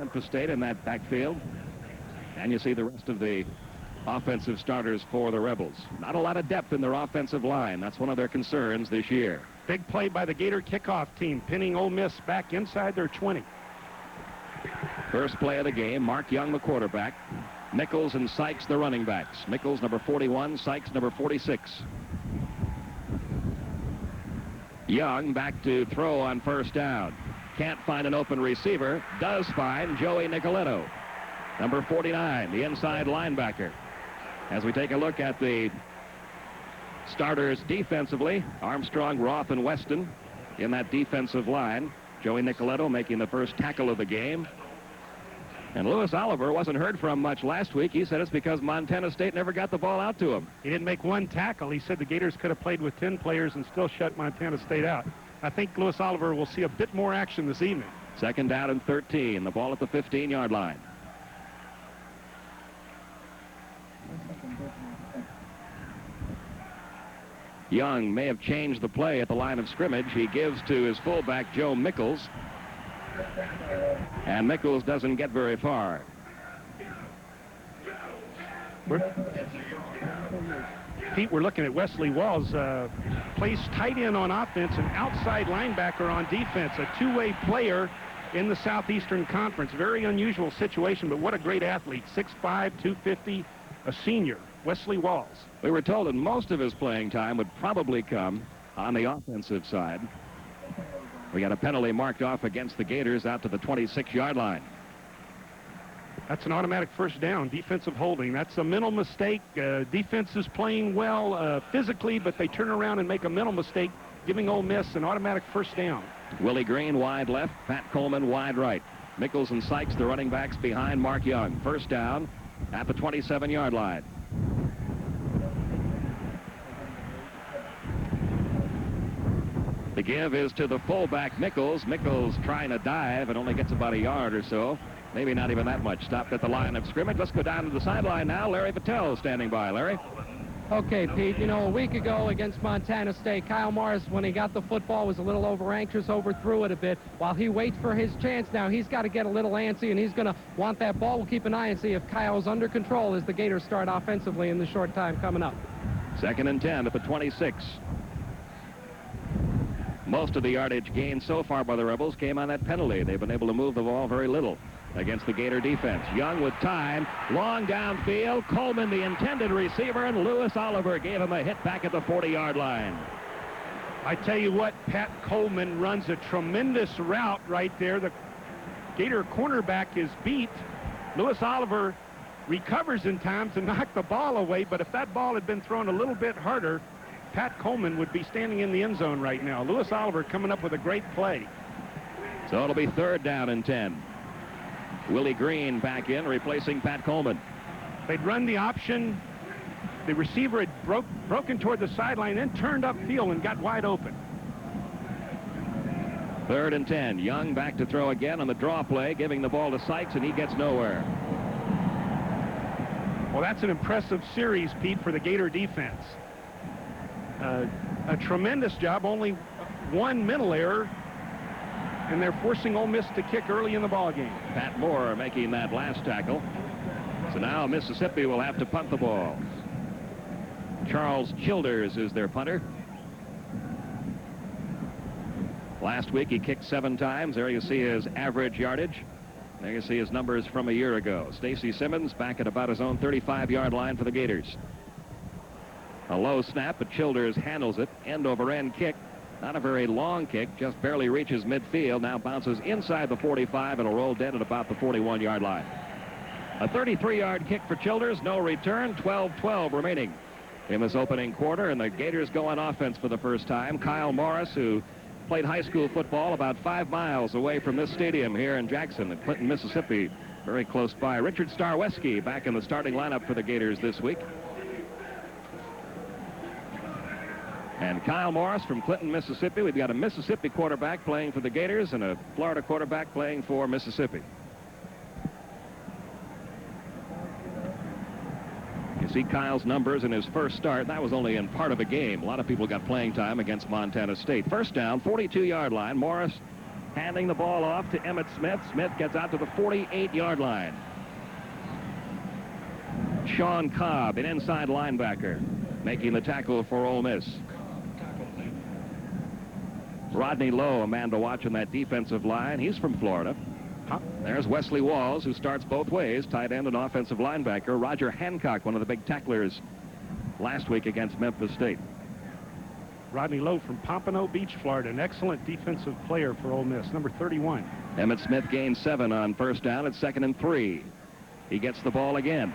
Memphis State in that backfield. And you see the rest of the offensive starters for the Rebels. Not a lot of depth in their offensive line. That's one of their concerns this year. Big play by the Gator kickoff team, pinning Ole Miss back inside their 20. First play of the game, Mark Young, the quarterback. Nichols and Sykes, the running backs. Nichols, number 41, Sykes, number 46. Young back to throw on first down. Can't find an open receiver. Does find Joey Nicoletto, number 49, the inside linebacker. As we take a look at the starters defensively, Armstrong, Roth, and Weston in that defensive line. Joey Nicoletto making the first tackle of the game. And Louis Oliver wasn't heard from much last week. He said it's because Montana State never got the ball out to him. He didn't make one tackle. He said the Gators could have played with 10 players and still shut Montana State out. I think Louis Oliver will see a bit more action this evening. Second down and 13. The ball at the 15-yard line. Young may have changed the play at the line of scrimmage. He gives to his fullback, Joe Mickles. And Mickles doesn't get very far. Pete, we're looking at Wesley Walls. Plays tight end on offense and outside linebacker on defense. A two-way player in the Southeastern Conference. Very unusual situation, but what a great athlete. 6'5", 250, a senior. Wesley Walls. We were told that most of his playing time would probably come on the offensive side. We got a penalty marked off against the Gators out to the 26-yard line. That's an automatic first down, defensive holding. That's a mental mistake. Defense is playing well physically, but they turn around and make a mental mistake, giving Ole Miss an automatic first down. Willie Green wide left, Pat Coleman wide right. Mickles and Sykes, the running backs, behind Mark Young. First down at the 27-yard line. The give is to the fullback, Mickles. Mickles trying to dive and only gets about a yard or so. Maybe not even that much. Stopped at the line of scrimmage. Let's go down to the sideline now. Larry Patel standing by. Larry? Okay, Pete, you know, a week ago against Montana State, Kyle Morris, when he got the football, was a little over-anxious, overthrew it a bit. While he waits for his chance now, he's got to get a little antsy, and he's going to want that ball. We'll keep an eye and see if Kyle's under control as the Gators start offensively in the short time coming up. Second and 10 at the 26. Most of the yardage gained so far by the Rebels came on that penalty. They've been able to move the ball very little against the Gator defense. Young with time, long downfield. Coleman, the intended receiver, and Louis Oliver gave him a hit back at the 40-yard line. I tell you what, Pat Coleman runs a tremendous route right there. The Gator cornerback is beat. Louis Oliver recovers in time to knock the ball away, but if that ball had been thrown a little bit harder, Pat Coleman would be standing in the end zone right now. Louis Oliver coming up with a great play. So it'll be third down and 10. Willie Green back in, replacing Pat Coleman. They'd run the option. The receiver had broken toward the sideline, then turned upfield and got wide open. Third and 10. Young back to throw again on the draw play, giving the ball to Sykes, and he gets nowhere. Well, that's an impressive series, Pete, for the Gator defense. A tremendous job, only one mental error, and they're forcing Ole Miss to kick early in the ball game. Pat Moore making that last tackle. So now Mississippi will have to punt the ball. Charles Childers is their punter. Last week he kicked 7 times. There you see his average yardage. There you see his numbers from a year ago. Stacy Simmons back at about his own 35-yard line for the Gators. A low snap, but Childers handles it. End over end kick. Not a very long kick, just barely reaches midfield. Now bounces inside the 45. It'll roll dead at about the 41-yard line. A 33-yard kick for Childers. No return. 12-12 remaining in this opening quarter. And the Gators go on offense for the first time. Kyle Morris, who played high school football about 5 miles away from this stadium here in Jackson in Clinton, Mississippi. Very close by. Richard Starweski back in the starting lineup for the Gators this week. And Kyle Morris from Clinton, Mississippi. We've got a Mississippi quarterback playing for the Gators and a Florida quarterback playing for Mississippi. You see Kyle's numbers in his first start. That was only in part of a game. A lot of people got playing time against Montana State. First down, 42-yard line. Morris handing the ball off to Emmitt Smith. Smith gets out to the 48-yard line. Sean Cobb, an inside linebacker, making the tackle for Ole Miss. Rodney Lowe, a man to watch on that defensive line. He's from Florida. There's Wesley Walls, who starts both ways, tight end and offensive linebacker. Roger Hancock, one of the big tacklers last week against Memphis State. Rodney Lowe from Pompano Beach, Florida, an excellent defensive player for Ole Miss, number 31. Emmitt Smith gained 7 on first down at 2nd and 3. He gets the ball again.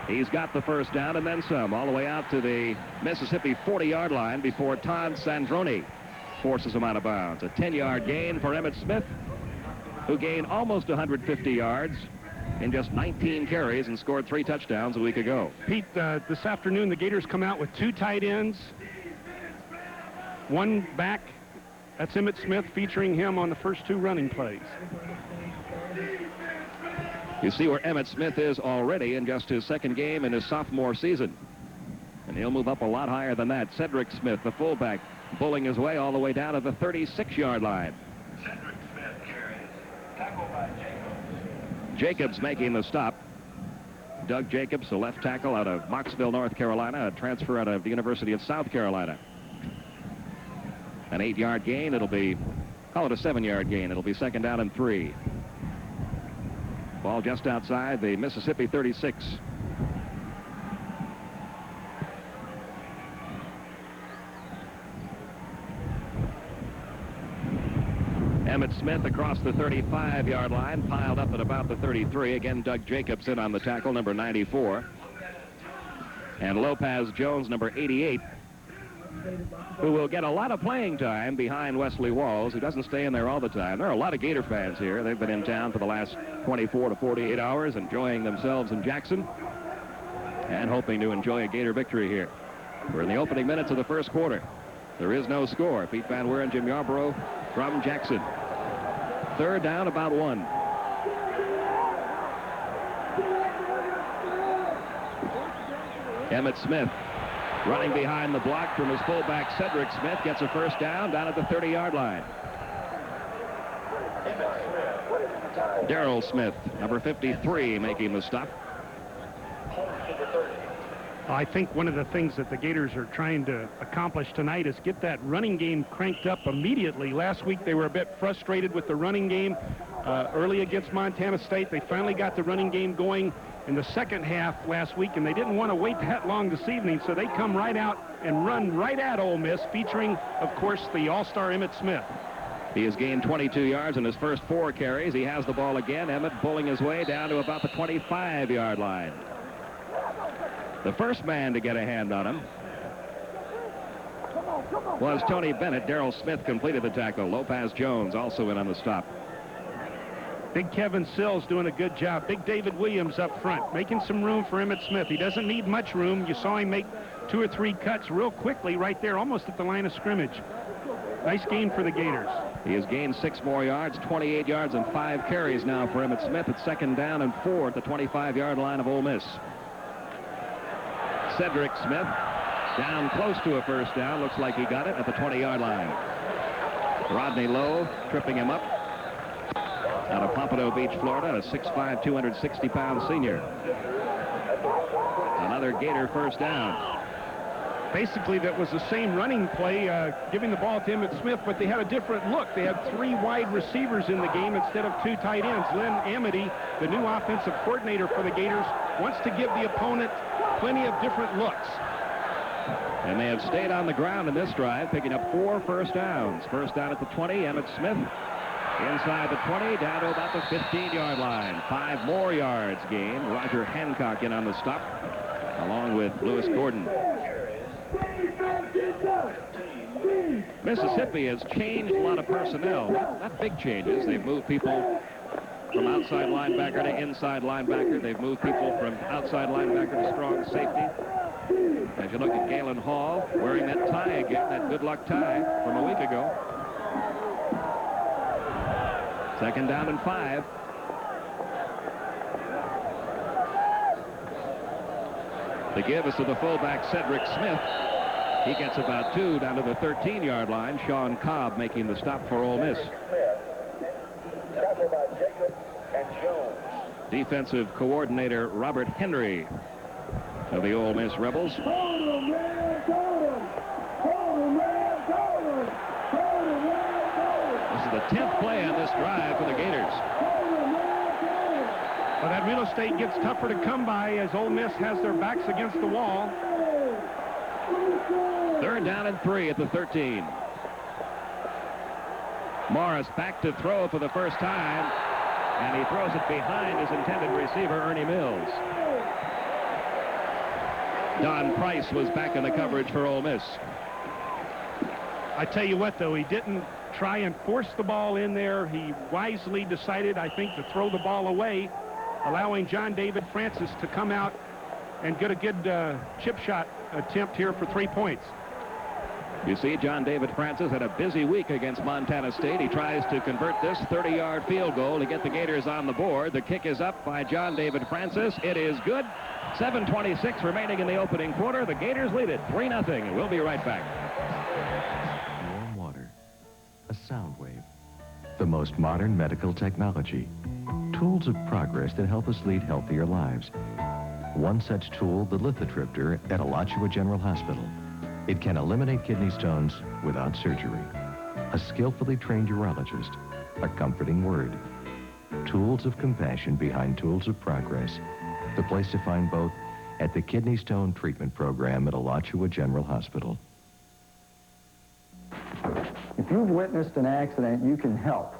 He's got the first down and then some, all the way out to the Mississippi 40-yard line before Todd Sandroni forces him out of bounds. A 10-yard gain for Emmitt Smith, who gained almost 150 yards in just 19 carries and scored 3 touchdowns a week ago. Pete, this afternoon the Gators come out with 2 tight ends, 1 back. That's Emmitt Smith, featuring him on the first 2 running plays. You see where Emmitt Smith is already in just his 2nd game in his sophomore season. And he'll move up a lot higher than that. Cedric Smith, the fullback, bulling his way all the way down to the 36-yard line. Cedric Smith carries. Tackle by Jacobs making the stop. Doug Jacobs, a left tackle out of Mocksville, North Carolina, a transfer out of the University of South Carolina. An 8-yard gain. It'll be, call it a 7-yard gain. It'll be 2nd down and 3. Ball just outside the Mississippi 36. Emmitt Smith across the 35-yard line, piled up at about the 33. Again, Doug Jacobs in on the tackle, number 94. And Lopez Jones, number 88, who will get a lot of playing time behind Wesley Walls, who doesn't stay in there all the time. There are a lot of Gator fans here. They've been in town for the last 24 to 48 hours, enjoying themselves in Jackson and hoping to enjoy a Gator victory here. We're in the opening minutes of the first quarter. There is no score. Pete Van Weer and Jim Yarborough from Jackson. 3rd down, about 1. Emmitt Smith running behind the block from his fullback, Cedric Smith, gets a first down at the 30-yard line. Darrell Smith, number 53, making the stop. I think one of the things that the Gators are trying to accomplish tonight is get that running game cranked up immediately. Last week they were a bit frustrated with the running game early against Montana State. They finally got the running game going in the second half last week, and they didn't want to wait that long this evening, so they come right out and run right at Ole Miss, featuring, of course, the all-star Emmitt Smith. He has gained 22 yards in his first 4 carries. He has the ball again. Emmitt pulling his way down to about the 25-yard line. The first man to get a hand on him was Tony Bennett. Darrell Smith completed the tackle. Lopez Jones also in on the stop. Big Kevin Sills doing a good job. Big David Williams up front, making some room for Emmitt Smith. He doesn't need much room. You saw him make 2 or 3 cuts real quickly right there, almost at the line of scrimmage. Nice game for the Gators. He has gained 6 more yards, 28 yards and 5 carries now for Emmitt Smith. It's 2nd down and 4 at the 25-yard line of Ole Miss. Cedric Smith down close to a first down. Looks like he got it at the 20-yard line. Rodney Lowe tripping him up. Out of Pompano Beach, Florida, a 6'5", 260-pound senior. Another Gator first down. Basically, that was the same running play, giving the ball to Emmitt Smith, but they had a different look. They had 3 wide receivers in the game instead of 2 tight ends. Lynn Amity, the new offensive coordinator for the Gators, wants to give the opponent plenty of different looks. And they have stayed on the ground in this drive, picking up 4 first downs. First down at the 20, Emmitt Smith. Inside the 20, down to about the 15-yard line. 5 more yards gained. Roger Hancock in on the stop, along with Lewis Gordon. Mississippi has changed a lot of personnel. Not big changes. They've moved people from outside linebacker to inside linebacker. They've moved people from outside linebacker to strong safety. As you look at Galen Hall wearing that tie again, that good luck tie from a week ago. 2nd down and 5. The give is to the fullback, Cedric Smith. He gets about 2 down to the 13-yard line. Sean Cobb making the stop for Ole Miss. Tackle by Jacob and Jones. Defensive coordinator Robert Henry of the Ole Miss Rebels. This is the 10th play on this drive for the Gators. Well, that real estate gets tougher to come by as Ole Miss has their backs against the wall. 3rd down and 3 at the 13. Morris back to throw for the first time, and he throws it behind his intended receiver, Ernie Mills. Don Price was back in the coverage for Ole Miss. I tell you what, though, he didn't try and force the ball in there. He wisely decided, I think, to throw the ball away, allowing John David Francis to come out and get a good chip shot attempt here for 3 points. You see, John David Francis had a busy week against Montana State. He tries to convert this 30-yard field goal to get the Gators on the board. The kick is up by John David Francis. It is good. 7:26 remaining in the opening quarter. The Gators lead it 3-0. We'll be right back. Warm water, a sound wave, the most modern medical technology, tools of progress that help us lead healthier lives. One such tool, the lithotripter at Alachua General Hospital. It can eliminate kidney stones without surgery. A skillfully trained urologist, a comforting word. Tools of compassion behind tools of progress. The place to find both at the Kidney Stone Treatment Program at Alachua General Hospital. If you've witnessed an accident, you can help.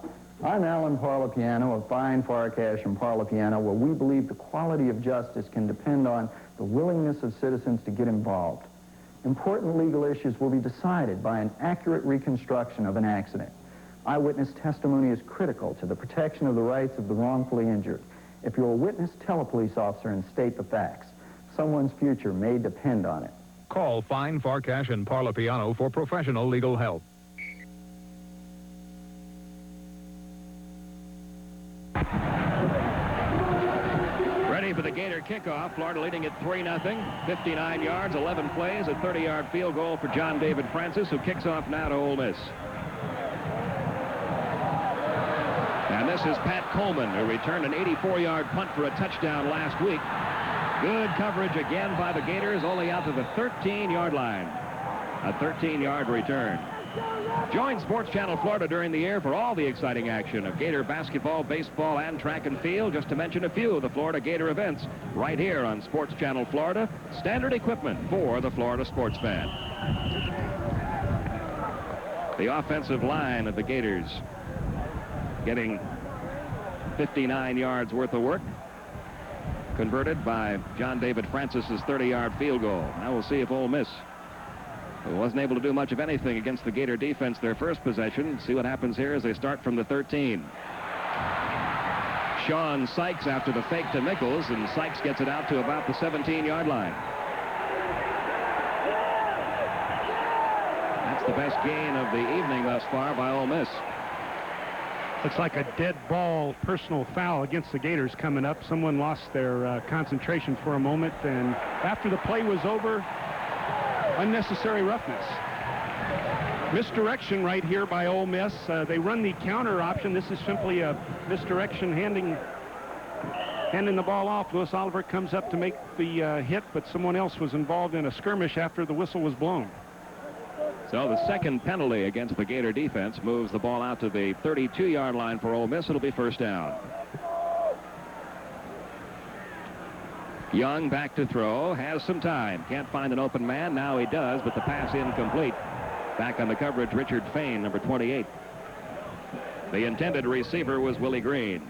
I'm Alan Parlapiano of Fine, Farcash, and Parlapiano, where we believe the quality of justice can depend on the willingness of citizens to get involved. Important legal issues will be decided by an accurate reconstruction of an accident. Eyewitness testimony is critical to the protection of the rights of the wrongfully injured. If you're a witness, tell a police officer and state the facts. Someone's future may depend on it. Call Fine, Farcash, and Parlapiano for professional legal help. Ready for the Gator kickoff. Florida leading at 3-0. 59 yards, 11 plays, a 30-yard field goal for John David Francis, who kicks off now to Ole Miss. And this is Pat Coleman, who returned an 84-yard punt for a touchdown last week. Good coverage again by the Gators, only out to the 13-yard line. A 13-yard return. Join Sports Channel Florida during the year for all the exciting action of Gator basketball, baseball, and track and field, just to mention a few of the Florida Gator events right here on Sports Channel Florida. Standard equipment for the Florida sports fan. The offensive line of the Gators getting 59 yards worth of work, converted by John David Francis's 30-yard field goal. Now we'll see if Ole Miss, who wasn't able to do much of anything against the Gator defense their first possession, see what happens here as they start from the 13. Sean Sykes after the fake to Mickles, and Sykes gets it out to about the 17-yard line. That's the best gain of the evening thus far by Ole Miss. Looks like a dead ball personal foul against the Gators coming up. Someone lost their concentration for a moment, and after the play was over, unnecessary roughness. Misdirection right here by Ole Miss. They run the counter option. This is simply a misdirection, handing the ball off. Louis Oliver comes up to make the hit, but someone else was involved in a skirmish after the whistle was blown. So the second penalty against the Gator defense moves the ball out to the 32-yard line for Ole Miss. It'll be first down. Young back to throw, has some time. Can't find an open man. Now he does, but the pass incomplete. Back on the coverage, Richard Fain, number 28. The intended receiver was Willie Green.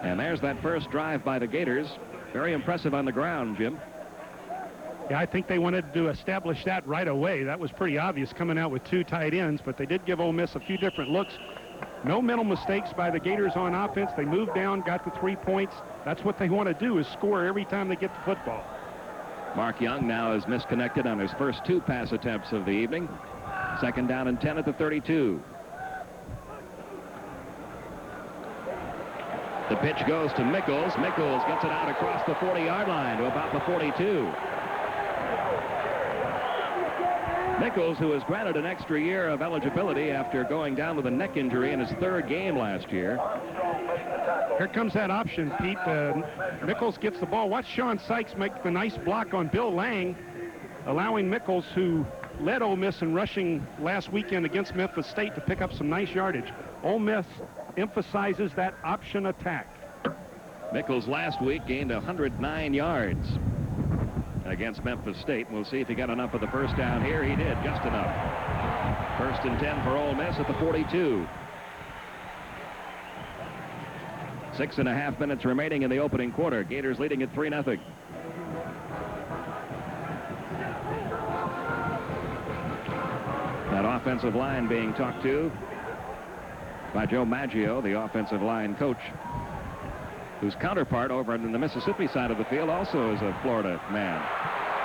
And there's that first drive by the Gators. Very impressive on the ground, Jim. Yeah, I think they wanted to establish that right away. That was pretty obvious coming out with two tight ends, but they did give Ole Miss a few different looks. No mental mistakes by the Gators on offense. They moved down, got the 3 points. That's what they want to do, is score every time they get the football. Mark Young now is misconnected on his first 2 pass attempts of the evening. Second down and 10 at the 32. The pitch goes to Mickles. Mickles gets it out across the 40-yard line to about the 42. Nichols, who was granted an extra year of eligibility after going down with a neck injury in his 3rd game last year. Here comes that option, Pete. Nichols gets the ball. Watch Sean Sykes make the nice block on Bill Lang, allowing Nichols, who led Ole Miss in rushing last weekend against Memphis State, to pick up some nice yardage. Ole Miss emphasizes that option attack. Nichols last week gained 109 yards against Memphis State. We'll see if he got enough of the first down here. He did, just enough. 1st and 10 for Ole Miss at the 42. 6.5 minutes remaining in the opening quarter. Gators leading at 3-0. That offensive line being talked to by Joe Maggio, the offensive line coach, whose counterpart over on the Mississippi side of the field also is a Florida man.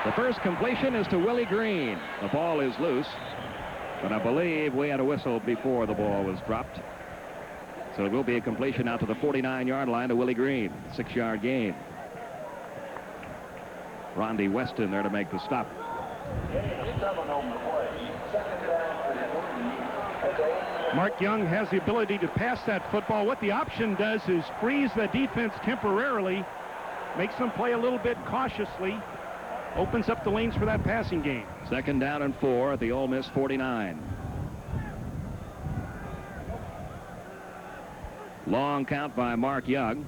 The first completion is to Willie Green. The ball is loose, but I believe we had a whistle before the ball was dropped. So it will be a completion out to the 49-yard line to Willie Green. 6-yard gain. Rondy Weston there to make the stop. Mark Young has the ability to pass that football. What the option does is freeze the defense temporarily, makes them play a little bit cautiously, opens up the lanes for that passing game. 2nd down and 4 at the Ole Miss 49. Long count by Mark Young.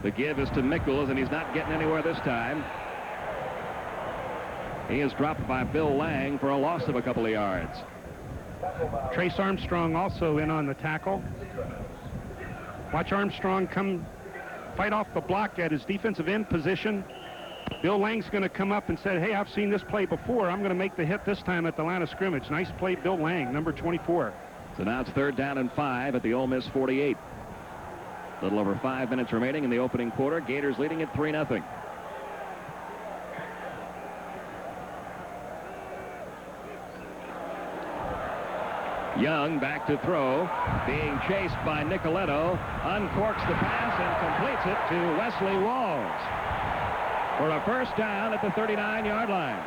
The give is to Nichols, and he's not getting anywhere this time. He is dropped by Bill Lang for a loss of a couple of yards. Trace Armstrong also in on the tackle. Watch Armstrong come fight off the block at his defensive end position. Bill Lang's going to come up and say, hey, I've seen this play before. I'm going to make the hit this time at the line of scrimmage. Nice play, Bill Lang, number 24. So now it's 3rd down and 5 at the Ole Miss 48. A little over 5 minutes remaining in the opening quarter. Gators leading at 3-0. Young back to throw, being chased by Nicoletto, uncorks the pass and completes it to Wesley Walls for a first down at the 39-yard line.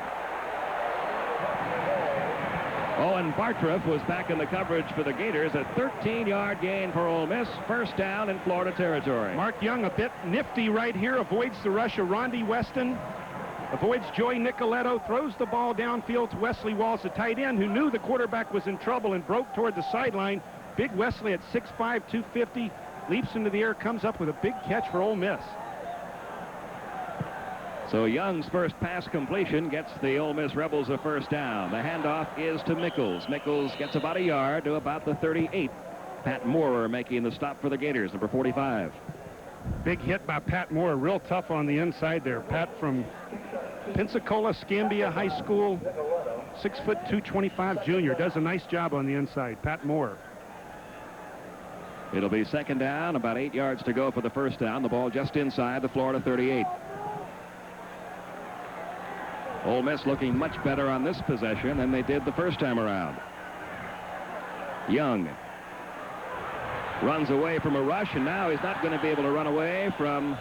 Owen Bartroff was back in the coverage for the Gators. A 13-yard gain for Ole Miss. First down in Florida territory. Mark Young a bit nifty right here, avoids the rush of Rondy Weston. Avoids Joey Nicoletto, throws the ball downfield to Wesley Walls, the tight end, who knew the quarterback was in trouble and broke toward the sideline. Big Wesley at 6'5", 250, leaps into the air, comes up with a big catch for Ole Miss. So Young's first pass completion gets the Ole Miss Rebels a first down. The handoff is to Nichols. Nichols gets about a yard to about the 38. Pat Moore making the stop for the Gators, number 45. Big hit by Pat Moore, real tough on the inside there. Pat from Pensacola Scambia High School, 6', 225 junior, does a nice job on the inside. Pat Moore. It'll be 2nd down, about 8 yards to go for the first down. The ball just inside the Florida 38. Ole Miss looking much better on this possession than they did the first time around. Young runs away from a rush, and now he's not going to be able to run away from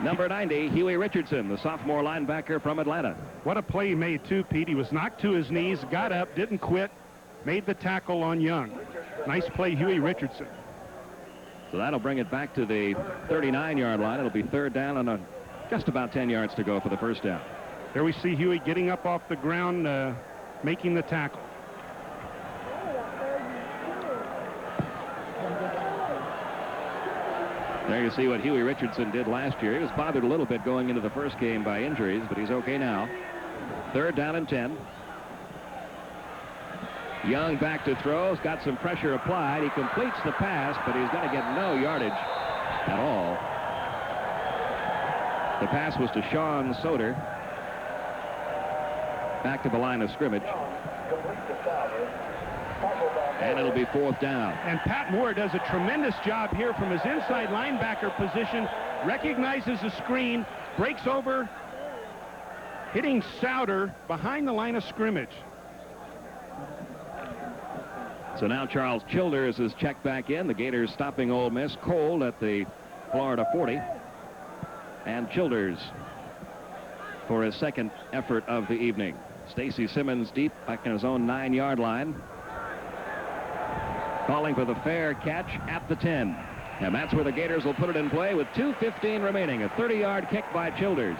number 90, Huey Richardson, the sophomore linebacker from Atlanta. What a play he made, too, Pete. He was knocked to his knees, got up, didn't quit, made the tackle on Young. Nice play, Huey Richardson. So that'll bring it back to the 39-yard line. It'll be 3rd down and just about 10 yards to go for the first down. There we see Huey getting up off the ground, making the tackle. There you see what Huey Richardson did last year. He was bothered a little bit going into the first game by injuries, but he's okay now. 3rd down and 10. Young back to throw. He's got some pressure applied. He completes the pass, but he's going to get no yardage at all. The pass was to Sean Soder. Back to the line of scrimmage. And it'll be 4th down. And Pat Moore does a tremendous job here from his inside linebacker position. Recognizes the screen, breaks over, hitting Souder behind the line of scrimmage. So now Charles Childers is checked back in. The Gators stopping Ole Miss cold at the Florida 40. And Childers for his second effort of the evening. Stacy Simmons deep back in his own 9-yard line. Calling for the fair catch at the 10. And that's where the Gators will put it in play with 2:15 remaining. A 30-yard kick by Childers.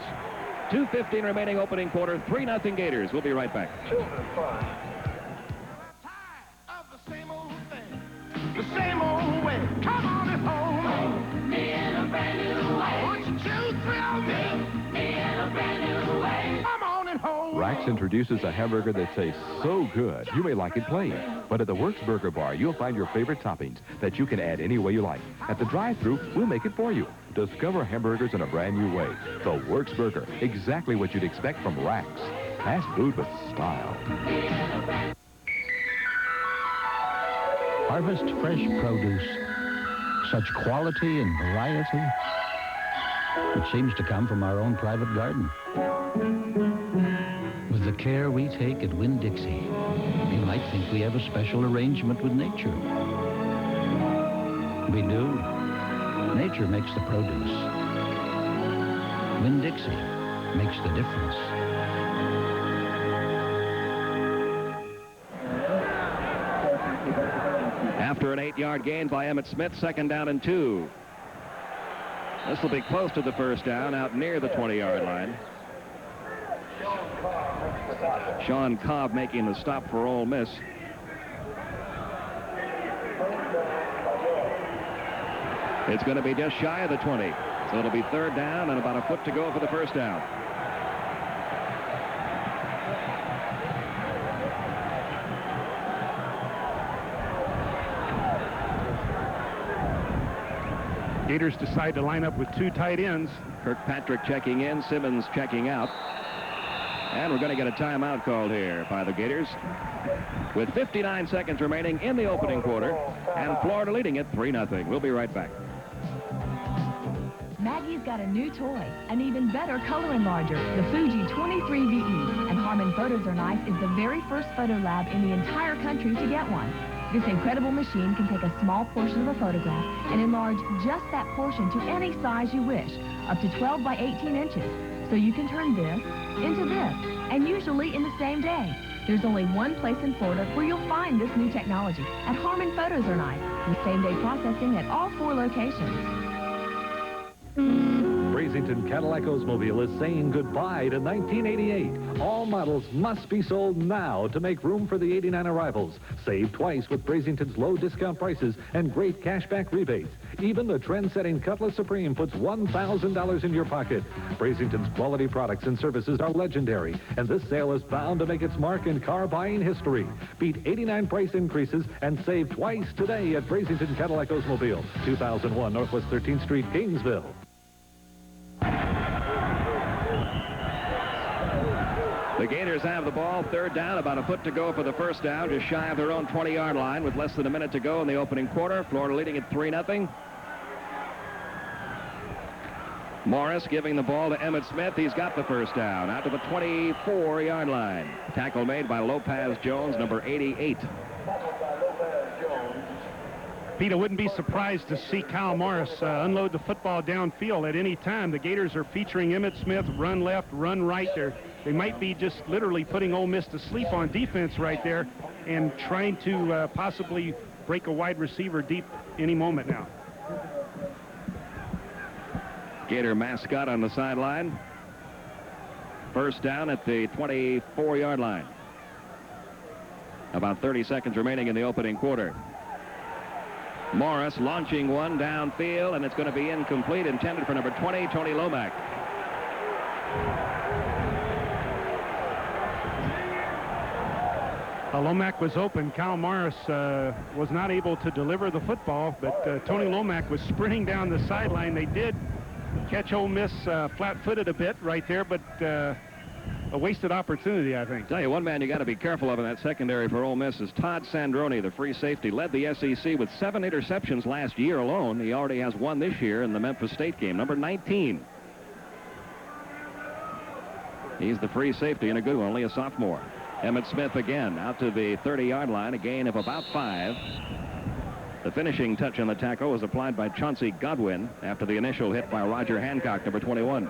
2:15 remaining opening quarter. 3-0 Gators. We'll be right back. The same old way. Come on and home. Me in a brand new way. Won't you thrill me? Me in a brand new way. Come on and home. Rax introduces a hamburger that tastes so good, you may like it plain. But at the Works Burger Bar, you'll find your favorite toppings that you can add any way you like. At the drive-thru, we'll make it for you. Discover hamburgers in a brand new way. The Works Burger, exactly what you'd expect from Rax. Fast food with style. Harvest fresh produce, such quality and variety. It seems to come from our own private garden. With the care we take at Winn-Dixie, you might think we have a special arrangement with nature. We do. Nature makes the produce. Winn-Dixie makes the difference. After an 8-yard gain by Emmitt Smith, 2nd down and 2. This will be close to the first down, out near the 20-yard line. Sean Cobb making the stop for Ole Miss. It's going to be just shy of the 20. So it'll be 3rd down and about a foot to go for the first down. Gators decide to line up with 2 tight ends. Kirkpatrick checking in, Simmons checking out. And we're going to get a timeout called here by the Gators with 59 seconds remaining in the opening quarter, and Florida leading it 3-0. We'll be right back. Maggie's got a new toy, an even better color enlarger, the Fuji 23VE, and Harman Photos Are Nice is the very first photo lab in the entire country to get one. This incredible machine can take a small portion of a photograph and enlarge just that portion to any size you wish, up to 12 by 18 inches. So you can turn this into this, and usually in the same day. There's only one place in Florida where you'll find this new technology, at Harman Photos Are Nice, with same-day processing at all 4 locations. Brasington Cadillac Oldsmobile is saying goodbye to 1988. All models must be sold now to make room for the 89 arrivals. Save twice with Brasington's low discount prices and great cashback rebates. Even the trend-setting Cutlass Supreme puts $1,000 in your pocket. Brasington's quality products and services are legendary, and this sale is bound to make its mark in car buying history. Beat 89 price increases and save twice today at Brasington Cadillac Oldsmobile, 2001 Northwest 13th Street, Gainesville. The Gators have the ball, 3rd down, about a foot to go for the first down, just shy of their own 20-yard line with less than a minute to go in the opening quarter. Florida leading at 3-0. Morris giving the ball to Emmitt Smith. He's got the first down out to the 24-yard line. Tackle made by Lopez Jones, number 88. Pete, I wouldn't be surprised to see Kyle Morris unload the football downfield at any time. The Gators are featuring Emmitt Smith, run left, run right. They might be just literally putting Ole Miss to sleep on defense right there and trying to possibly break a wide receiver deep any moment now. Gator mascot on the sideline. First down at the 24-yard line. About 30 seconds remaining in the opening quarter. Morris launching one downfield, and it's going to be incomplete, intended for number 20, Tony Lomack. Lomack was open. Kyle Morris was not able to deliver the football, but Tony Lomack was sprinting down the sideline. They did catch Ole Miss flat-footed a bit right there, but a wasted opportunity, I think. Tell you, one man you got to be careful of in that secondary for Ole Miss is Todd Sandroni, the free safety. Led the SEC with 7 interceptions last year alone. He already has 1 this year in the Memphis State game, number 19. He's the free safety and a good one, only a sophomore. Emmitt Smith again out to the 30-yard line, a gain of about 5. The finishing touch on the tackle was applied by Chauncey Godwin after the initial hit by Roger Hancock, number 21.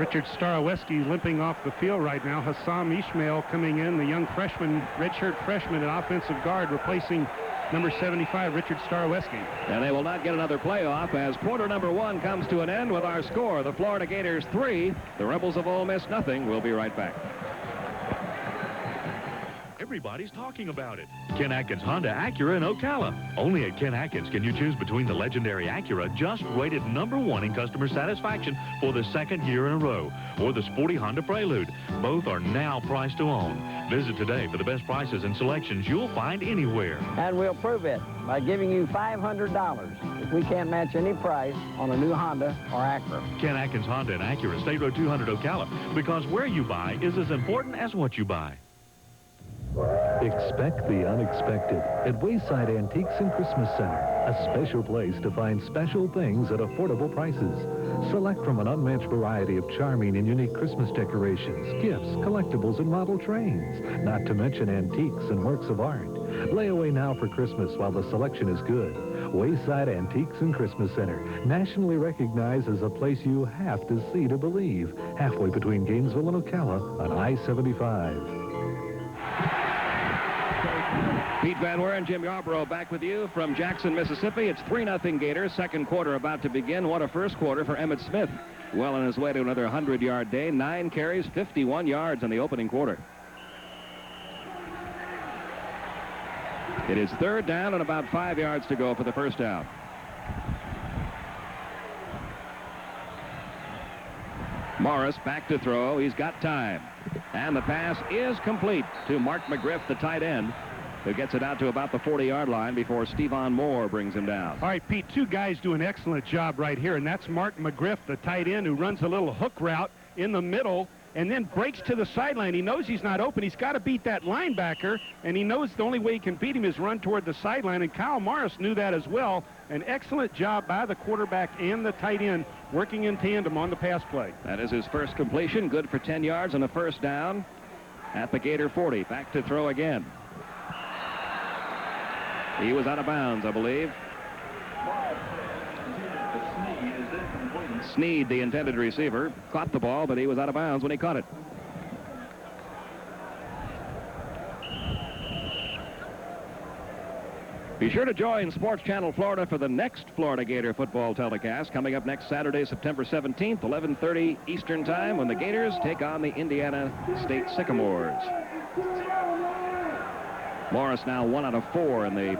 Richard Staroweski limping off the field right now. Hassam Ishmael coming in, the young freshman, redshirt freshman at offensive guard, replacing number 75, Richard Staroweski. And they will not get another playoff as quarter number 1 comes to an end with our score. The Florida Gators 3, the Rebels of Ole Miss nothing. We'll be right back. Everybody's talking about it. Ken Atkins Honda Acura in Ocala. Only at Ken Atkins can you choose between the legendary Acura, just rated #1 in customer satisfaction for the 2nd year in a row, or the sporty Honda Prelude. Both are now priced to own. Visit today for the best prices and selections you'll find anywhere. And we'll prove it by giving you $500 if we can't match any price on a new Honda or Acura. Ken Atkins Honda and Acura, State Road 200 Ocala, because where you buy is as important as what you buy. Expect the unexpected at Wayside Antiques and Christmas Center, a special place to find special things at affordable prices. Select from an unmatched variety of charming and unique Christmas decorations, gifts, collectibles, and model trains, not to mention antiques and works of art. Lay away now for Christmas while the selection is good. Wayside Antiques and Christmas Center, nationally recognized as a place you have to see to believe, halfway between Gainesville and Ocala on I-75. Pete Van Weer and Jim Yarborough back with you from Jackson, Mississippi. It's 3-0 Gators. Second quarter about to begin. What a first quarter for Emmitt Smith. Well on his way to another 100-yard day. 9 carries, 51 yards in the opening quarter. It is 3rd down and about 5 yards to go for the first down. Morris back to throw. He's got time. And the pass is complete to Mark McGriff, the tight end, who gets it out to about the 40-yard line before Stevan Moore brings him down. All right, Pete, 2 guys do an excellent job right here, and that's Mark McGriff, the tight end, who runs a little hook route in the middle and then breaks to the sideline. He knows he's not open. He's got to beat that linebacker, and he knows the only way he can beat him is run toward the sideline, and Kyle Morris knew that as well. An excellent job by the quarterback and the tight end working in tandem on the pass play. That is his first completion, good for 10 yards and a first down at the Gator 40. Back to throw again. He was out of bounds, I believe. Sneed, the intended receiver, caught the ball, but he was out of bounds when he caught it. Be sure to join Sports Channel Florida for the next Florida Gator football telecast coming up next Saturday, September 17th, 11:30 Eastern Time, when the Gators take on the Indiana State Sycamores. Morris now 1 out of 4 in the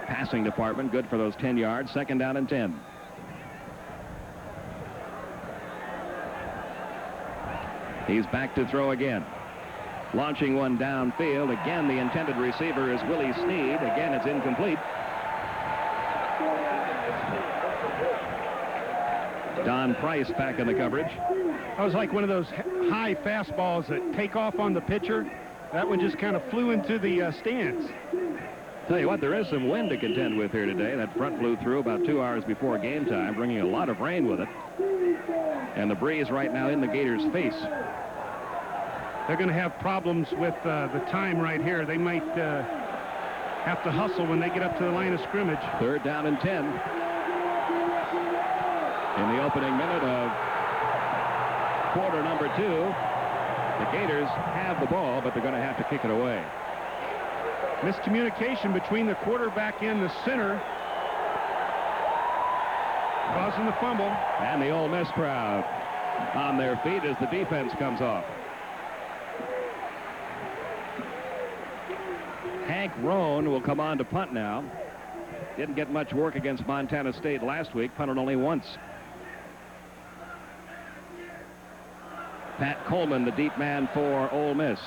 passing department, good for those 10 yards. 2nd down and 10. He's back to throw again. Launching one downfield. Again, the intended receiver is Willie Sneed. Again, it's incomplete. Don Price back in the coverage. That was like one of those high fastballs that take off on the pitcher. That one just kind of flew into the stands. Tell you what, there is some wind to contend with here today. That front blew through about 2 hours before game time, bringing a lot of rain with it. And the breeze right now in the Gators' face. They're going to have problems with the time right here. They might have to hustle when they get up to the line of scrimmage. 3rd down and 10. In the opening minute of quarter number 2, the Gators have the ball, but they're going to have to kick it away. Miscommunication between the quarterback and the center, causing the fumble. And the Ole Miss crowd on their feet as the defense comes off. Hank Roan will come on to punt now. Didn't get much work against Montana State last week, punted only once. Pat Coleman, the deep man for Ole Miss.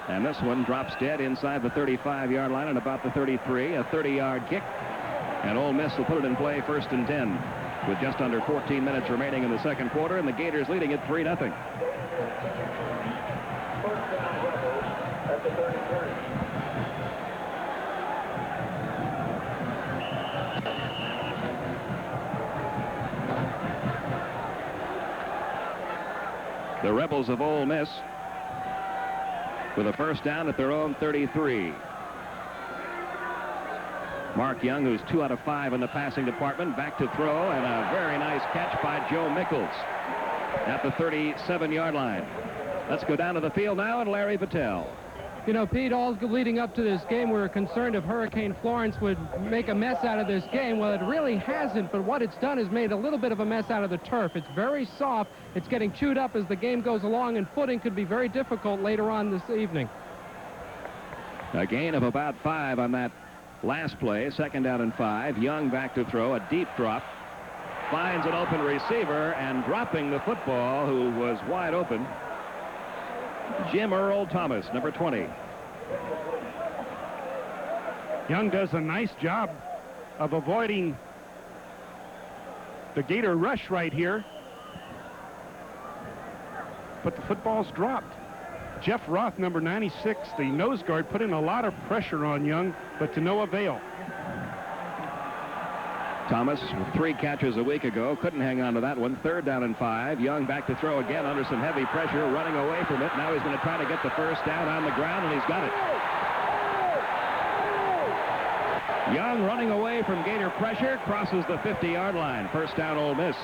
And this one drops dead inside the 35-yard line at about the 33, a 30-yard kick. And Ole Miss will put it in play 1st and 10 with just under 14 minutes remaining in the second quarter, and the Gators leading it 3-0. The Rebels of Ole Miss with a first down at their own 33. Mark Young, who's 2 out of 5 in the passing department, back to throw, and a very nice catch by Joe Mickles at the 37-yard line. Let's go down to the field now, and Larry Patel. You know, Pete, all leading up to this game, we were concerned if Hurricane Florence would make a mess out of this game. Well, it really hasn't, but what it's done is made a little bit of a mess out of the turf. It's very soft. It's getting chewed up as the game goes along, and footing could be very difficult later on this evening. A gain of about 5 on that last play, 2nd down and 5. Young back to throw, a deep drop. Finds an open receiver, and dropping the football, who was wide open, Jim Earl Thomas, number 20. Young does a nice job of avoiding the Gator rush right here. But the football's dropped. Jeff Roth, number 96, the nose guard, put in a lot of pressure on Young, but to no avail. Thomas, with 3 catches a week ago, couldn't hang on to that one. 3rd down and 5. Young back to throw again under some heavy pressure, running away from it. Now he's going to try to get the first down on the ground, and he's got it. Young running away from Gator pressure, crosses the 50-yard line. First down, Ole Miss.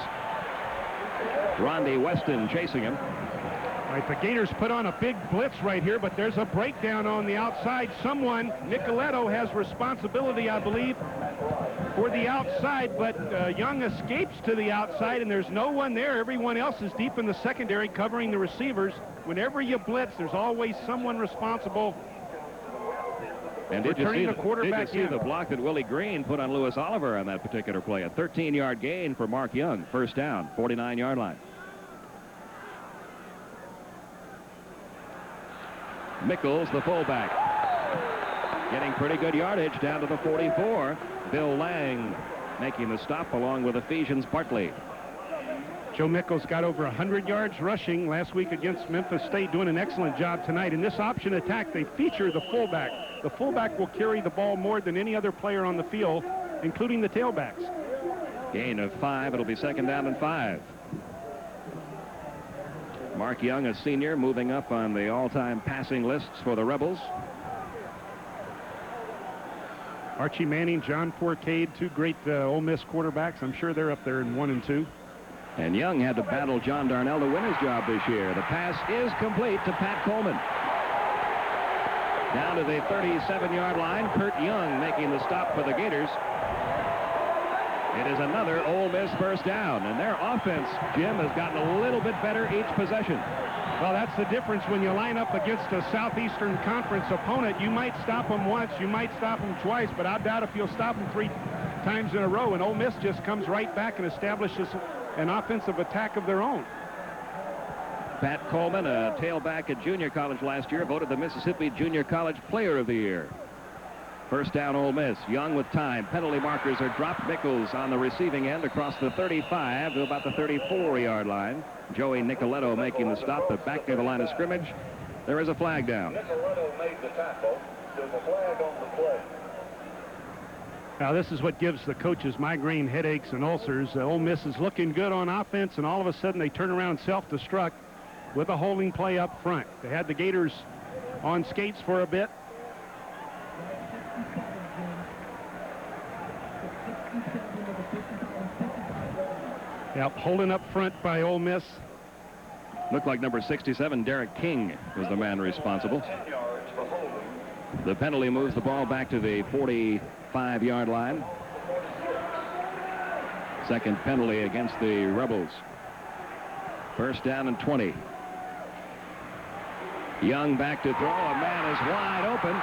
Rondi Weston chasing him. All right, the Gators put on a big blitz right here, but there's a breakdown on the outside. Someone, Nicoletto, has responsibility, I believe, for the outside, but Young escapes to the outside, and there's no one there. Everyone else is deep in the secondary covering the receivers. Whenever you blitz, there's always someone responsible. And did you see the block that Willie Green put on Lewis Oliver on that particular play? A 13-yard gain for Mark Young. First down, 49-yard line. Mickles, the fullback, getting pretty good yardage down to the 44. Bill Lang making the stop along with Ephesians Bartley. Joe Mickles got over 100 yards rushing last week against Memphis State, doing an excellent job tonight. In this option attack, they feature the fullback. The fullback will carry the ball more than any other player on the field, including the tailbacks. Gain of 5. It'll be 2nd down and 5. Mark Young, a senior, moving up on the all-time passing lists for the Rebels. Archie Manning, John Fourcade, 2 great Ole Miss quarterbacks. I'm sure they're up there in 1 and 2. And Young had to battle John Darnell to win his job this year. The pass is complete to Pat Coleman. Down to the 37-yard line, Kurt Young making the stop for the Gators. It is another Ole Miss first down, and their offense, Jim, has gotten a little bit better each possession. Well, that's the difference when you line up against a Southeastern Conference opponent. You might stop them once, you might stop them twice, but I doubt if you'll stop them 3 times in a row, and Ole Miss just comes right back and establishes an offensive attack of their own. Pat Coleman, a tailback at junior college last year, voted the Mississippi Junior College Player of the Year. First down, Ole Miss. Young with time. Penalty markers are dropped. Mickles on the receiving end across the 35 to about the 34-yard line. Joey Nicoletto making the stop, but back near the line of scrimmage, there is a flag down. Nicoletto made the tackle. There's a flag on the play. Now, this is what gives the coaches migraine headaches and ulcers. Ole Miss is looking good on offense, and all of a sudden they turn around self-destruct with a holding play up front. They had the Gators on skates for a bit. Yep, holding up front by Ole Miss. Looked like number 67, Derek King, was the man responsible. The penalty moves the ball back to the 45-yard line. Second penalty against the Rebels. First down and 20. Young back to throw. A man is wide open.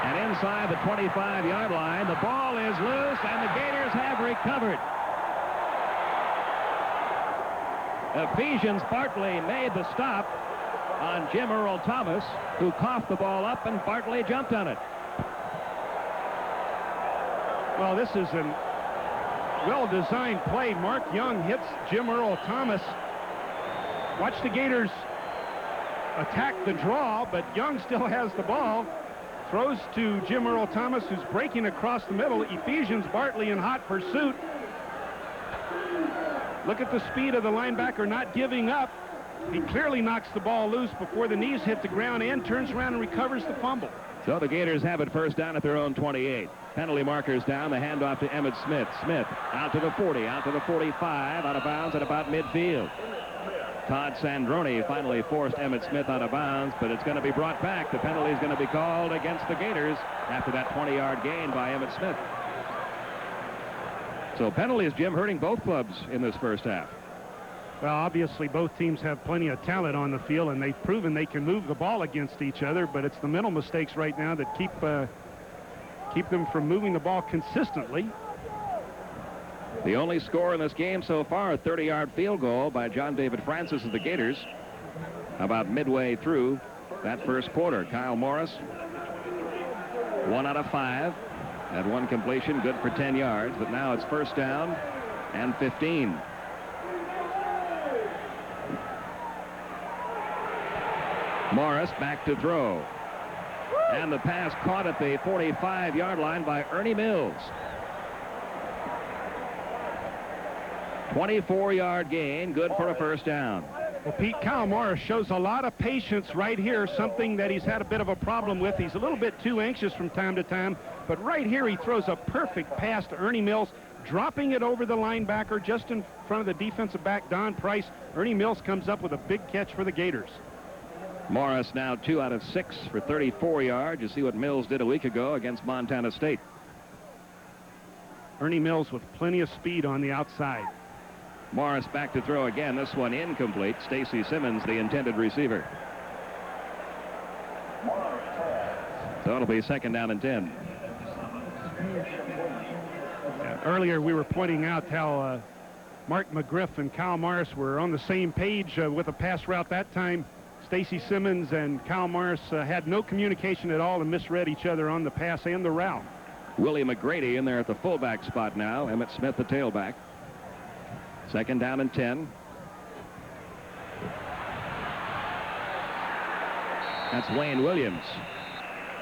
And inside the 25-yard line, the ball is loose, and the Gators have recovered. Ephesians Bartley made the stop on Jim Earl Thomas, who coughed the ball up, and Bartley jumped on it. Well, this is a well-designed play. Mark Young hits Jim Earl Thomas. Watch the Gators attack the draw, but Young still has the ball. Throws to Jim Earl Thomas, who's breaking across the middle. Ephesians Bartley in hot pursuit. Look at the speed of the linebacker not giving up. He clearly knocks the ball loose before the knees hit the ground and turns around and recovers the fumble. So the Gators have it first down at their own 28. Penalty markers down. The handoff to Emmitt Smith. Smith out to the 40, out to the 45, out of bounds at about midfield. Todd Sandroni finally forced Emmitt Smith out of bounds, but it's going to be brought back. The penalty is going to be called against the Gators after that 20-yard gain by Emmitt Smith. So penalties, Jim, hurting both clubs in this first half. Well, obviously both teams have plenty of talent on the field, and they've proven they can move the ball against each other, but it's the mental mistakes right now that keep them from moving the ball consistently. The only score in this game so far, a 30-yard field goal by John David Francis of the Gators about midway through that first quarter. Kyle Morris, 1 out of 5. Had one completion, good for 10 yards, but now it's first down and 15. Morris back to throw. And the pass caught at the 45-yard line by Ernie Mills. 24-yard gain, good for a first down. Well, Pete, Kyle Morris shows a lot of patience right here, something that he's had a bit of a problem with. He's a little bit too anxious from time to time, but right here he throws a perfect pass to Ernie Mills, dropping it over the linebacker just in front of the defensive back, Don Price. Ernie Mills comes up with a big catch for the Gators. Morris now 2 out of 6 for 34 yards. You see what Mills did a week ago against Montana State. Ernie Mills with plenty of speed on the outside. Morris back to throw again. This one incomplete. Stacy Simmons, the intended receiver. So it'll be second down and 10. Earlier we were pointing out how Mark McGriff and Kyle Morris were on the same page with a pass route that time. Stacy Simmons and Kyle Morris had no communication at all and misread each other on the pass and the route. Willie McGrady in there at the fullback spot now. Emmitt Smith, the tailback. Second down and 10. That's Wayne Williams,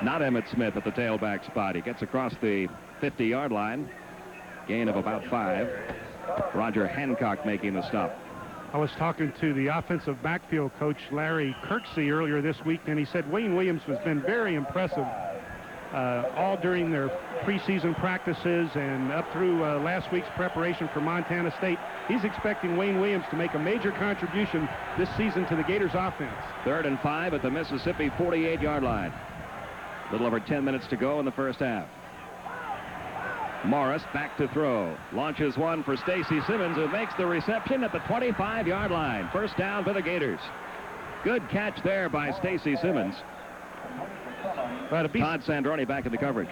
not Emmitt Smith at the tailback spot. He gets across the 50-yard line. Gain of about 5. Roger Hancock making the stop. I was talking to the offensive backfield coach, Larry Kirksey, earlier this week, and he said Wayne Williams has been very impressive all during their preseason practices and up through last week's preparation for Montana State. He's expecting Wayne Williams to make a major contribution this season to the Gators offense. 3rd and 5 at the Mississippi 48-yard line. A little over 10 minutes to go in the first half. Morris back to throw. Launches one for Stacy Simmons, who makes the reception at the 25-yard line. First down for the Gators. Good catch there by Stacy Simmons. Todd Sandroni back in the coverage.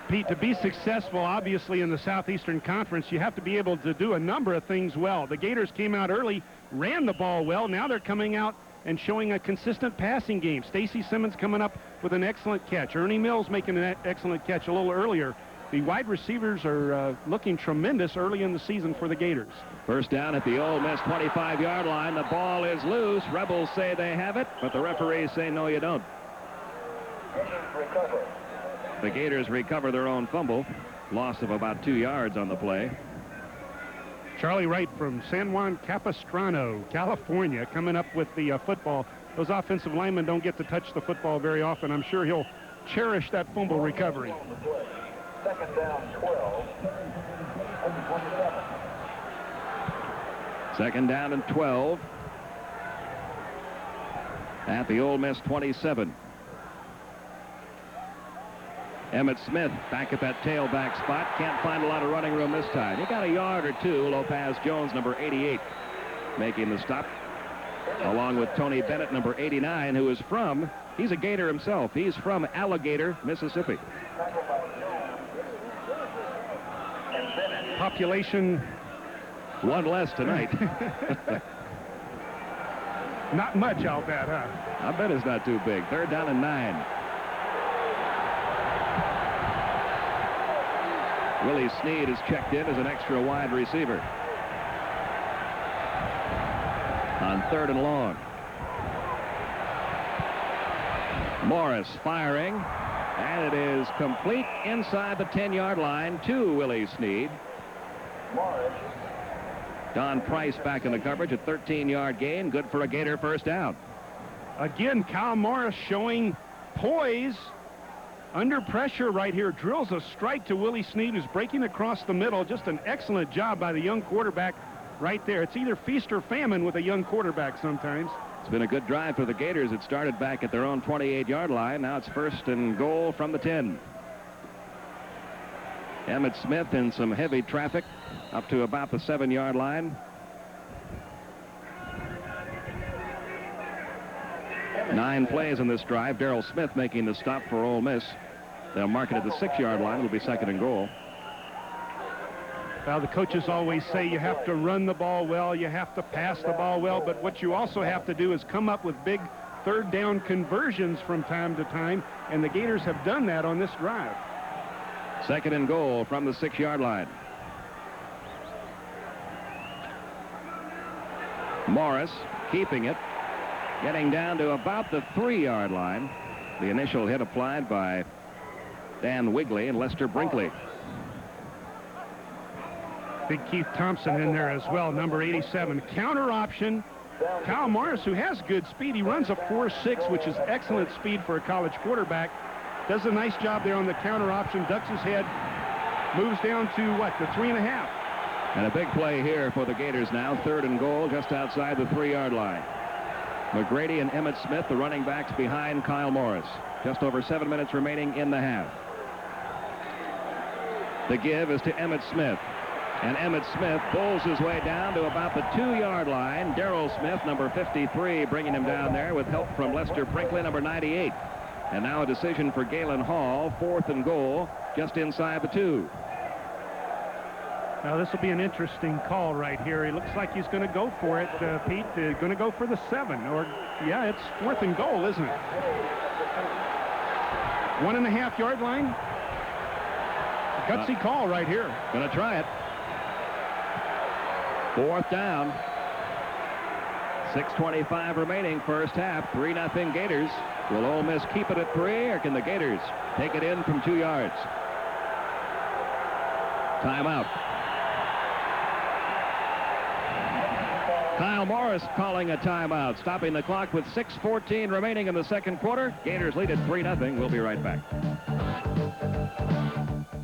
Pete, to be successful, obviously, in the Southeastern Conference, you have to be able to do a number of things well. The Gators came out early, ran the ball well. Now they're coming out and showing a consistent passing game. Stacy Simmons coming up with an excellent catch. Ernie Mills making an excellent catch a little earlier. The wide receivers are looking tremendous early in the season for the Gators. First down at the Ole Miss 25-yard line. The ball is loose. Rebels say they have it, but the referees say no, you don't. The Gators recover their own fumble. Loss of about 2 yards on the play. Charlie Wright from San Juan Capistrano, California, coming up with the football. Those offensive linemen don't get to touch the football very often. I'm sure he'll cherish that fumble recovery. Second down, 12. Second down and 12 at the Ole Miss 27. Emmitt Smith back at that tailback spot. Can't find a lot of running room this time. He got a yard or two. Lopez Jones, number 88, making the stop, along with Tony Bennett, number 89, who is from, he's a Gator himself. He's from Alligator, Mississippi. Population. One less tonight. Not much, I'll bet, huh? I bet it's not too big. 3rd down and 9. Willie Snead is checked in as an extra wide receiver. On 3rd and long. Morris firing, and it is complete inside the 10-yard line to Willie Snead. Don Price back in the coverage, a 13-yard gain, good for a Gator first down. Again, Kyle Morris showing poise under pressure right here, drills a strike to Willie Snead, who's breaking across the middle. Just an excellent job by the young quarterback right there. It's either feast or famine with a young quarterback sometimes. It's been a good drive for the Gators. It started back at their own 28-yard line. Now it's 1st and goal from the 10. Emmitt Smith in some heavy traffic up to about the 7-yard line. 9 plays in this drive. Darrell Smith making the stop for Ole Miss. They'll mark it at the 6-yard line. It'll be 2nd and goal. Well, the coaches always say you have to run the ball well, you have to pass the ball well, but what you also have to do is come up with big 3rd down conversions from time to time, and the Gators have done that on this drive. 2nd and goal from the 6-yard line. Morris keeping it, getting down to about the 3-yard line. The initial hit applied by Dan Wigley and Lester Brinkley. Big Keith Thompson in there as well, number 87. Counter option. Kyle Morris, who has good speed, he runs a 4.6, which is excellent speed for a college quarterback. Does a nice job there on the counter option, ducks his head, moves down to, what, the 3.5. And a big play here for the Gators now. 3rd and goal just outside the 3-yard line. McGrady and Emmitt Smith, the running backs behind Kyle Morris. Just over 7 minutes remaining in the half. The give is to Emmitt Smith. And Emmitt Smith pulls his way down to about the 2-yard line. Darrell Smith, number 53, bringing him down there with help from Lester Brinkley, number 98. And now a decision for Galen Hall, 4th and goal, just inside the 2. Now, this will be an interesting call right here. He looks like he's going to go for it, Pete. Going to go for the 7. Or, yeah, it's 4th and goal, isn't it? 1.5-yard line. Gutsy call right here. Going to try it. 4th down. 6:25 remaining, first half. 3-0 Gators. Will Ole Miss keep it at 3, or can the Gators take it in from 2 yards? Timeout. Kyle Morris calling a timeout, stopping the clock with 6:14 remaining in the second quarter. Gators lead at 3-0. We'll be right back.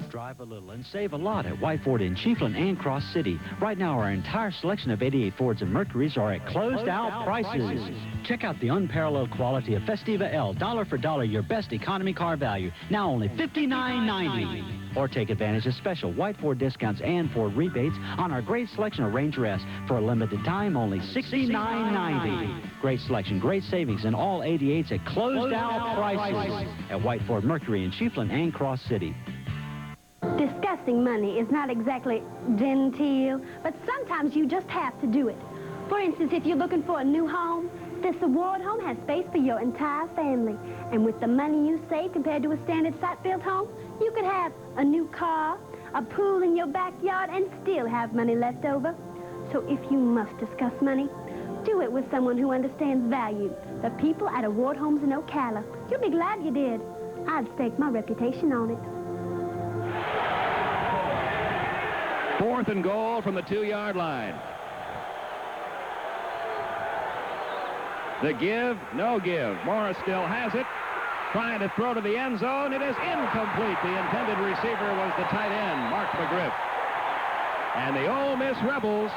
Drive a little and save a lot at White Ford in Chiefland and Cross City. Right now, our entire selection of 88 Fords and Mercuries are at closed-out prices. Check out the unparalleled quality of Festiva L. Dollar for dollar, your best economy car value. Now only $59.90. Or take advantage of special White Ford discounts and Ford rebates on our great selection of Ranger S. For a limited time, only $69.90. Great selection, great savings in all 88s at closed-out prices at White Ford Mercury in Chiefland and Cross City. Discussing money is not exactly genteel, but sometimes you just have to do it. For instance, if you're looking for a new home, this Award home has space for your entire family. And with the money you save compared to a standard site-built home, you could have a new car, a pool in your backyard, and still have money left over. So if you must discuss money, do it with someone who understands value. The people at Award Homes in Ocala. You'll be glad you did. I'd stake my reputation on it. 4th and goal from the 2-yard line. The give, no give. Morris still has it. Trying to throw to the end zone. It is incomplete. The intended receiver was the tight end, Mark McGriff. And the Ole Miss Rebels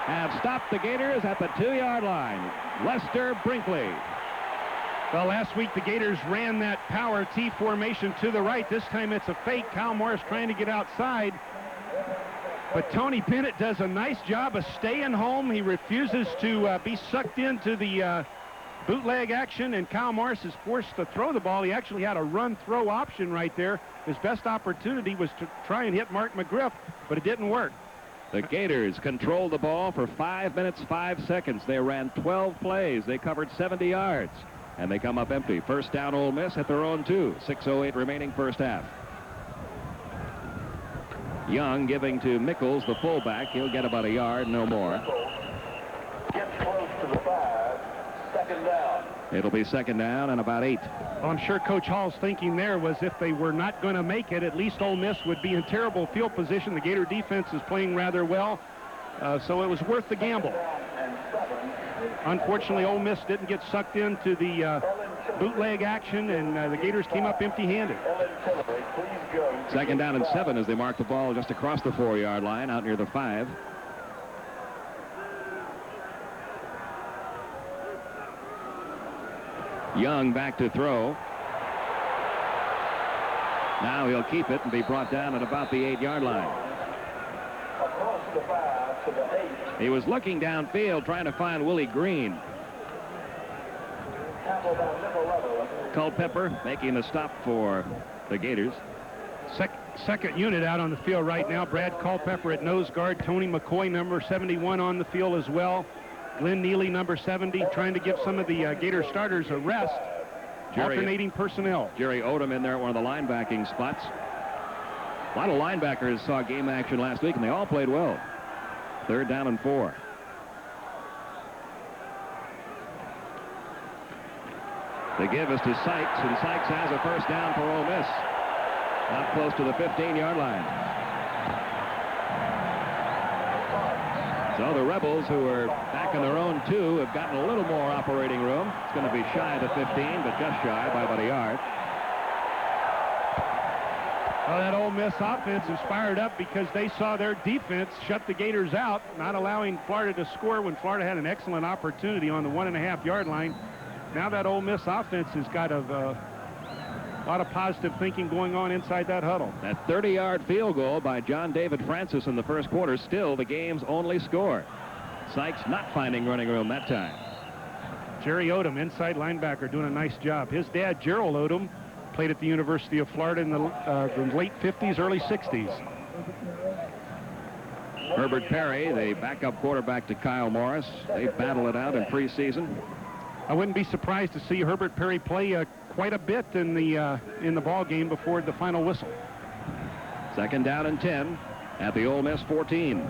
have stopped the Gators at the 2-yard line. Lester Brinkley. Well, last week the Gators ran that power T formation to the right. This time it's a fake. Kyle Morris trying to get outside. But Tony Bennett does a nice job of staying home. He refuses to be sucked into the bootleg action, and Kyle Morris is forced to throw the ball. He actually had a run-throw option right there. His best opportunity was to try and hit Mark McGriff, but it didn't work. The Gators controlled the ball for 5 minutes, 5 seconds. They ran 12 plays. They covered 70 yards, and they come up empty. First down, Ole Miss at their own 2. 6:08 remaining first half. Young giving to Mickles, the fullback. He'll get about a yard, no more. Gets close to the 5. 2nd down. It'll be 2nd down and about 8. Well, I'm sure Coach Hall's thinking there was if they were not going to make it, at least Ole Miss would be in terrible field position. The Gator defense is playing rather well, so it was worth the gamble. Unfortunately, Ole Miss didn't get sucked into the bootleg action, and the Gators came up empty-handed. Second down and 7 as they mark the ball just across the 4-yard line out near the 5. Young back to throw. Now he'll keep it and be brought down at about the 8-yard line. Across the 5 to the 8. He was looking downfield trying to find Willie Green. Culpepper making the stop for the Gators. Second unit out on the field right now. Brad Culpepper at nose guard. Tony McCoy, number 71, on the field as well. Glenn Neely, number 70, trying to give some of the Gator starters a rest. Alternating personnel. Jerry Odom in there at one of the linebacking spots. A lot of linebackers saw game action last week, and they all played well. 3rd down and 4. The give is to Sykes, and Sykes has a first down for Ole Miss. Not close to the 15-yard line. So the Rebels, who are back in their own 2, have gotten a little more operating room. It's going to be shy of the 15, but just shy by about a yard. Well, that Ole Miss offense is fired up because they saw their defense shut the Gators out, not allowing Florida to score when Florida had an excellent opportunity on the 1.5-yard line. Now that Ole Miss offense has got a lot of positive thinking going on inside that huddle. That 30-yard field goal by John David Francis in the first quarter, still the game's only score. Sykes not finding running room that time. Jerry Odom, inside linebacker, doing a nice job. His dad, Gerald Odom, played at the University of Florida in the late 50s, early 60s. Herbert Perry, the backup quarterback to Kyle Morris. They battle it out in preseason. I wouldn't be surprised to see Herbert Perry play quite a bit in the ball game before the final whistle. 2nd down and 10 at the Ole Miss 14.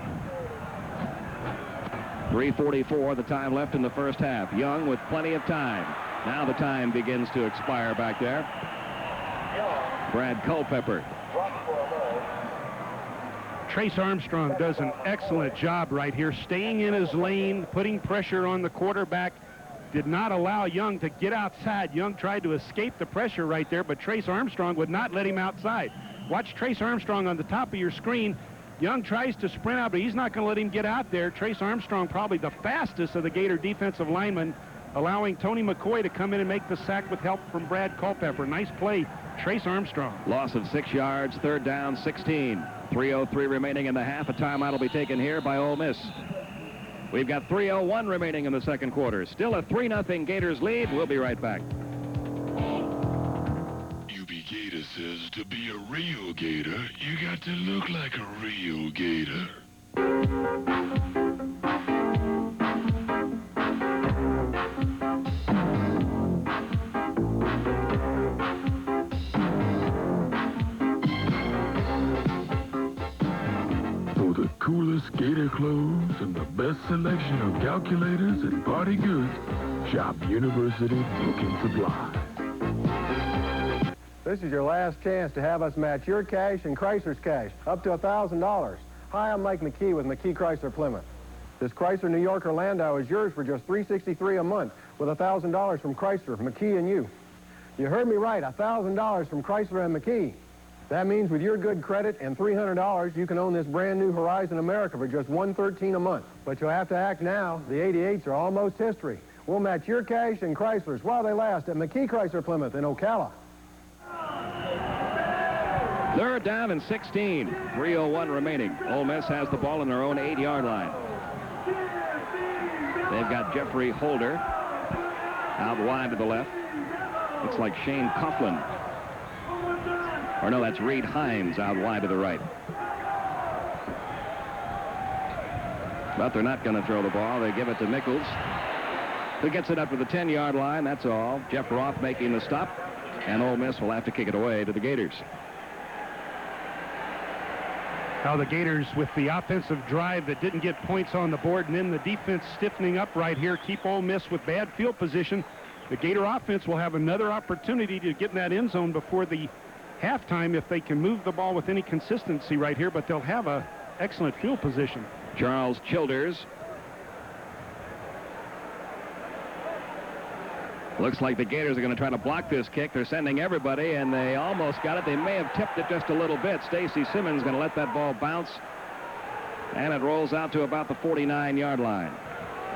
3:44 the time left in the first half. Young with plenty of time. Now the time begins to expire back there. Brad Culpepper. Trace Armstrong does an excellent job right here, staying in his lane, putting pressure on the quarterback. Did not allow Young to get outside. Young tried to escape the pressure right there, but Trace Armstrong would not let him outside. Watch Trace Armstrong on the top of your screen. Young tries to sprint out, but he's not going to let him get out there. Trace Armstrong, probably the fastest of the Gator defensive linemen, allowing Tony McCoy to come in and make the sack with help from Brad Culpepper. Nice play, Trace Armstrong. Loss of 6 yards, 3rd down, 16. 3:03 remaining in the half. A timeout will be taken here by Ole Miss. We've got 3:01 remaining in the second quarter. Still a 3-0 Gators lead. We'll be right back. UB Gator says to be a real Gator, you got to look like a real Gator. Coolest Gator clothes and the best selection of calculators and party goods, shop University Book and Supply. This is your last chance to have us match your cash and Chrysler's cash, up to $1,000. Hi, I'm Mike McKee with McKee Chrysler Plymouth. This Chrysler New Yorker Landau is yours for just $363 a month with $1,000 from Chrysler, McKee, and you. You heard me right, $1,000 from Chrysler and McKee. That means with your good credit and $300, you can own this brand new Horizon America for just $113 a month. But you'll have to act now. The 88s are almost history. We'll match your cash and Chrysler's while they last at McKee Chrysler Plymouth in Ocala. 3rd down and 16. 3:01 remaining. Ole Miss has the ball in their own 8-yard line. They've got Jeffrey Holder out wide to the left. Looks like Shane Coughlin. Or no, that's Reed Hines out wide to the right. But they're not going to throw the ball. They give it to Nichols, who gets it up to the 10-yard line. That's all. Jeff Roth making the stop, and Ole Miss will have to kick it away to the Gators. Now the Gators, with the offensive drive that didn't get points on the board, and then the defense stiffening up right here, keep Ole Miss with bad field position. The Gator offense will have another opportunity to get in that end zone before the halftime if they can move the ball with any consistency right here, but they'll have a excellent field position. Charles Childers Looks like the Gators are going to try to block this kick. They're sending everybody, and they almost got it. They may have tipped it just a little bit. Stacy Simmons going to let that ball bounce, and it rolls out to about the 49-yard line.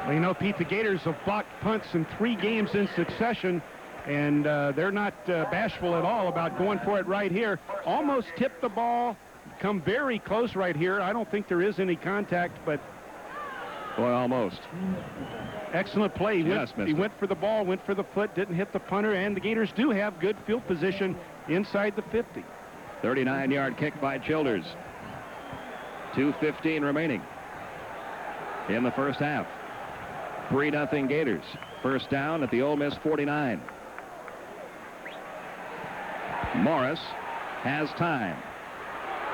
Well, you know, Pete, the Gators have blocked punts in 3 games in succession, and they're not bashful at all about going for it right here. Almost tipped the ball, come very close right here. I don't think there is any contact, but... Boy, almost. Excellent play. He went for the ball, went for the foot, didn't hit the punter, and the Gators do have good field position inside the 50. 39-yard kick by Childers. 2:15 remaining in the first half. 3-0 Gators. First down at the Ole Miss 49. Morris has time.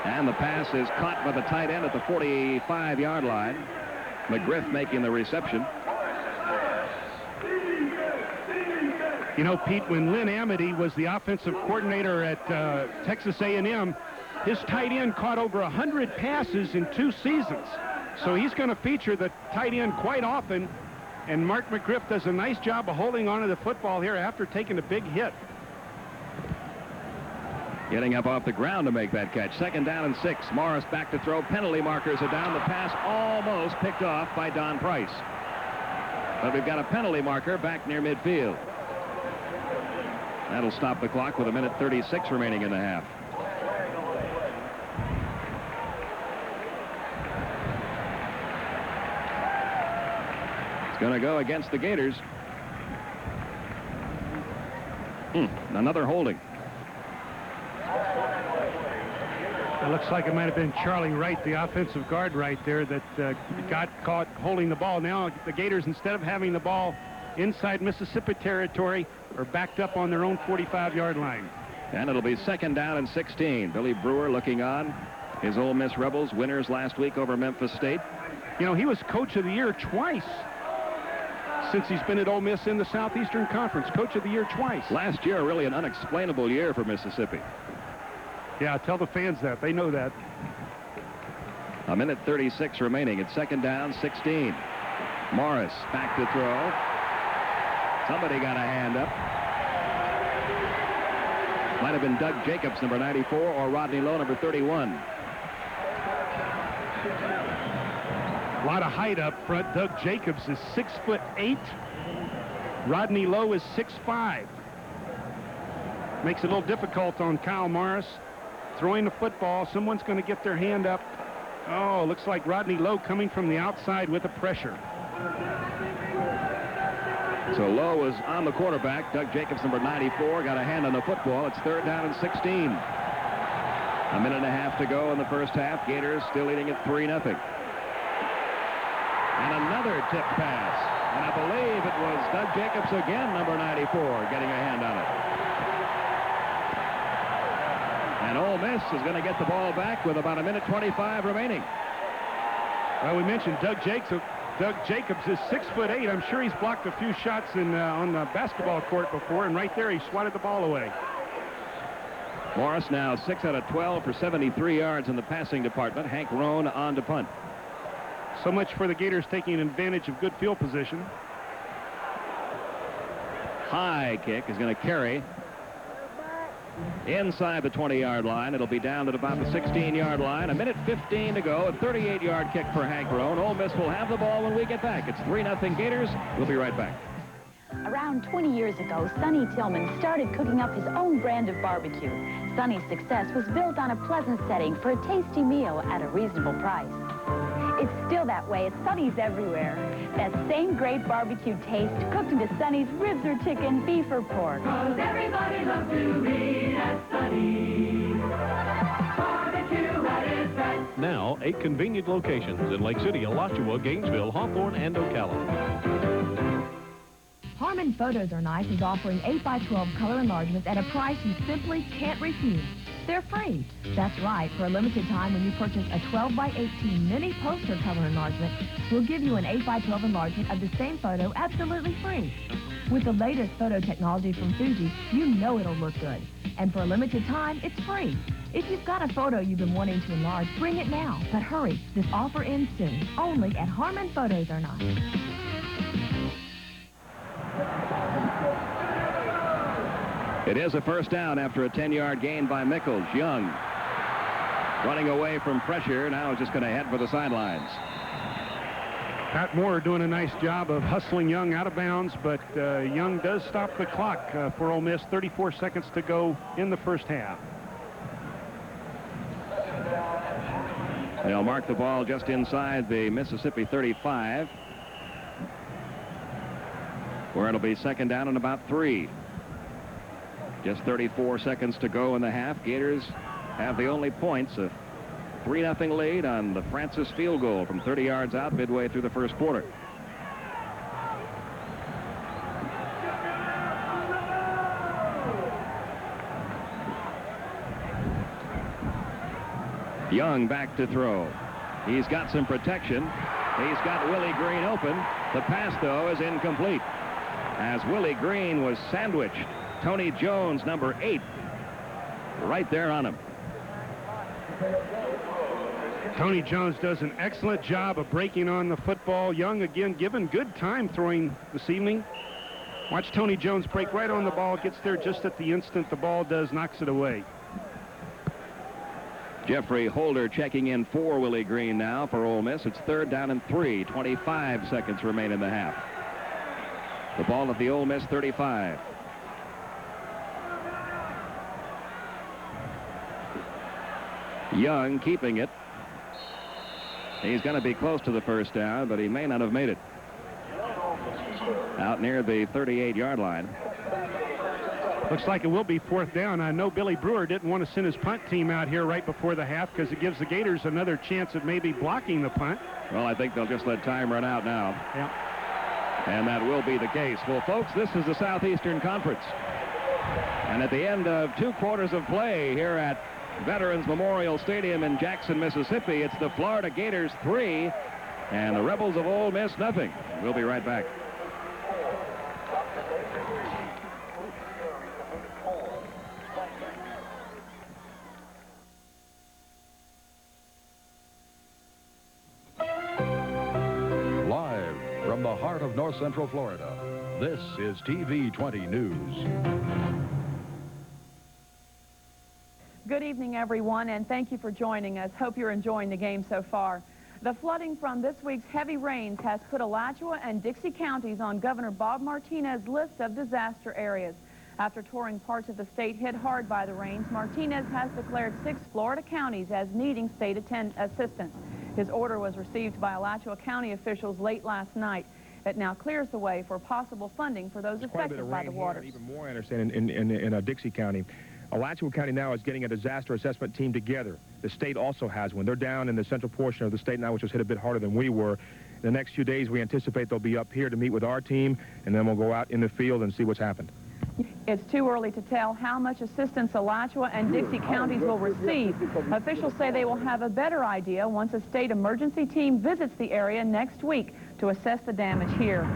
And the pass is caught by the tight end at the 45-yard line. McGriff making the reception. You know, Pete, when Lynn Amity was the offensive coordinator at Texas A&M, his tight end caught over 100 passes in 2 seasons. So he's going to feature the tight end quite often. And Mark McGriff does a nice job of holding on to the football here after taking a big hit. Getting up off the ground to make that catch. 2nd down and 6. Morris back to throw. Penalty markers are down. The pass almost picked off by Don Price. But we've got a penalty marker back near midfield. That'll stop the clock with 1:36 remaining in the half. It's going to go against the Gators. Another holding. It looks like it might have been Charlie Wright, the offensive guard right there, that got caught holding the ball. Now the Gators, instead of having the ball inside Mississippi territory, are backed up on their own 45-yard line. And it'll be 2nd down and 16. Billy Brewer looking on. His Ole Miss Rebels winners last week over Memphis State. You know, he was Coach of the Year twice since he's been at Ole Miss in the Southeastern Conference. Coach of the Year twice. Last year, really an unexplainable year for Mississippi. Yeah, tell the fans that. They know that. 1:36 remaining. It's 2nd down, 16. Morris back to throw. Somebody got a hand up. Might have been Doug Jacobs, number 94, or Rodney Lowe, number 31. A lot of height up front. Doug Jacobs is 6'8". Rodney Lowe is 6'5". Makes it a little difficult on Kyle Morris. Throwing the football, someone's going to get their hand up. Oh, looks like Rodney Lowe coming from the outside with a pressure. So Lowe was on the quarterback. Doug Jacobs, number 94, got a hand on the football. It's 3rd down and 16. 1.5 minutes to go in the first half. Gators still leading at 3-0. And another tip pass. And I believe it was Doug Jacobs again, number 94, getting a hand on it. And Ole Miss is going to get the ball back with about 1:25 remaining. Well, we mentioned Doug Jacobs. Doug Jacobs is 6'8". I'm sure he's blocked a few shots on the basketball court before, and right there he swatted the ball away. Morris now 6 out of 12 for 73 yards in the passing department. Hank Roan on to punt. So much for the Gators taking advantage of good field position. High kick is going to carry inside the 20-yard line. It'll be down at about the 16-yard line. 1:15 to go. A 38-yard kick for Hank Roan. Ole Miss will have the ball when we get back. It's 3-0 Gators. We'll be right back. Around 20 years ago, Sonny Tillman started cooking up his own brand of barbecue. Sonny's success was built on a pleasant setting for a tasty meal at a reasonable price. It's still that way at Sonny's everywhere. That same great barbecue taste cooked into Sonny's ribs or chicken, beef or pork. 'Cause everybody loves to eat at Sonny's. Barbecue at its best. Now, 8 convenient locations in Lake City, Alachua, Gainesville, Hawthorne, and Ocala. Harman Photos Are Nice is offering 8x12 color enlargements at a price you simply can't refuse. They're free. That's right. For a limited time, when you purchase a 12x18 mini poster color enlargement, we'll give you an 8x12 enlargement of the same photo absolutely free. With the latest photo technology from Fuji, you know it'll look good. And for a limited time, it's free. If you've got a photo you've been wanting to enlarge, bring it now. But hurry, this offer ends soon. Only at Harman Photos Are Nice. It is a first down after a 10-yard gain by Mickles. Young running away from pressure. Now is just going to head for the sidelines. Pat Moore doing a nice job of hustling Young out of bounds, but Young does stop the clock for Ole Miss. 34 seconds to go in the first half. They'll mark the ball just inside the Mississippi 35, where it'll be second down and about 3. Just 34 seconds to go in the half. Gators have the only points, a 3-0 lead on the Francis field goal from 30 yards out midway through the first quarter. Young back to throw. He's got some protection. He's got Willie Green open. The pass, though, is incomplete, as Willie Green was sandwiched. Tony Jones, number 8, right there on him. Tony Jones does an excellent job of breaking on the football. Young, again, given good time throwing this evening. Watch Tony Jones break right on the ball. Gets there just at the instant the ball does, knocks it away. Jeffrey Holder checking in for Willie Green now for Ole Miss. It's third down and 3. 25 seconds remain in the half. The ball at the Ole Miss 35. Young keeping it. He's going to be close to the first down, but he may not have made it. Out near the 38-yard line. Looks like it will be fourth down. I know Billy Brewer didn't want to send his punt team out here right before the half because it gives the Gators another chance at maybe blocking the punt. Well, I think they'll just let time run out now. Yeah. And that will be the case. Well, folks, this is the Southeastern Conference. And at the end of 2 quarters of play here at Veterans Memorial Stadium in Jackson, Mississippi, it's the Florida Gators 3 and the Rebels of Ole Miss nothing. We'll be right back. Live from the heart of North Central Florida, this is TV 20 News. Good evening, everyone, and thank you for joining us. Hope you're enjoying the game so far. The flooding from this week's heavy rains has put Alachua and Dixie counties on Governor Bob Martinez's list of disaster areas. After touring parts of the state hit hard by the rains, Martinez has declared 6 Florida counties as needing state assistance. His order was received by Alachua County officials late last night. It now clears the way for possible funding for those affected by the waters. Even more, I understand, in Dixie County. Alachua County now is getting a disaster assessment team together. The state also has one. They're down in the central portion of the state now, which was hit a bit harder than we were. In the next few days, we anticipate they'll be up here to meet with our team, and then we'll go out in the field and see what's happened. It's too early to tell how much assistance Alachua and Dixie counties will receive. Officials say they will have a better idea once a state emergency team visits the area next week to assess the damage here.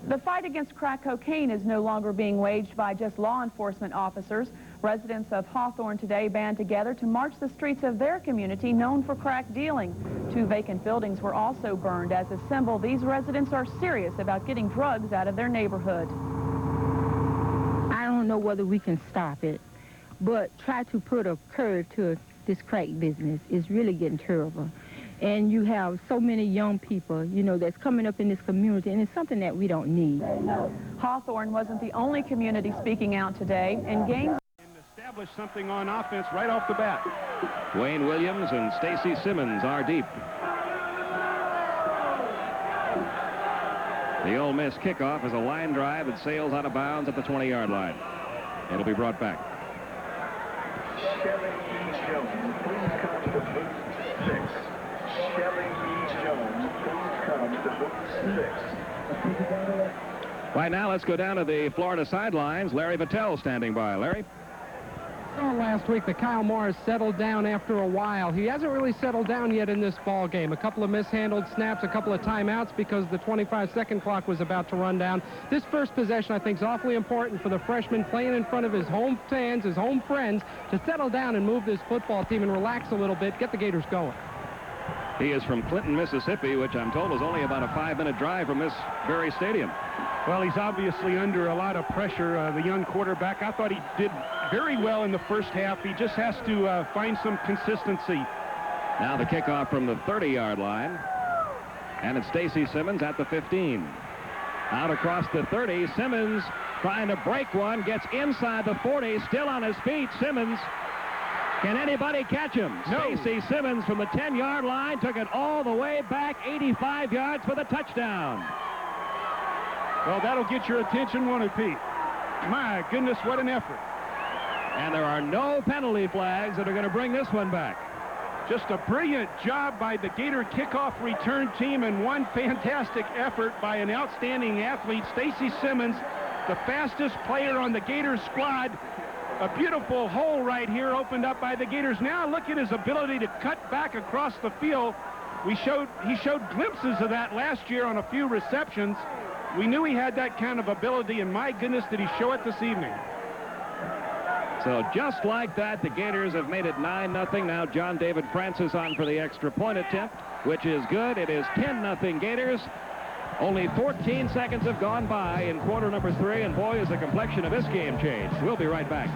The fight against crack cocaine is no longer being waged by just law enforcement officers. Residents of Hawthorne today band together to march the streets of their community known for crack dealing. 2 vacant buildings were also burned as a symbol these residents are serious about getting drugs out of their neighborhood. I don't know whether we can stop it, but try to put a curb to this crack business. It's really getting terrible. And you have so many young people, you know, that's coming up in this community, and it's something that we don't need. Hawthorne wasn't the only community speaking out today. In games, establish something on offense right off the bat. Wayne Williams and Stacy Simmons are deep. The Ole Miss kickoff is a line drive that sails out of bounds at the 20-yard line. It'll be brought back. Shelly E. Jones, please come to booth 6. Shelly E. Jones, please come to booth 6. Right now, let's go down to the Florida sidelines. Larry Vettel standing by. Larry? Last week, the Kyle Morris settled down after a while. He hasn't really settled down yet in this ball game. A couple of mishandled snaps, a couple of timeouts because the 25-second clock was about to run down. This first possession, I think, is awfully important for the freshman playing in front of his home fans, his home friends, to settle down and move this football team and relax a little bit, get the Gators going. He is from Clinton, Mississippi, which I'm told is only about a 5-minute drive from this very stadium. Well, he's obviously under a lot of pressure, the young quarterback. I thought he did very well in the first half. He just has to find some consistency. Now the kickoff from the 30-yard line. And it's Stacy Simmons at the 15. Out across the 30, Simmons trying to break one, gets inside the 40, still on his feet. Simmons, can anybody catch him? No. Stacy Simmons from the 10-yard line took it all the way back, 85 yards for the touchdown. Well, that'll get your attention, won't it, Pete? My goodness, what an effort. And there are no penalty flags that are going to bring this one back. Just a brilliant job by the Gator kickoff return team and one fantastic effort by an outstanding athlete, Stacy Simmons, the fastest player on the Gators squad. A beautiful hole right here opened up by the Gators. Now look at his ability to cut back across the field. He showed glimpses of that last year on a few receptions. We knew he had that kind of ability, and my goodness, did he show it this evening. So just like that, the Gators have made it 9-0. Now John David Francis on for the extra point attempt, which is good. It is 10-0 Gators. Only 14 seconds have gone by in quarter number 3, and boy, is the complexion of this game changed. We'll be right back.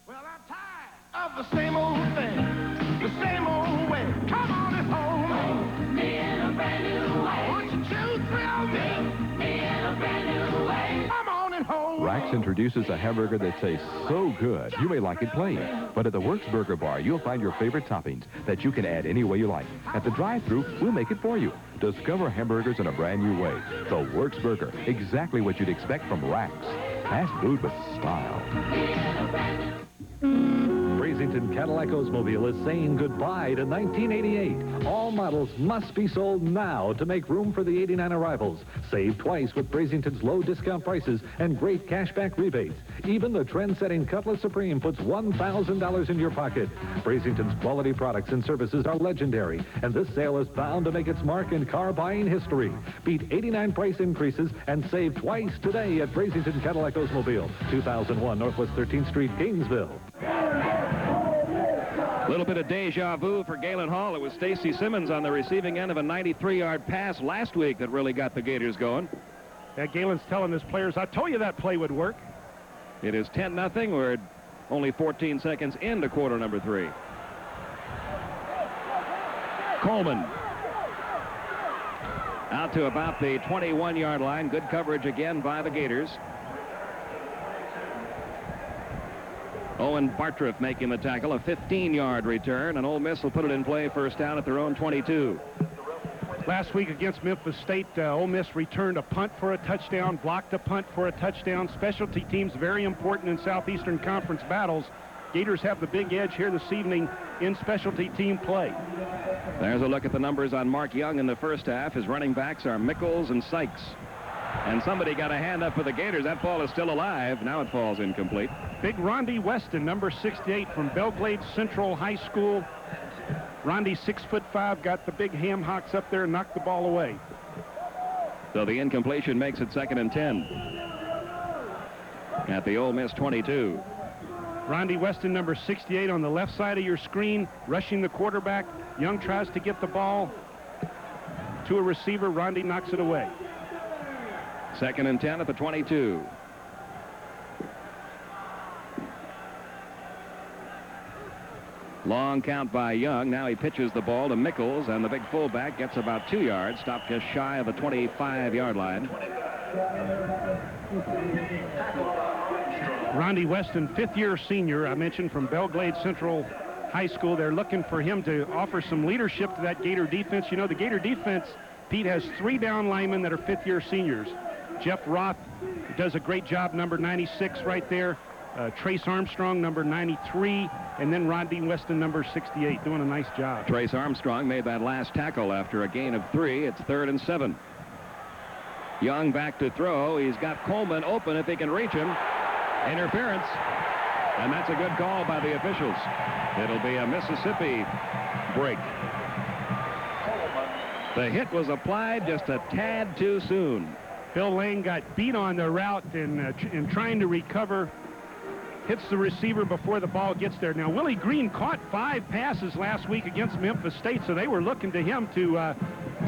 Well, I'm tired of the same old thing, the same old way. Come on and hold me in a brand new way. Won't you thrill me in a brand new way? Come on and hold. Rax introduces a hamburger that tastes so good, you may like it plain. But at the Works Burger Bar, you'll find your favorite toppings that you can add any way you like. At the drive-thru, we'll make it for you. Discover hamburgers in a brand new way. The Works Burger, exactly what you'd expect from Rax. Fast food with style. Brazington Cadillac Oldsmobile is saying goodbye to 1988. All models must be sold now to make room for the 89 arrivals. Save twice with Brazington's low discount prices and great cashback rebates. Even the trend-setting Cutlass Supreme puts $1,000 in your pocket. Brazington's quality products and services are legendary, and this sale is bound to make its mark in car buying history. Beat 89 price increases and save twice today at Brazington Cadillac Oldsmobile, 2001 Northwest 13th Street, Gainesville. A little bit of deja vu for Galen Hall. It was Stacy Simmons on the receiving end of a 93-yard pass last week that really got the Gators going. Yeah, Galen's telling his players, I told you that play would work. It is 10-0. We're only 14 seconds into quarter number 3. Coleman out to about the 21-yard line. Good coverage again by the Gators. Owen Bartriff making the tackle, a 15-yard return, and Ole Miss will put it in play first down at their own 22. Last week against Memphis State, Ole Miss returned a punt for a touchdown, blocked a punt for a touchdown. Specialty teams very important in Southeastern Conference battles. Gators have the big edge here this evening in specialty team play. There's a look at the numbers on Mark Young in the first half. His running backs are Mickles and Sykes. And somebody got a hand up for the Gators. That ball is still alive. Now it falls incomplete. Big Rondi Weston, number 68 from Belglade Central High School. Rondi, 6'5", got the big ham hocks up there and knocked the ball away. So the incompletion makes it 2nd and 10 at the Ole Miss 22. Rondi Weston, number 68 on the left side of your screen, rushing the quarterback. Young tries to get the ball to a receiver. Rondi knocks it away. 2nd and 10 at the 22. Long count by Young. Now he pitches the ball to Mickles, and the big fullback gets about 2 yards, stopped just shy of the 25-yard line. Rondi Weston, 5th-year senior, I mentioned, from Belglade Central High School. They're looking for him to offer some leadership to that Gator defense. You know, the Gator defense, Pete, has 3 down linemen that are 5th-year seniors. Jeff Roth does a great job, number 96 right there. Trace Armstrong, number 93, and then Rondi Weston, number 68, doing a nice job. Trace Armstrong made that last tackle after a gain of 3. It's 3rd and 7. Young back to throw. He's got Coleman open if he can reach him. Interference, and that's a good call by the officials. It'll be a Mississippi break. The hit was applied just a tad too soon. Phil Lane got beat on the route in trying to recover. hits the receiver before the ball gets there. Now, Willie Green caught 5 passes last week against Memphis State, so they were looking to him to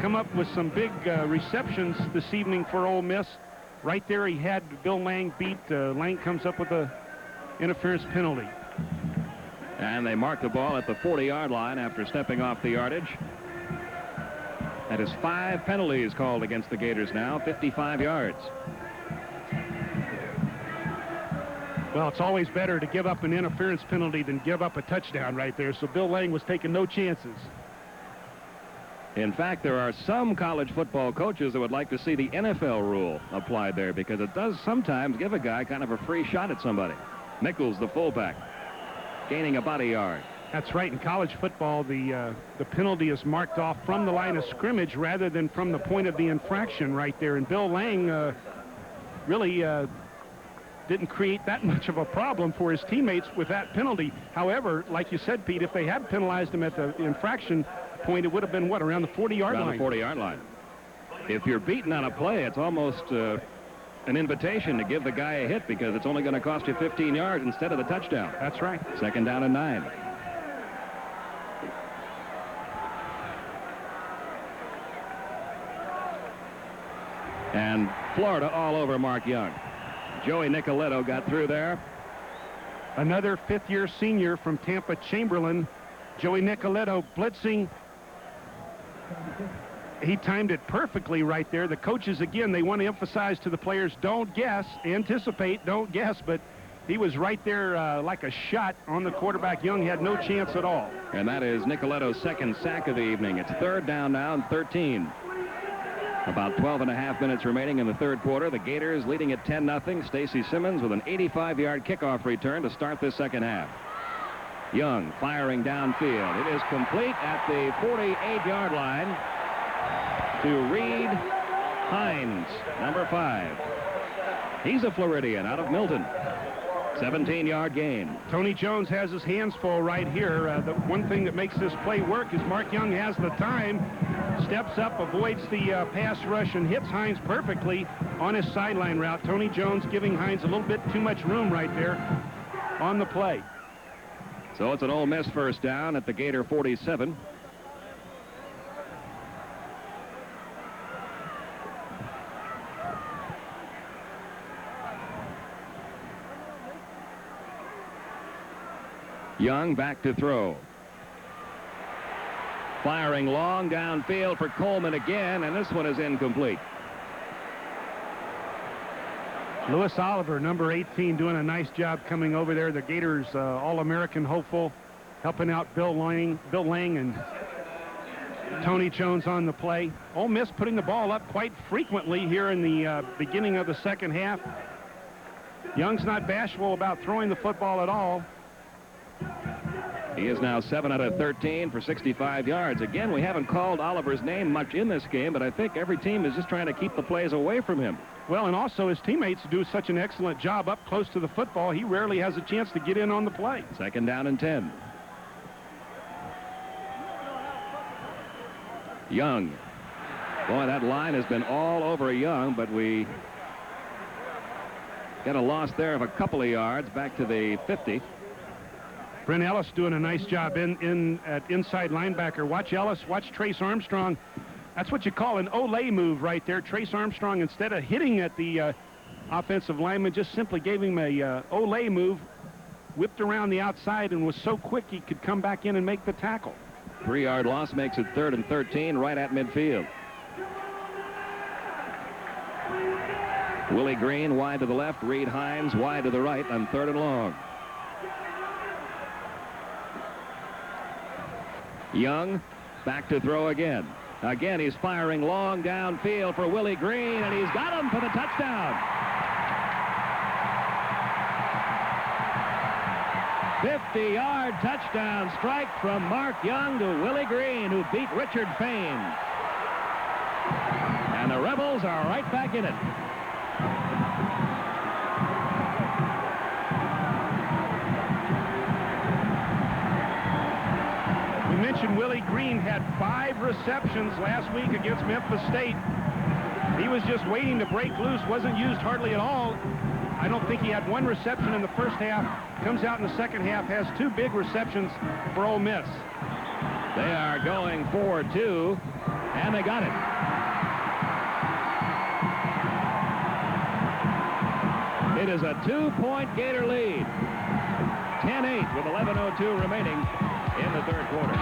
come up with some big receptions this evening for Ole Miss. Right there, he had Bill Lang beat. Lang comes up with a interference penalty. And they mark the ball at the 40-yard line after stepping off the yardage. That is 5 penalties called against the Gators now, 55 yards. Well, it's always better to give up an interference penalty than give up a touchdown right there, so Bill Lang was taking no chances. In fact, there are some college football coaches that would like to see the NFL rule applied there because it does sometimes give a guy kind of a free shot at somebody. Nichols, the fullback, gaining a body yard. That's right. In college football, the penalty is marked off from the line of scrimmage rather than from the point of the infraction right there. And Bill Lang really didn't create that much of a problem for his teammates with that penalty. However, like you said, Pete, if they had penalized him at the infraction point, it would have been, what, around the 40-yard line? Around the 40-yard line. If you're beaten on a play, it's almost an invitation to give the guy a hit because it's only going to cost you 15 yards instead of the touchdown. That's right. 2nd down and 9. And Florida all over Mark Young. Joey Nicoletto got through there. Another 5th-year senior from Tampa, Chamberlain. Joey Nicoletto blitzing. He timed it perfectly right there. The coaches, again, they want to emphasize to the players, don't guess, anticipate, don't guess, but he was right there like a shot on the quarterback. Young had no chance at all. And that is Nicoletto's 2nd sack of the evening. It's 3rd down now and 13. About 12.5 minutes remaining in the 3rd quarter. The Gators leading at 10-0. Stacy Simmons with an 85-yard kickoff return to start this 2nd half. Young firing downfield. It is complete at the 48-yard line to Reed Hines, number 5. He's a Floridian out of Milton. 17-yard gain. Tony Jones has his hands full right here. The one thing that makes this play work is Mark Young has the time, steps up, avoids the pass rush, and hits Hines perfectly on his sideline route. Tony Jones giving Hines a little bit too much room right there on the play. So it's an Ole Miss 1st down at the Gator 47. Young back to throw. Firing long downfield for Coleman again, and this one is incomplete. Lewis Oliver, number 18, doing a nice job coming over there. The Gators All-American hopeful, helping out Bill Lang and Tony Jones on the play. Ole Miss putting the ball up quite frequently here in the beginning of the 2nd half. Young's not bashful about throwing the football at all. He is now 7 out of 13 for 65 yards. Again, we haven't called Oliver's name much in this game, but I think every team is just trying to keep the plays away from him. Well, and also his teammates do such an excellent job up close to the football, he rarely has a chance to get in on the play. 2nd down and 10. Young. Boy, that line has been all over Young, but we get a loss there of a couple of yards back to the 50. Brent Ellis doing a nice job at inside linebacker. Watch Ellis, watch Trace Armstrong. That's what you call an Olay move right there. Trace Armstrong, instead of hitting at the offensive lineman, just simply gave him a Olay move, whipped around the outside, and was so quick he could come back in and make the tackle. 3-yard loss makes it 3rd and 13 right at midfield. Willie Green wide to the left, Reed Hines wide to the right on 3rd and long. Young back to throw again. Again, he's firing long downfield for Willie Green, and he's got him for the touchdown. 50-yard touchdown strike from Mark Young to Willie Green, who beat Richard Fain. And the Rebels are right back in it. Mentioned Willie Green had 5 receptions last week against Memphis State. He was just waiting to break loose, wasn't used hardly at all. I don't think he had one reception in the first half. Comes out in the second half, has 2 big receptions for Ole Miss. They are going for 2, and they got it. It is a 2-point Gator lead. 10-8 with 11:02 remaining in the third quarter.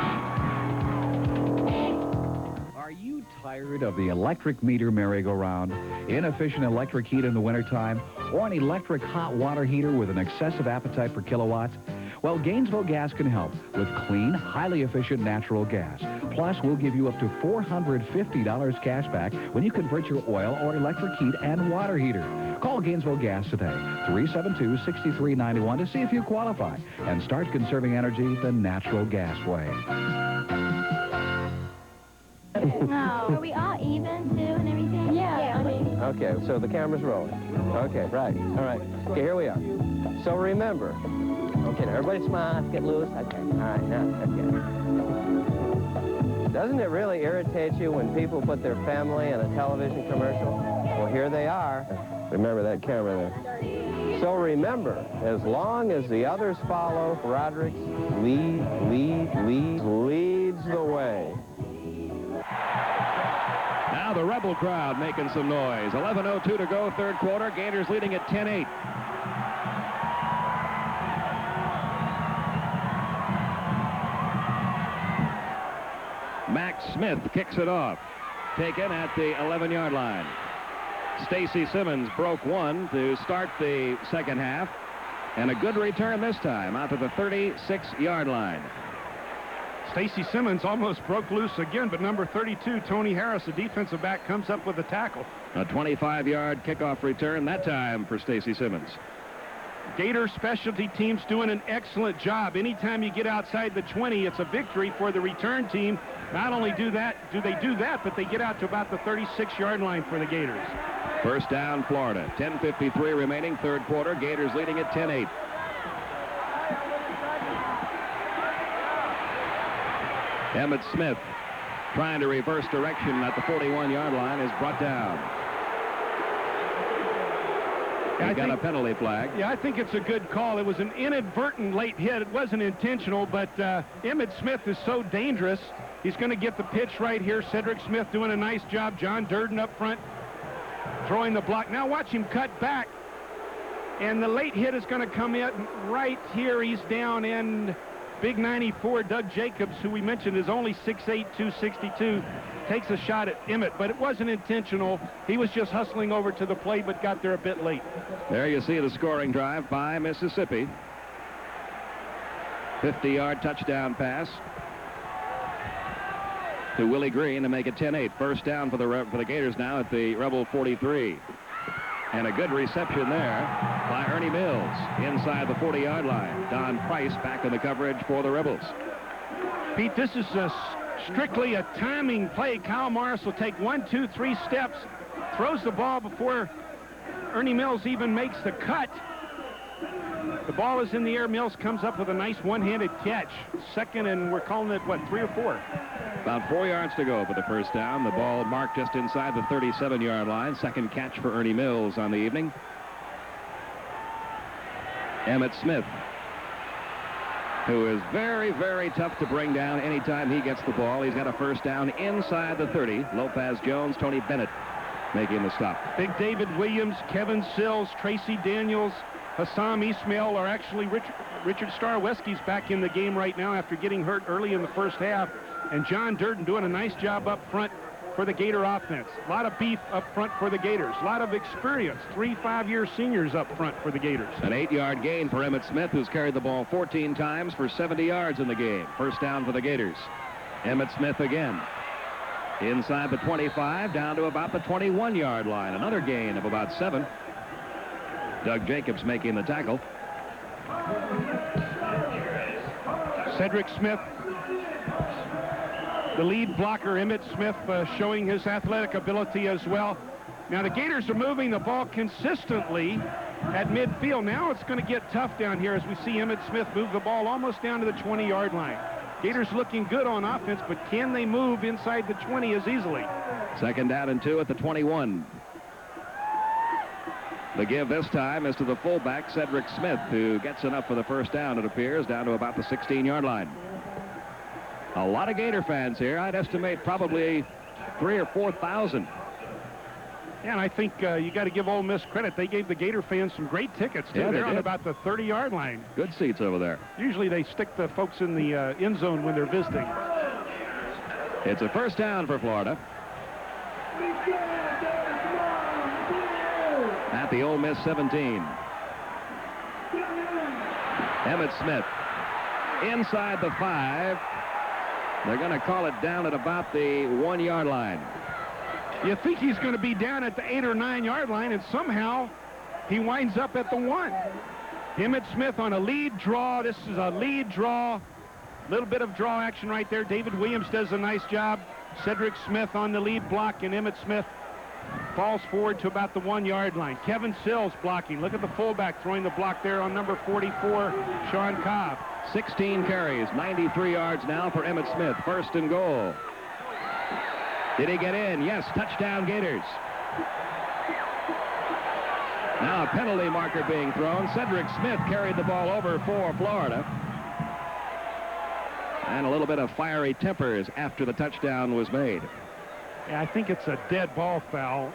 Are you tired of the electric meter merry-go-round, inefficient electric heat in the wintertime, or an electric hot water heater with an excessive appetite for kilowatts? Well, Gainesville Gas can help with clean, highly efficient natural gas. Plus, we'll give you up to $450 cash back when you convert your oil or electric heat and water heater. Call Gainesville Gas today, 372-6391, to see if you qualify and start conserving energy the natural gas way. No. Are we all even, too, and everything? Yeah. Okay, so the camera's rolling. Okay, right. All right. Okay, here we are. So remember. Okay, now everybody smile. Let's get loose. Okay. All right, now, okay. Doesn't it really irritate you when people put their family in a television commercial? Well, here they are. Remember that camera there. So remember, as long as the others follow, Roderick's leads the way. Now the Rebel crowd making some noise. 11:02 to go, third quarter. Gators leading at 10-8. Max Smith kicks it off. Taken at the 11-yard line. Stacy Simmons broke one to start the second half. And a good return this time out to the 36-yard line. Stacy Simmons almost broke loose again, but number 32, Tony Harris, the defensive back, comes up with a tackle. A 25-yard kickoff return that time for Stacy Simmons. Gator specialty teams doing an excellent job. Anytime you get outside the 20, it's a victory for the return team. Not only do they do that, but they get out to about the 36-yard line for the Gators. First down, Florida. 10:53 remaining, third quarter. Gators leading at 10-8. Emmett Smith trying to reverse direction at the 41-yard line is brought down. He got a penalty flag. Yeah, I think it's a good call. It was an inadvertent late hit. It wasn't intentional, but Emmett Smith is so dangerous. He's going to get the pitch right here. Cedric Smith doing a nice job. John Durden up front throwing the block. Now watch him cut back. And the late hit is going to come in right here. He's down, and big 94, Doug Jacobs, who we mentioned is only 6'8", 262, takes a shot at Emmett, but it wasn't intentional. He was just hustling over to the plate, but got there a bit late. There you see the scoring drive by Mississippi. 50-yard touchdown pass to Willie Green to make it 10-8. First down for the Gators now at the Rebel 43. And a good reception there by Ernie Mills inside the 40-yard line. Don Price back in the coverage for the Rebels. Pete, this is strictly a timing play. Kyle Morris will take 1, 2, 3 steps, throws the ball before Ernie Mills even makes the cut. The ball is in the air. Mills comes up with a nice one-handed catch. Second, and we're calling it, what, 3 or 4? About 4 yards to go for the first down. The ball marked just inside the 37-yard line. Second catch for Ernie Mills on the evening. Emmett Smith, who is very, very tough to bring down anytime he gets the ball. He's got a first down inside the 30. Lopez Jones, Tony Bennett making the stop. Big David Williams, Kevin Sills, Tracy Daniels, Hassam Ismail are actually Richard Starweski's back in the game right now after getting hurt early in the first half. And John Durden doing a nice job up front for the Gator offense. A lot of beef up front for the Gators. A lot of experience. 3 5-year seniors up front for the Gators. An 8-yard gain for Emmett Smith, who's carried the ball 14 times for 70 yards in the game. First down for the Gators. Emmett Smith again. Inside the 25, down to about the 21-yard line. Another gain of about 7. Doug Jacobs making the tackle. Cedric Smith, the lead blocker. Emmett Smith showing his athletic ability as well. Now the Gators are moving the ball consistently at midfield. Now it's going to get tough down here as we see Emmett Smith move the ball almost down to the 20-yard line. Gators looking good on offense, but can they move inside the 20 as easily? Second down and 2 at the 21. The give this time is to the fullback, Cedric Smith, who gets enough for the first down, it appears, down to about the 16-yard line. A lot of Gator fans here. I'd estimate probably 3,000 or 4,000. Yeah, and I think you got to give Ole Miss credit. They gave the Gator fans some great tickets, too. Yeah, they're on did. about the 30-yard line. Good seats over there. Usually they stick the folks in the end zone when they're visiting. It's a first down for Florida. At the Ole Miss 17. Emmitt Smith inside the 5. They're going to call it down at about the 1-yard line. You think he's going to be down at the 8 or 9-yard line, and somehow he winds up at the 1. Emmitt Smith on a lead draw. This is a lead draw. Little bit of draw action right there. David Williams does a nice job. Cedric Smith on the lead block, and Emmitt Smith falls forward to about the 1-yard line. Kevin Sills blocking. Look at the fullback throwing the block there on number 44, Sean Cobb. 16 carries, 93 yards now for Emmitt Smith. First and goal. Did he get in? Yes, touchdown Gators. Now a penalty marker being thrown. Cedric Smith carried the ball over for Florida. And a little bit of fiery tempers after the touchdown was made. Yeah, I think it's a dead ball foul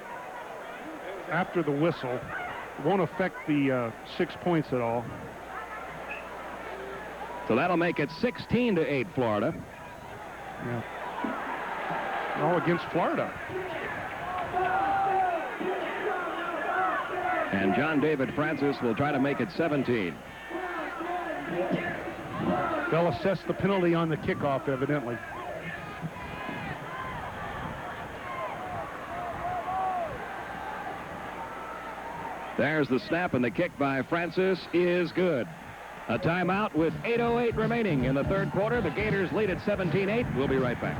after the whistle. It won't affect the 6 points at all. So that'll make it 16-8 Florida. Yeah. All against Florida. And John David Francis will try to make it 17. They'll assess the penalty on the kickoff, evidently. There's the snap, and the kick by Francis is good. A timeout with 8:08 remaining in the third quarter. The Gators lead at 17-8. We'll be right back.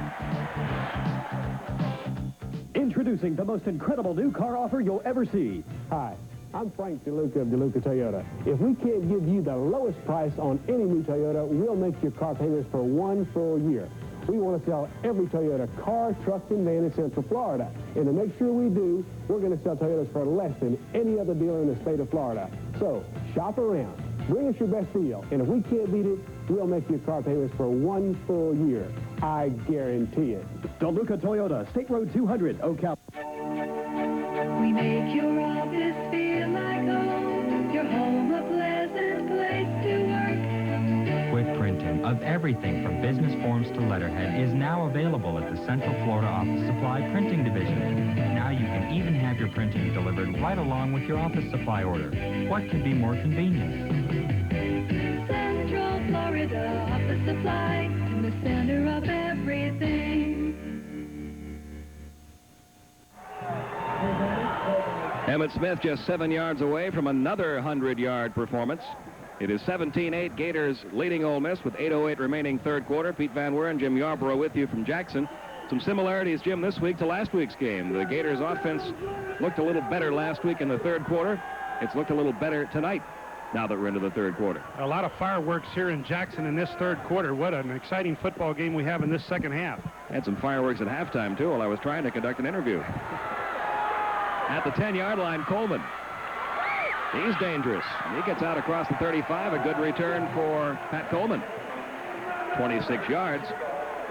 Introducing the most incredible new car offer you'll ever see. Hi, I'm Frank DeLuca of DeLuca Toyota. If we can't give you the lowest price on any new Toyota, we'll make your car payments for 1 full year. We want to sell every Toyota car, truck, and van in Central Florida. And to make sure we do, we're going to sell Toyotas for less than any other dealer in the state of Florida. So, shop around. Bring us your best deal. And if we can't beat it, we'll make your car payments for 1 full year. I guarantee it. DeLuca Toyota, State Road 200, Ocala. We make your office feel like home, your home a pleasant place to work. Quick printing of everything from business forms to letterhead is now available at the Central Florida Office Supply Printing Division. Now you can even have your printing delivered right along with your office supply order. What could be more convenient? Central Florida Office Supply, in the center of everything. Emmitt Smith just 7 yards away from another 100-yard performance. It is 17-8, Gators leading Ole Miss with 8:08 remaining third quarter. Pete Van Weren, Jim Yarborough with you from Jackson. Some similarities, Jim, this week to last week's game. The Gators offense looked a little better last week in the third quarter. It's looked a little better tonight now that we're into the third quarter. A lot of fireworks here in Jackson in this third quarter. What an exciting football game we have in this second half. Had some fireworks at halftime, too, while I was trying to conduct an interview. At the 10-yard line, Coleman. He's dangerous. He gets out across the 35. A good return for Pat Coleman. 26 yards.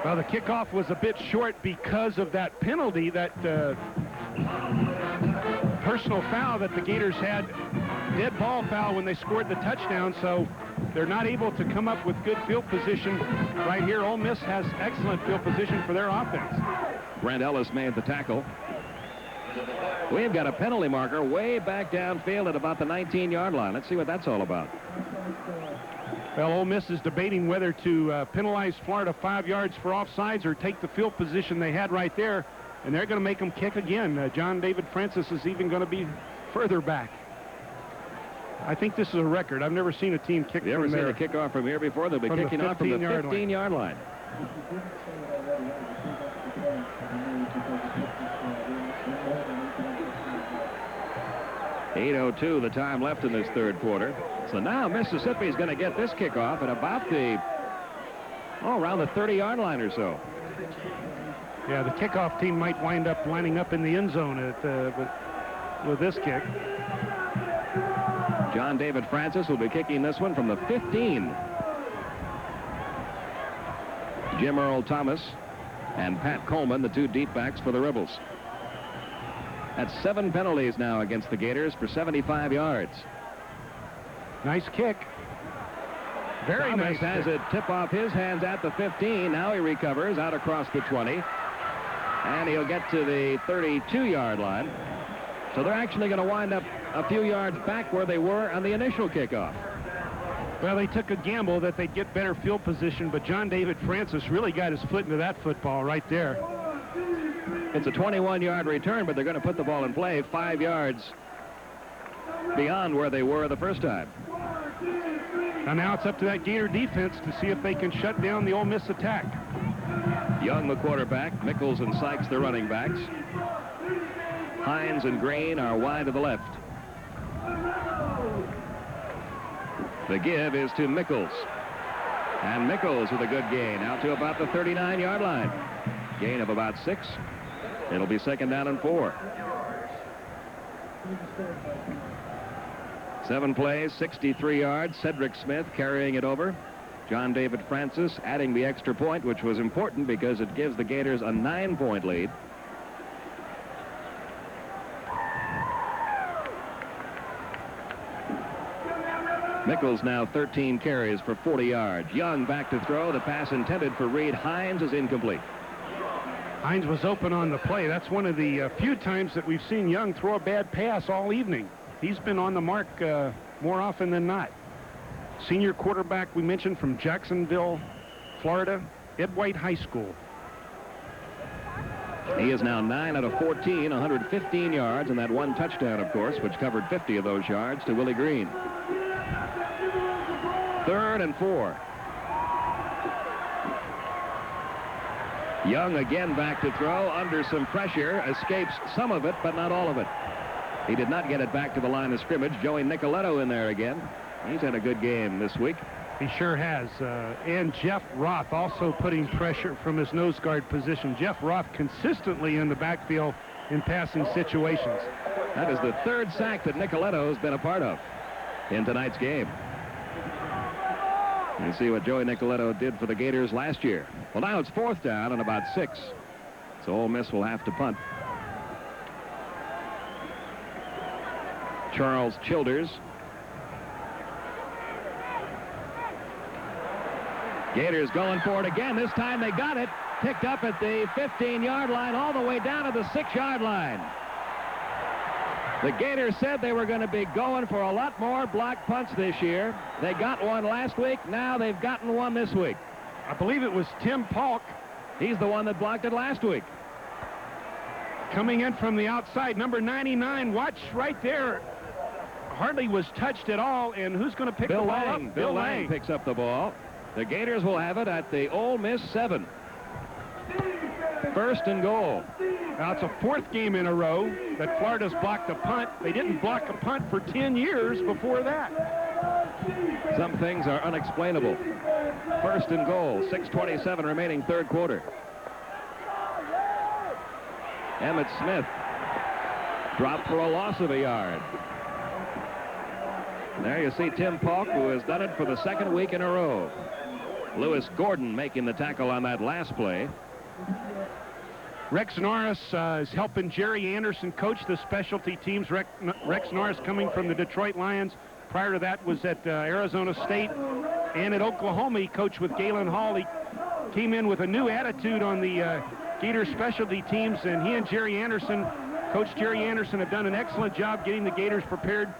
Well, the kickoff was a bit short because of that penalty, that personal foul that the Gators had. Dead ball foul when they scored the touchdown, so they're not able to come up with good field position right here. Ole Miss has excellent field position for their offense. Brent Ellis made the tackle. We've got a penalty marker way back downfield at about the 19-yard line. Let's see what that's all about. Well, Ole Miss is debating whether to penalize Florida 5 yards for offsides or take the field position they had right there, and they're going to make them kick again. John David Francis is even going to be further back. I think this is a record. I've never seen a team kick from there. You ever seen a kickoff from here before? They'll be kicking off from the 15-yard line. .802 the time left in this third quarter. So now Mississippi's going to get this kickoff at about the, around the 30-yard line or so. Yeah, the kickoff team might wind up lining up in the end zone with this kick. John David Francis will be kicking this one from the 15. Jim Earl Thomas and Pat Coleman, the two deep backs for the Rebels. That's 7 penalties now against the Gators for 75 yards. Nice kick. Very Thomas nice. Has it tip off his hands at the 15. Now he recovers out across the 20. And he'll get to the 32-yard line. So they're actually going to wind up a few yards back where they were on the initial kickoff. Well, they took a gamble that they'd get better field position, but John David Francis really got his foot into that football right there. It's a 21-yard return, but they're going to put the ball in play 5 yards beyond where they were the first time. And now it's up to that Gator defense to see if they can shut down the Ole Miss attack. Young, the quarterback. Mickles and Sykes, the running backs. Hines and Green are wide to the left. The give is to Mickles. And Mickles with a good gain out to about the 39-yard line. Gain of about 6. It'll be 2nd down and 4. 7 plays, 63 yards. Cedric Smith carrying it over. John David Francis adding the extra point, which was important because it gives the Gators a 9-point lead. Mickles now 13 carries for 40 yards. Young back to throw. The pass intended for Reed Hines is incomplete. Hines was open on the play. That's one of the few times that we've seen Young throw a bad pass all evening. He's been on the mark more often than not. Senior quarterback we mentioned from Jacksonville, Florida, Ed White High School. He is now 9 out of 14, 115 yards, and that 1 touchdown, of course, which covered 50 of those yards to Willie Green. 3rd and 4. Young again back to throw under some pressure, escapes some of it, but not all of it. He did not get it back to the line of scrimmage. Joey Nicoletto in there again. He's had a good game this week. He sure has. And Jeff Roth also putting pressure from his nose guard position. Jeff Roth consistently in the backfield in passing situations. That is the 3rd sack that Nicoletto has been a part of in tonight's game. You see what Joey Nicoletto did for the Gators last year. Well, now it's 4th down and about 6. So Ole Miss will have to punt. Charles Childers. Gators going for it again. This time they got it. Picked up at the 15-yard line all the way down to the 6-yard line. The Gators said they were going to be going for a lot more block punts this year. They got one last week. Now they've gotten one this week. I believe it was Tim Polk. He's the one that blocked it last week. Coming in from the outside, number 99. Watch right there. Hardly was touched at all. And who's going to pick the ball up? Bill Lang picks up the ball. The Gators will have it at the Ole Miss 7. 1st and goal. Now, it's a 4th game in a row that Florida's blocked a punt. They didn't block a punt for 10 years before that. Some things are unexplainable. 1st and goal, 6:27 remaining 3rd quarter. Emmett Smith dropped for a loss of a yard. There you see Tim Polk, who has done it for the 2nd week in a row. Lewis Gordon making the tackle on that last play. Rex Norris is helping Jerry Anderson coach the specialty teams. Rex Norris coming from the Detroit Lions. Prior to that was at Arizona State and at Oklahoma. He coached with Galen Hall. He came in with a new attitude on the Gator specialty teams, and he and Jerry Anderson, Coach Jerry Anderson, have done an excellent job getting the Gators prepared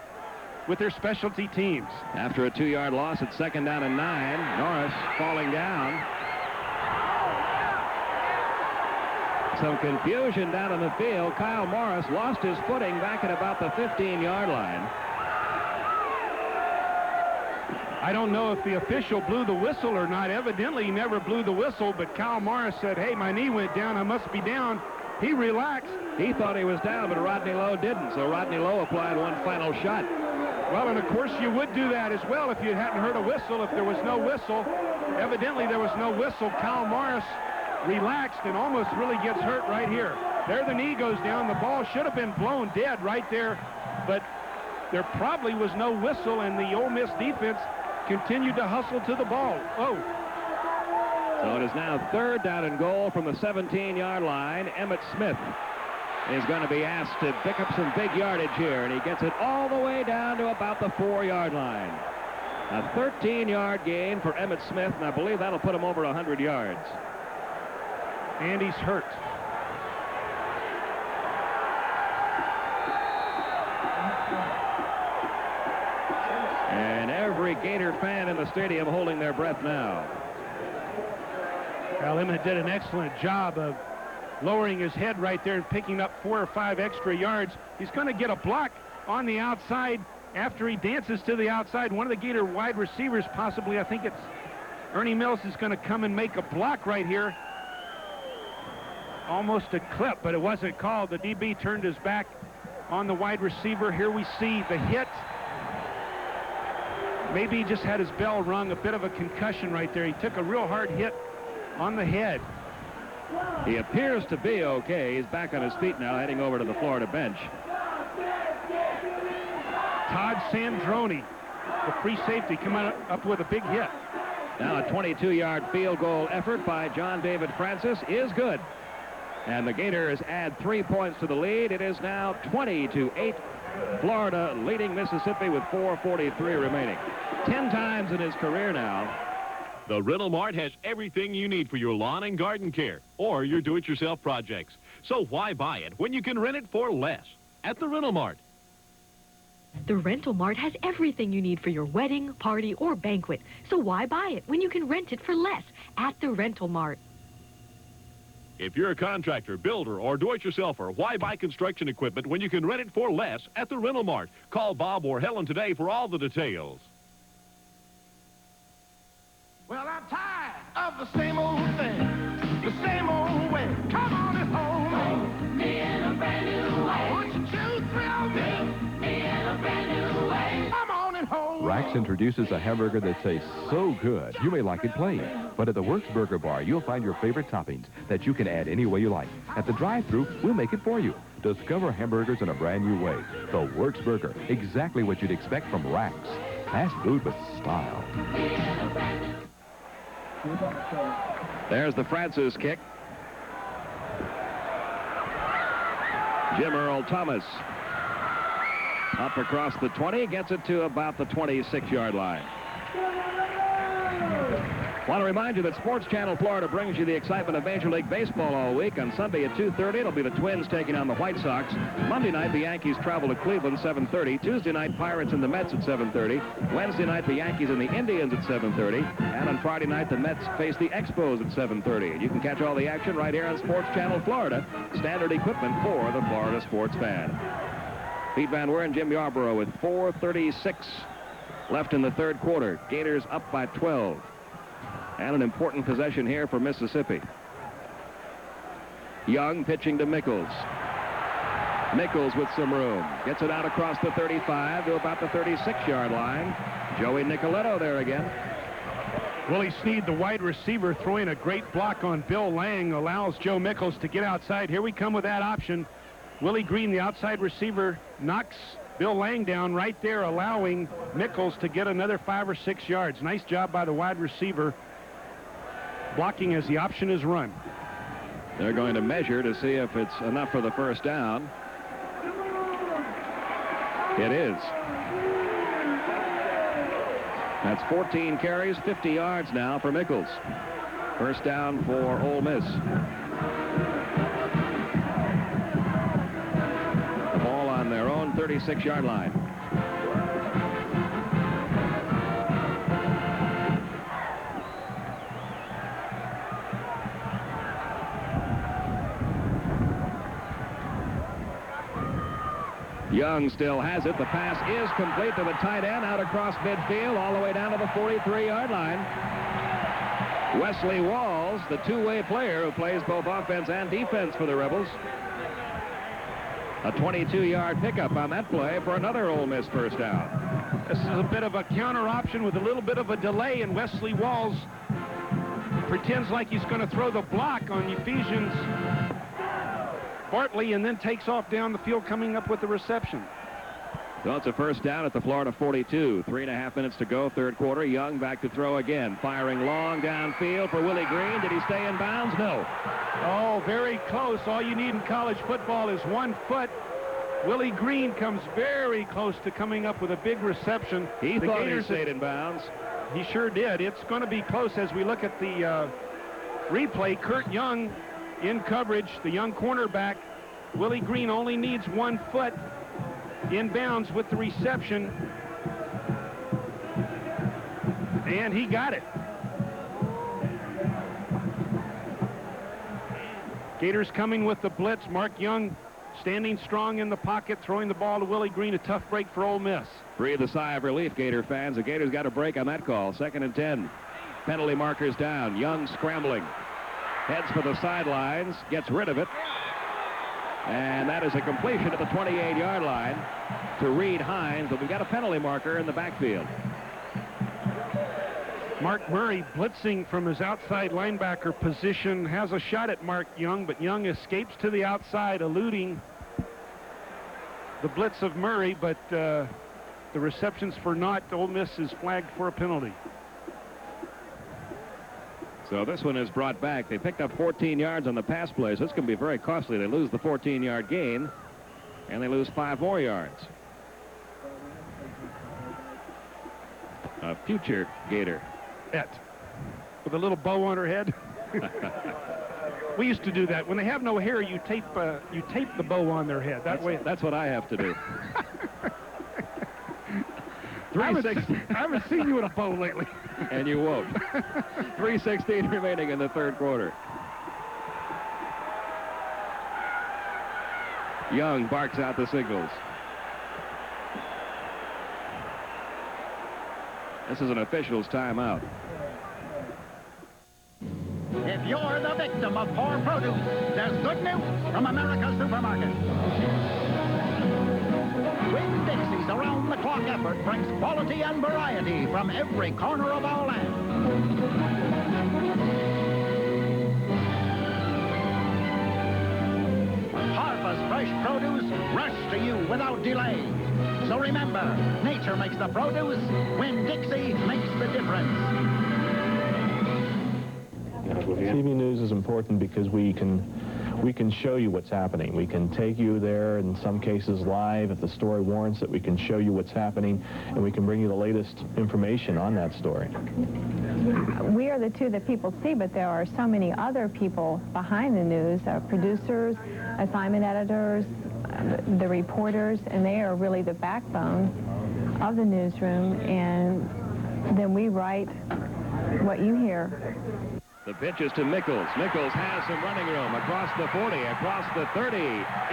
with their specialty teams. After a 2-yard loss at 2nd down and 9, Norris falling down. Some confusion down in the field. Kyle Morris lost his footing back at about the 15-yard line. I don't know if the official blew the whistle or not. Evidently, he never blew the whistle, but Kyle Morris said, hey, my knee went down. I must be down. He relaxed. He thought he was down, but Rodney Lowe didn't, so Rodney Lowe applied one final shot. Well, and of course, you would do that as well if you hadn't heard a whistle. If there was no whistle, evidently there was no whistle. Kyle Morris relaxed and almost really gets hurt right here. There the knee goes down. The ball should have been blown dead right there, but there probably was no whistle, and the Ole Miss defense continued to hustle to the ball. Oh. So it is now 3rd down and goal from the 17-yard line. Emmitt Smith is going to be asked to pick up some big yardage here, and he gets it all the way down to about the 4-yard line. A 13-yard gain for Emmitt Smith, and I believe that'll put him over 100 yards. And he's hurt. And every Gator fan in the stadium holding their breath now. Well, Emmitt did an excellent job of lowering his head right there and picking up 4 or 5 extra yards. He's going to get a block on the outside after he dances to the outside. One of the Gator wide receivers, possibly, I think it's Ernie Mills, is going to come and make a block right here. Almost a clip, but it wasn't called. The DB turned his back on the wide receiver. Here we see the hit. Maybe he just had his bell rung, a bit of a concussion right there. He took a real hard hit on the head. He appears to be okay. He's back on his feet now, heading over to the Florida bench. Todd Sandroni, the free safety, coming up with a big hit. Now a 22-yard field goal effort by John David Francis is good. And the Gators add 3 points to the lead. It is now 20-8. Florida leading Mississippi with 4:43 remaining. 10 times in his career now. The Rental Mart has everything you need for your lawn and garden care or your do-it-yourself projects. So why buy it when you can rent it for less at the Rental Mart? The Rental Mart has everything you need for your wedding, party, or banquet. So why buy it when you can rent it for less at the Rental Mart? If you're a contractor, builder, or do-it-yourselfer, why buy construction equipment when you can rent it for less at the Rental Mart? Call Bob or Helen today for all the details. Well, I'm tired of the same old thing, the same old way. Come on and hold me in a brand new way. Won't you choose thrill me in a brand new way? Come on and hold me. Rax introduces a hamburger that tastes so good, you may like it plain. But at the Works Burger Bar, you'll find your favorite toppings that you can add any way you like. At the drive-thru, we'll make it for you. Discover hamburgers in a brand new way. The Works Burger, exactly what you'd expect from Rax. Fast food with style. There's the Francis kick. Jim Earl Thomas up across the 20, gets it to about the 26-yard line. Want to remind you that Sports Channel Florida brings you the excitement of Major League Baseball all week. On Sunday at 2:30, it'll be the Twins taking on the White Sox. Monday night, the Yankees travel to Cleveland, 7:30. Tuesday night, Pirates and the Mets at 7:30. Wednesday night, the Yankees and the Indians at 7:30. And on Friday night, the Mets face the Expos at 7:30. And you can catch all the action right here on Sports Channel Florida. Standard equipment for the Florida sports fan. Pete Van Weer and Jim Yarborough with 4:36 left in the third quarter. Gators up by 12. And an important possession here for Mississippi. Young pitching to Mickles. Mickles with some room. Gets it out across the 35 to about the 36-yard line. Joey Nicoletto there again. Willie Snead, the wide receiver, throwing a great block on Bill Lang, allows Joe Mickles to get outside. Here we come with that option. Willie Green, the outside receiver, knocks Bill Lang down right there, allowing Mickles to get another 5 or 6 yards. Nice job by the wide receiver, blocking as the option is run. They're going to measure to see if it's enough for the first down. It is. That's 14 carries, 50 yards now for Mickles. First down for Ole Miss. The ball on their own 36-yard line. Young still has it. The pass is complete to the tight end, out across midfield, all the way down to the 43-yard line. Wesley Walls, the two-way player who plays both offense and defense for the Rebels. A 22-yard pickup on that play for another Ole Miss first down. This is a bit of a counter option with a little bit of a delay, and Wesley Walls pretends like he's going to throw the block on Ephesians Bartley and then takes off down the field, coming up with the reception. So it's a first down at the Florida 42. 3.5 minutes to go, third quarter. Young back to throw again. Firing long downfield for Willie Green. Did he stay in bounds? No. Oh, very close. All you need in college football is 1 foot. Willie Green comes very close to coming up with a big reception. He thought he stayed in bounds. He sure did. It's going to be close as we look at the replay. Kurt Young in coverage, the young cornerback. Willie Green only needs 1 foot in bounds with the reception. And he got it. Gators coming with the blitz. Mark Young standing strong in the pocket, throwing the ball to Willie Green. A tough break for Ole Miss. Breathe a sigh of relief, Gator fans. The Gators got a break on that call. 2nd and 10. Penalty markers down. Young scrambling. Heads for the sidelines. Gets rid of it. And that is a completion at the 28-yard line to Reed Hines. But we've got a penalty marker in the backfield. Mark Murray blitzing from his outside linebacker position, has a shot at Mark Young, but Young escapes to the outside, eluding the blitz of Murray, but the reception's for naught. Ole Miss is flagged for a penalty. So this one is brought back. They picked up 14 yards on the pass plays. This can be very costly. They lose the 14-yard gain, and they lose 5 more yards. A future Gator. With a little bow on her head. We used to do that. When they have no hair, you tape the bow on their head. That's what I have to do. I haven't seen you with a bow lately. And you won't. 3:16 remaining in the third quarter. Young barks out the signals. This is an official's timeout. If you're the victim of poor produce, there's good news from America's Supermarket. Winn-Dixie's around-the-clock effort brings quality and variety from every corner of our land. Harvest fresh produce rushed to you without delay. So remember, nature makes the produce, Winn-Dixie makes the difference. TV news is important because we can show you what's happening. We can take you there, in some cases live, if the story warrants it. We can show you what's happening, and we can bring you the latest information on that story. We are the two that people see, but there are so many other people behind the news, producers, assignment editors, the reporters, and they are really the backbone of the newsroom, and then we write what you hear. The pitch is to Mickles. Mickles has some running room across the 40, across the 30,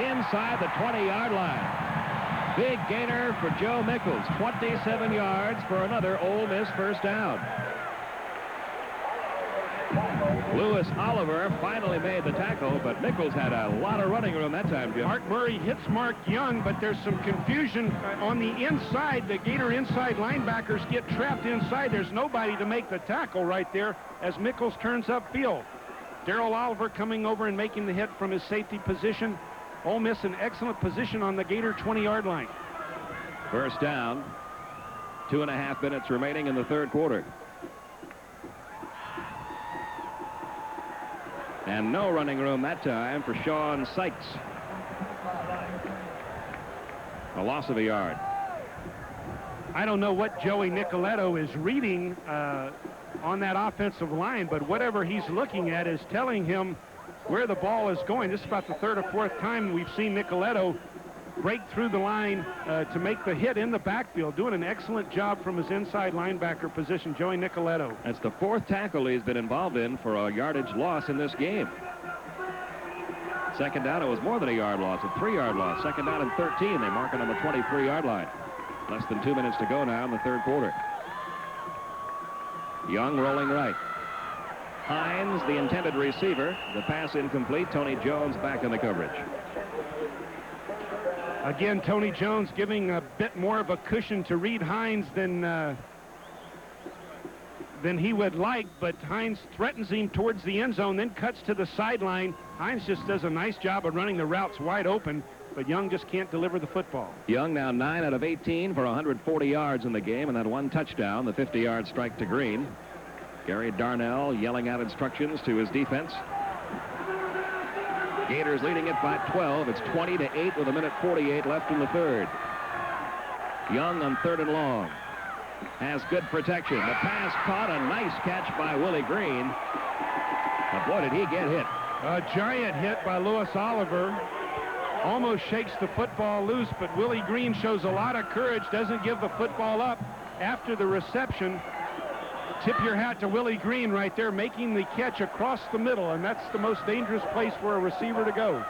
inside the 20-yard line. Big gainer for Joe Mickles, 27 yards for another Ole Miss first down. Lewis Oliver finally made the tackle, but Mickles had a lot of running room that time, Jim. Mark Murray hits Mark Young, but there's some confusion on the inside. The Gator inside linebackers get trapped inside. There's nobody to make the tackle right there as Mickles turns upfield. Darrell Oliver coming over and making the hit from his safety position. Ole Miss in excellent position on the Gator 20-yard line. First down. 2.5 minutes remaining in the third quarter. And no running room that time for Sean Sykes. A loss of a yard. I don't know what Joey Nicoletto is reading on that offensive line, but whatever he's looking at is telling him where the ball is going. This is about the 3rd or 4th time we've seen Nicoletto break through the line to make the hit in the backfield, doing an excellent job from his inside linebacker position, Joey Nicoletto. That's the 4th tackle he's been involved in for a yardage loss in this game. Second down, it was more than a yard loss, a 3-yard loss. Second down and 13, they mark it on the 23-yard line. Less than 2 minutes to go now in the third quarter. Young rolling right. Hines, the intended receiver. The pass incomplete. Tony Jones back in the coverage. Again, Tony Jones giving a bit more of a cushion to Reed Hines than he would like, but Hines threatens him towards the end zone, then cuts to the sideline. Hines just does a nice job of running the routes wide open. but Young just can't deliver the football. Young now 9 out of 18 for 140 yards in the game, and that one touchdown, the 50-yard strike to Green. Gary Darnell yelling out instructions to his defense. Gators leading it by 12. It's 20-8 with 1:48 left in the third. Young on 3rd and long. Has good protection. The pass caught. A nice catch by Willie Green. But boy, did he get hit. A giant hit by Louis Oliver. Almost shakes the football loose, but Willie Green shows a lot of courage, doesn't give the football up after the reception. Tip your hat to Willie Green right there, making the catch across the middle, and that's the most dangerous place for a receiver to go.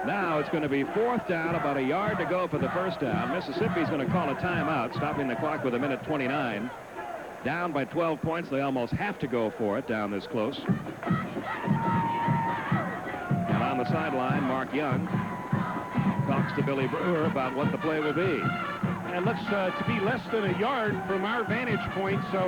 Now it's going to be 4th down, about a yard to go for the first down. Mississippi's going to call a timeout, stopping the clock with 1:29. Down by 12 points. They almost have to go for it down this close. And on the sideline, Mark Young talks to Billy Brewer about what the play will be. And let's to be less than a yard from our vantage point, so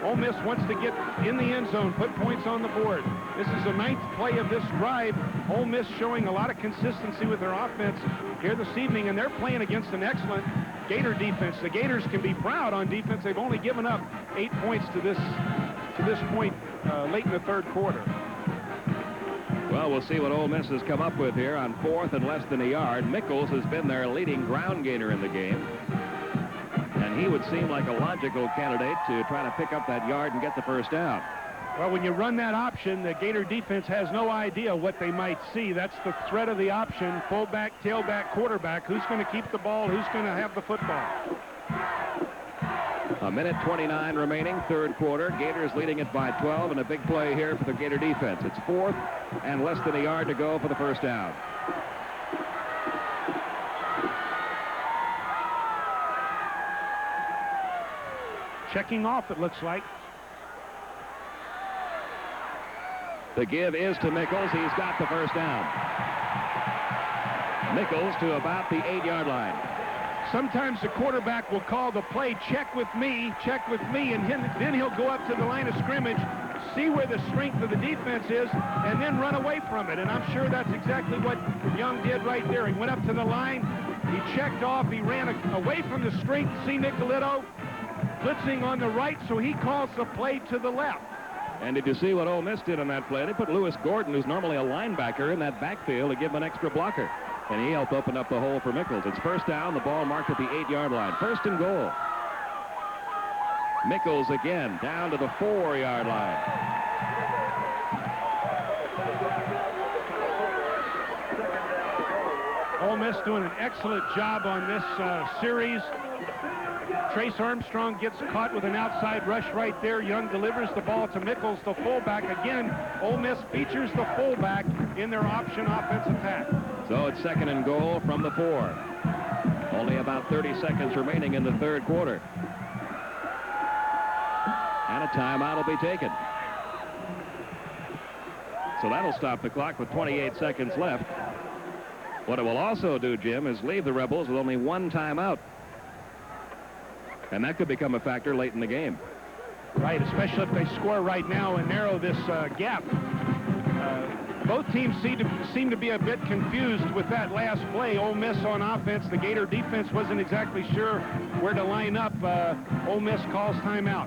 Ole Miss wants to get in the end zone, put points on the board. This is the 9th play of this drive. Ole Miss showing a lot of consistency with their offense here this evening, and they're playing against an excellent Gator defense. The Gators can be proud on defense. They've only given up 8 points to this point late in the third quarter. Well, we'll see what Ole Miss has come up with here on 4th and less than a yard. Mickles has been their leading ground gainer in the game. And he would seem like a logical candidate to try to pick up that yard and get the first down. Well, when you run that option, the Gator defense has no idea what they might see. That's the threat of the option, fullback, tailback, quarterback. Who's going to keep the ball? Who's going to have the football? 1:29 remaining, third quarter. Gators leading it by 12, and a big play here for the Gator defense. It's 4th and less than a yard to go for the first down. Checking off, it looks like. The give is to Mickles. He's got the first down. Mickles to about the 8-yard line. Sometimes the quarterback will call the play, check with me, and then he'll go up to the line of scrimmage, see where the strength of the defense is, and then run away from it. And I'm sure that's exactly what Young did right there. He went up to the line, he checked off, he ran away from the strength. See Nicoletto blitzing on the right, so he calls the play to the left. And did you see what Ole Miss did on that play? They put Lewis Gordon, who's normally a linebacker, in that backfield to give him an extra blocker. And he helped open up the hole for Mickles. It's first down, the ball marked at the 8-yard line. 1st and goal. Mickles again, down to the 4-yard line. Ole Miss doing an excellent job on this series. Trace Armstrong gets caught with an outside rush right there. Young delivers the ball to Mickles, the fullback. Again, Ole Miss features the fullback in their option offense attack. So it's 2nd and goal from the 4. Only about 30 seconds remaining in the third quarter. And a timeout will be taken. So that'll stop the clock with 28 seconds left. What it will also do, Jim, is leave the Rebels with only 1 timeout. And that could become a factor late in the game. Right, especially if they score right now and narrow this gap. Both teams seem to be a bit confused with that last play. Ole Miss on offense. The Gator defense wasn't exactly sure where to line up. Ole Miss calls timeout.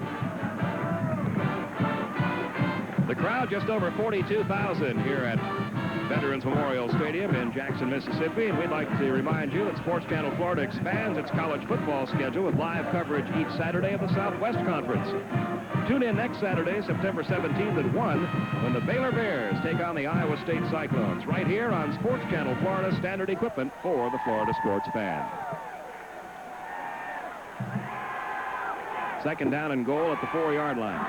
The crowd just over 42,000 here at Veterans Memorial Stadium in Jackson, Mississippi, and we'd like to remind you that Sports Channel Florida expands its college football schedule with live coverage each Saturday of the Southwest Conference. Tune in next Saturday, September 17th at 1, when the Baylor Bears take on the Iowa State Cyclones, right here on Sports Channel Florida, standard equipment for the Florida sports fan. 2nd down and goal at the 4-yard line.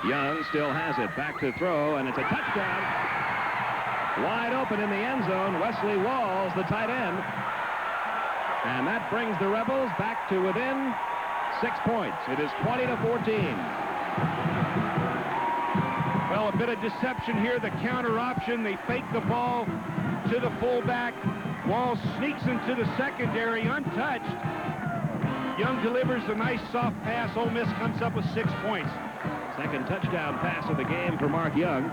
Young still has it. Back to throw, and it's a touchdown. Wide open in the end zone. Wesley Walls, the tight end. And that brings the Rebels back to within 6 points. It is 20-14. Well, a bit of deception here. The counter option. They fake the ball to the fullback. Walls sneaks into the secondary untouched. Young delivers a nice soft pass. Ole Miss comes up with 6 points. Second touchdown pass of the game for Mark Young.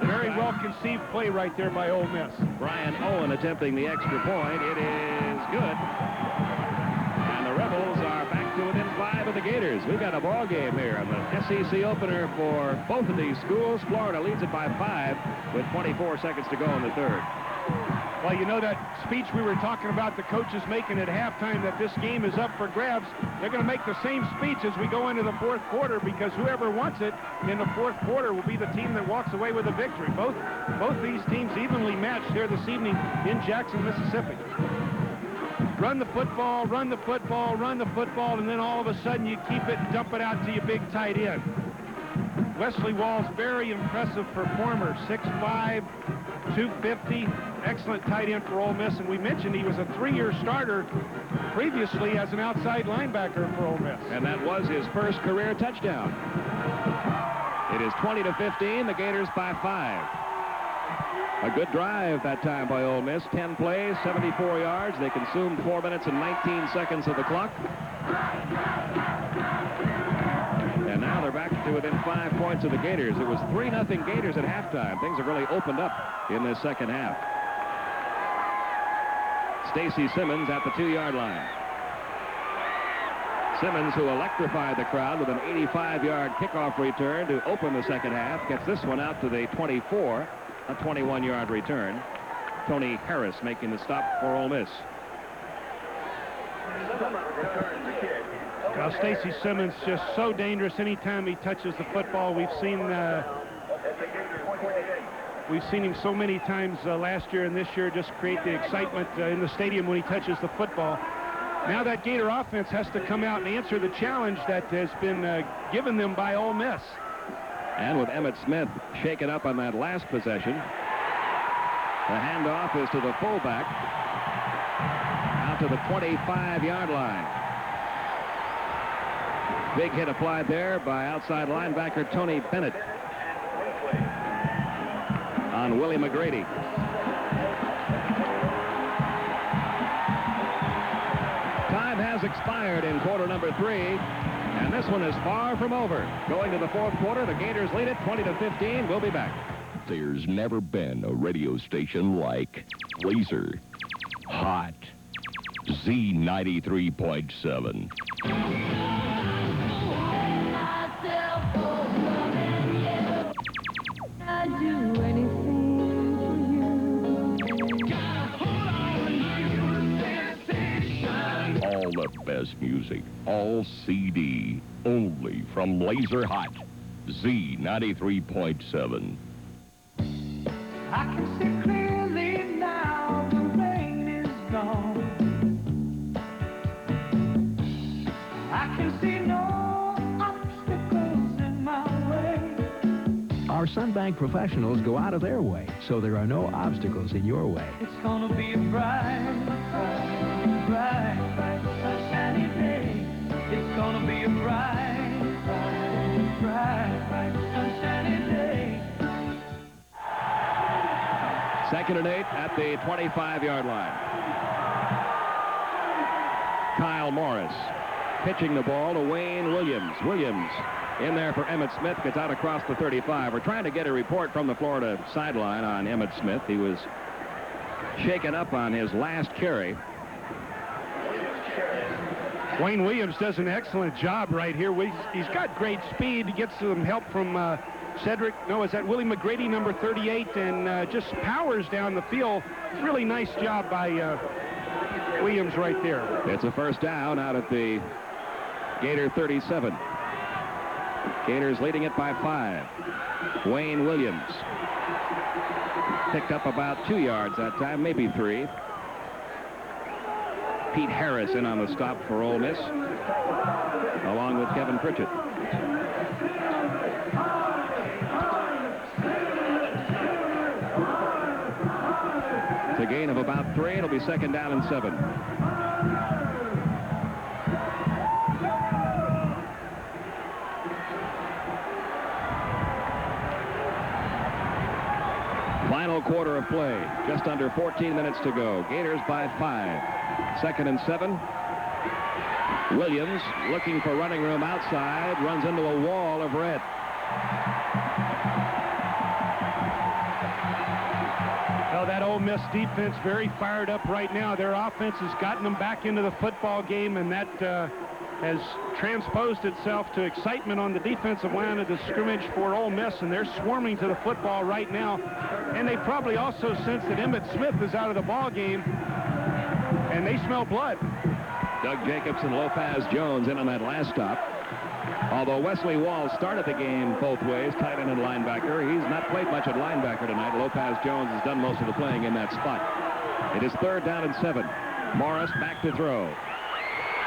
Very well conceived play right there by Ole Miss. Brian Owen attempting the extra point. It is good. And the Rebels are back to within 5 of the Gators. We've got a ball game here on the SEC opener for both of these schools. Florida leads it by 5 with 24 seconds to go in the third. Well, you know that speech we were talking about the coaches making at halftime, that this game is up for grabs. They're going to make the same speech as we go into the fourth quarter, because whoever wants it in the fourth quarter will be the team that walks away with a victory. Both these teams evenly matched here this evening in Jackson, Mississippi. Run the football, run the football, run the football, and then all of a sudden you keep it and dump it out to your big tight end. Wesley Wall's very impressive performer, 6'5", 250, excellent tight end for Ole Miss, and we mentioned he was a 3-year starter previously as an outside linebacker for Ole Miss. And that was his first career touchdown. It is 20-15, the Gators by 5. A good drive that time by Ole Miss, 10 plays, 74 yards. They consumed 4 minutes and 19 seconds of the clock. And now they're back to within 5 points of the Gators. It was 3-0 Gators at halftime. Things have really opened up in this second half. Stacy Simmons at the 2-yard line. Simmons, who electrified the crowd with an 85-yard kickoff return to open the second half, gets this one out to the 24, a 21-yard return. Tony Harris making the stop for Ole Miss. Well, Stacy Simmons just so dangerous anytime he touches the football. We've seen him so many times last year and this year just create the excitement in the stadium when he touches the football. Now that Gator offense has to come out and answer the challenge that has been given them by Ole Miss. And with Emmitt Smith shaken up on that last possession, the handoff is to the fullback out to the 25-yard line. Big hit applied there by outside linebacker Tony Bennett on Willie McGrady. Time has expired in quarter number 3, and this one is far from over. Going to the fourth quarter, the Gators lead it 20-15. We'll be back. There's never been a radio station like Laser Hot Z93.7. All the best music, all CD, only from Laser Hot Z93.7. I can see clearly now the rain is gone. I can see no obstacles in my way. Our Sunbank professionals go out of their way, so there are no obstacles in your way. It's gonna be a bright, bright, bright, bright, sunshiny day. It's gonna be a bright, bright, bright, bright, sunshiny day. 2nd and 8 at the 25-yard line. Kyle Morris pitching the ball to Wayne Williams. Williams in there for Emmitt Smith, gets out across the 35. We're trying to get a report from the Florida sideline on Emmitt Smith. He was shaken up on his last carry. Wayne Williams does an excellent job right here. He's got great speed. He gets some help from Willie McGrady, number 38, and just powers down the field. Really nice job by Williams right there. It's a first down out at the Gator 37. Gators leading it by 5. Wayne Williams picked up about 2 yards that time, maybe 3. Pete Harris in on the stop for Ole Miss, along with Kevin Pritchett. It's a gain of about 3. It'll be 2nd down and 7. quarter of play. Just under 14 minutes to go. Gators by 5. 2nd and 7. Williams looking for running room outside. Runs into a wall of red. Well, that Ole Miss defense very fired up right now. Their offense has gotten them back into the football game, and that has transposed itself to excitement on the defensive line of the scrimmage for Ole Miss, and they're swarming to the football right now. And they probably also sense that Emmitt Smith is out of the ball game, and they smell blood. Doug Jacobs and Lopez Jones in on that last stop. Although Wesley Wall started the game both ways, tight end and linebacker, he's not played much at linebacker tonight. Lopez Jones has done most of the playing in that spot. It is 3rd down and 7. Morris back to throw.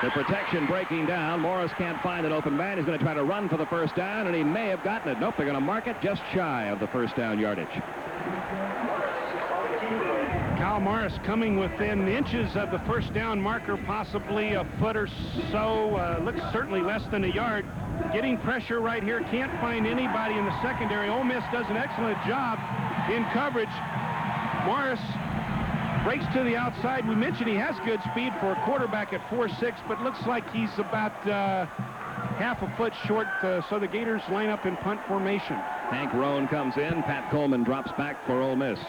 The protection breaking down. Morris can't find an open man. He's going to try to run for the first down, and he may have gotten it. Nope, they're going to mark it just shy of the first down yardage. Kyle Morris coming within inches of the first down marker, possibly a foot or so. Looks certainly less than a yard. Getting pressure right here. Can't find anybody in the secondary. Ole Miss does an excellent job in coverage. Morris breaks to the outside. We mentioned he has good speed for a quarterback at 4'6", but looks like he's about half a foot short, so the Gators line up in punt formation. Hank Roan comes in. Pat Coleman drops back for Ole Miss.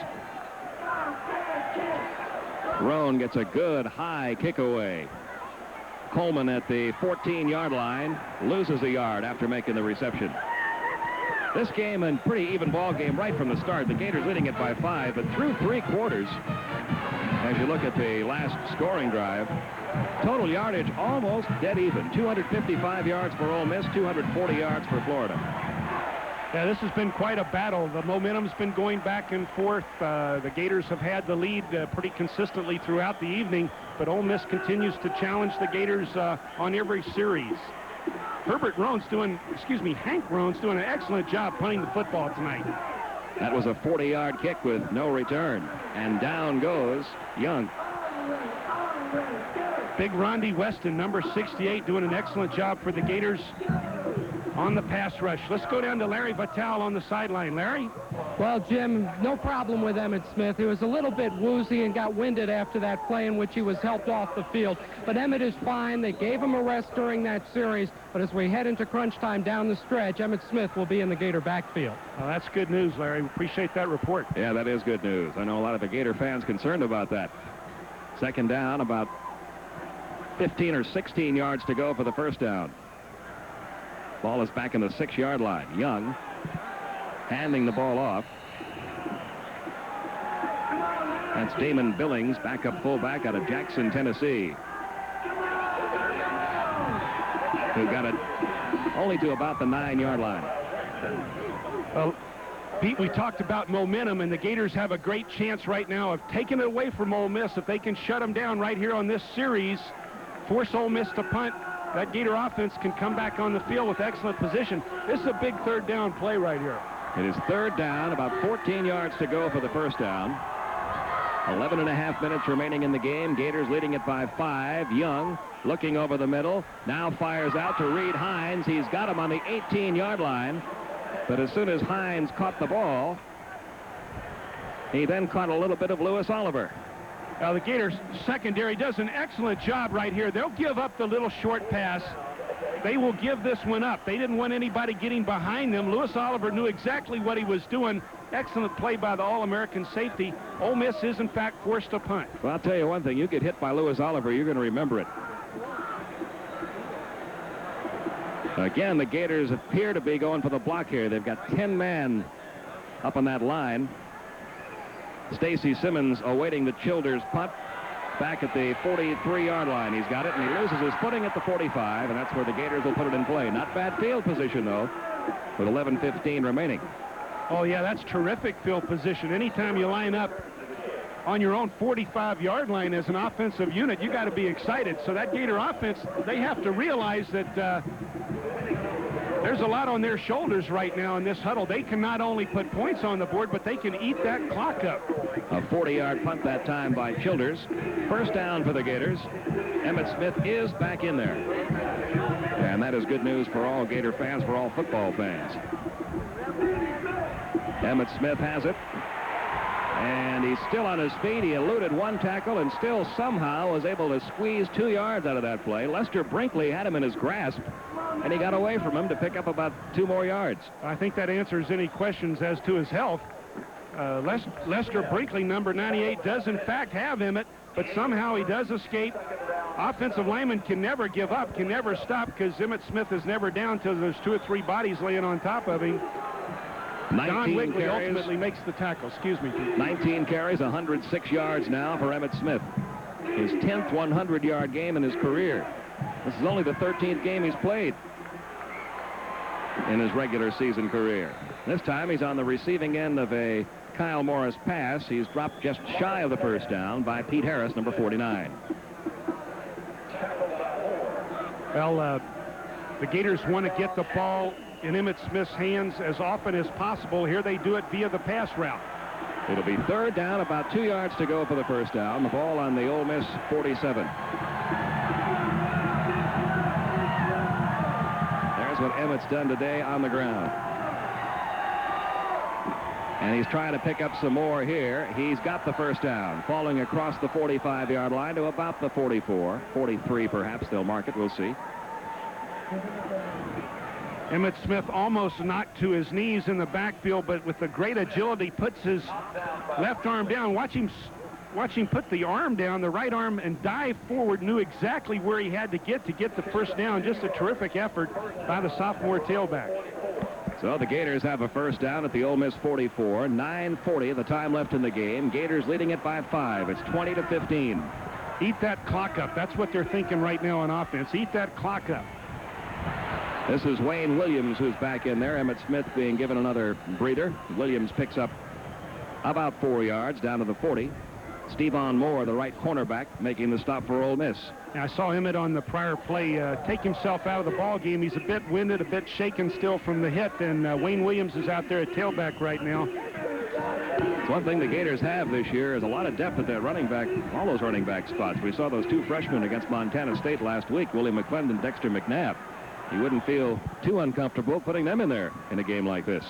Roan gets a good high kick away. Coleman at the 14-yard line loses a yard after making the reception. This game, a pretty even ball game right from the start. The Gators leading it by 5, but through 3 quarters, as you look at the last scoring drive, total yardage almost dead even. 255 yards for Ole Miss, 240 yards for Florida. Yeah, this has been quite a battle. The momentum's been going back and forth. The Gators have had the lead pretty consistently throughout the evening, but Ole Miss continues to challenge the Gators on every series. Hank Roan's doing an excellent job punting the football tonight. That was a 40-yard kick with no return, and down goes Young. Big Rondi Weston, number 68, doing an excellent job for the Gators on the pass rush. Let's go down to Larry Vitale on the sideline. Larry? Well, Jim, no problem with Emmitt Smith. He was a little bit woozy and got winded after that play in which he was helped off the field. But Emmitt is fine. They gave him a rest during that series. But as we head into crunch time down the stretch, Emmitt Smith will be in the Gator backfield. Well, that's good news, Larry. Appreciate that report. Yeah, that is good news. I know a lot of the Gator fans concerned about that. 2nd down, about 15 or 16 yards to go for the first down. Ball is back in the 6-yard line. Young handing the ball off. That's Damon Billings, backup fullback out of Jackson, Tennessee, who got it only to about the 9-yard line. Well, Pete, we talked about momentum, and the Gators have a great chance right now of taking it away from Ole Miss. If they can shut them down right here on this series, force Ole Miss to punt, that Gator offense can come back on the field with excellent position. This is a big 3rd down play right here. It is 3rd down, about 14 yards to go for the first down. 11 and a half minutes remaining in the game. Gators leading it by 5. Young looking over the middle. Now fires out to Reed Hines. He's got him on the 18-yard line. But as soon as Hines caught the ball, he then caught a little bit of Lewis Oliver. The Gators secondary does an excellent job right here. They'll give up the little short pass. They will give this one up. They didn't want anybody getting behind them. Lewis Oliver knew exactly what he was doing. Excellent play by the All-American safety. Ole Miss is, in fact, forced to punt. Well, I'll tell you one thing. You get hit by Lewis Oliver, you're going to remember it. Again, the Gators appear to be going for the block here. They've got 10 men up on that line. Stacy Simmons awaiting the Childers punt back at the 43-yard line. He's got it, and he loses his footing at the 45, and that's where the Gators will put it in play. Not bad field position, though, with 11:15 remaining. Oh, yeah, that's terrific field position. Anytime you line up on your own 45-yard line as an offensive unit, you got to be excited. So that Gator offense, they have to realize that there's a lot on their shoulders right now in this huddle. They can not only put points on the board, but they can eat that clock up. A 40-yard punt that time by Childers. First down for the Gators. Emmitt Smith is back in there. And that is good news for all Gator fans, for all football fans. Emmitt Smith has it. And he's still on his feet. He eluded one tackle and still somehow was able to squeeze 2 yards out of that play. Lester Brinkley had him in his grasp, and he got away from him to pick up about 2 more yards. I think that answers any questions as to his health. Lester Brinkley, number 98, does in fact have Emmett, but somehow he does escape. Offensive lineman can never give up, can never stop, because Emmett Smith is never down till there's 2 or 3 bodies laying on top of him. Don Wigley ultimately makes the tackle. Excuse me, Pete. 19 carries, 106 yards now for Emmett Smith. His 10th 100-yard game in his career. This is only the 13th game he's played in his regular season career. This time he's on the receiving end of a Kyle Morris pass. He's dropped just shy of the first down by Pete Harris, number 49. Well, the Gators want to get the ball in Emmett Smith's hands as often as possible. Here they do it via the pass route. It'll be 3rd down, about 2 yards to go for the first down. The ball on the Ole Miss 47. There's what Emmett's done today on the ground. And he's trying to pick up some more here. He's got the first down, falling across the 45-yard line to about the 44, 43 perhaps. They'll mark it. We'll see. Emmett Smith almost knocked to his knees in the backfield, but with the great agility puts his left arm down. Watch him put the arm down, the right arm, and dive forward. Knew exactly where he had to get the first down. Just a terrific effort by the sophomore tailback. So the Gators have a first down at the Ole Miss 44. 9:40 the time left in the game. Gators leading it by 5. It's 20-15. Eat that clock up. That's what they're thinking right now on offense. Eat that clock up. This is Wayne Williams who's back in there. Emmett Smith being given another breather. Williams picks up about 4 yards down to the 40. Stevan Moore, the right cornerback, making the stop for Ole Miss. Now, I saw Emmett on the prior play take himself out of the ball game. He's a bit winded, a bit shaken still from the hit, and Wayne Williams is out there at tailback right now. It's one thing the Gators have this year is a lot of depth at that running back, all those running back spots. We saw those 2 freshmen against Montana State last week, Willie McClendon and Dexter McNabb. You wouldn't feel too uncomfortable putting them in there in a game like this.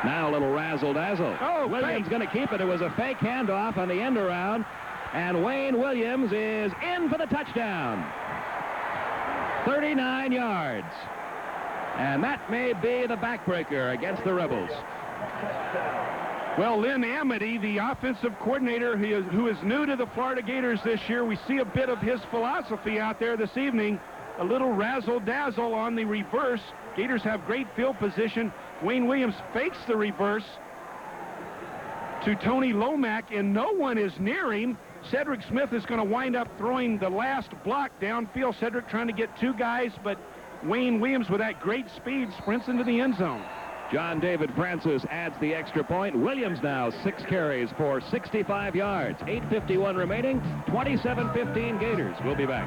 Now a little razzle-dazzle. Oh, Williams going to keep it. It was a fake handoff on the end around, and Wayne Williams is in for the touchdown. 39 yards. And that may be the backbreaker against the Rebels. Well, Lynn Amity, the offensive coordinator who is new to the Florida Gators this year, we see a bit of his philosophy out there this evening. A little razzle-dazzle on the reverse. Gators have great field position. Wayne Williams fakes the reverse to Tony Lomack, and no one is near him. Cedric Smith is going to wind up throwing the last block downfield. Cedric trying to get 2 guys, but Wayne Williams, with that great speed, sprints into the end zone. John David Francis adds the extra point. Williams now 6 carries for 65 yards. 8:51 remaining. 27-15 Gators. We'll be back.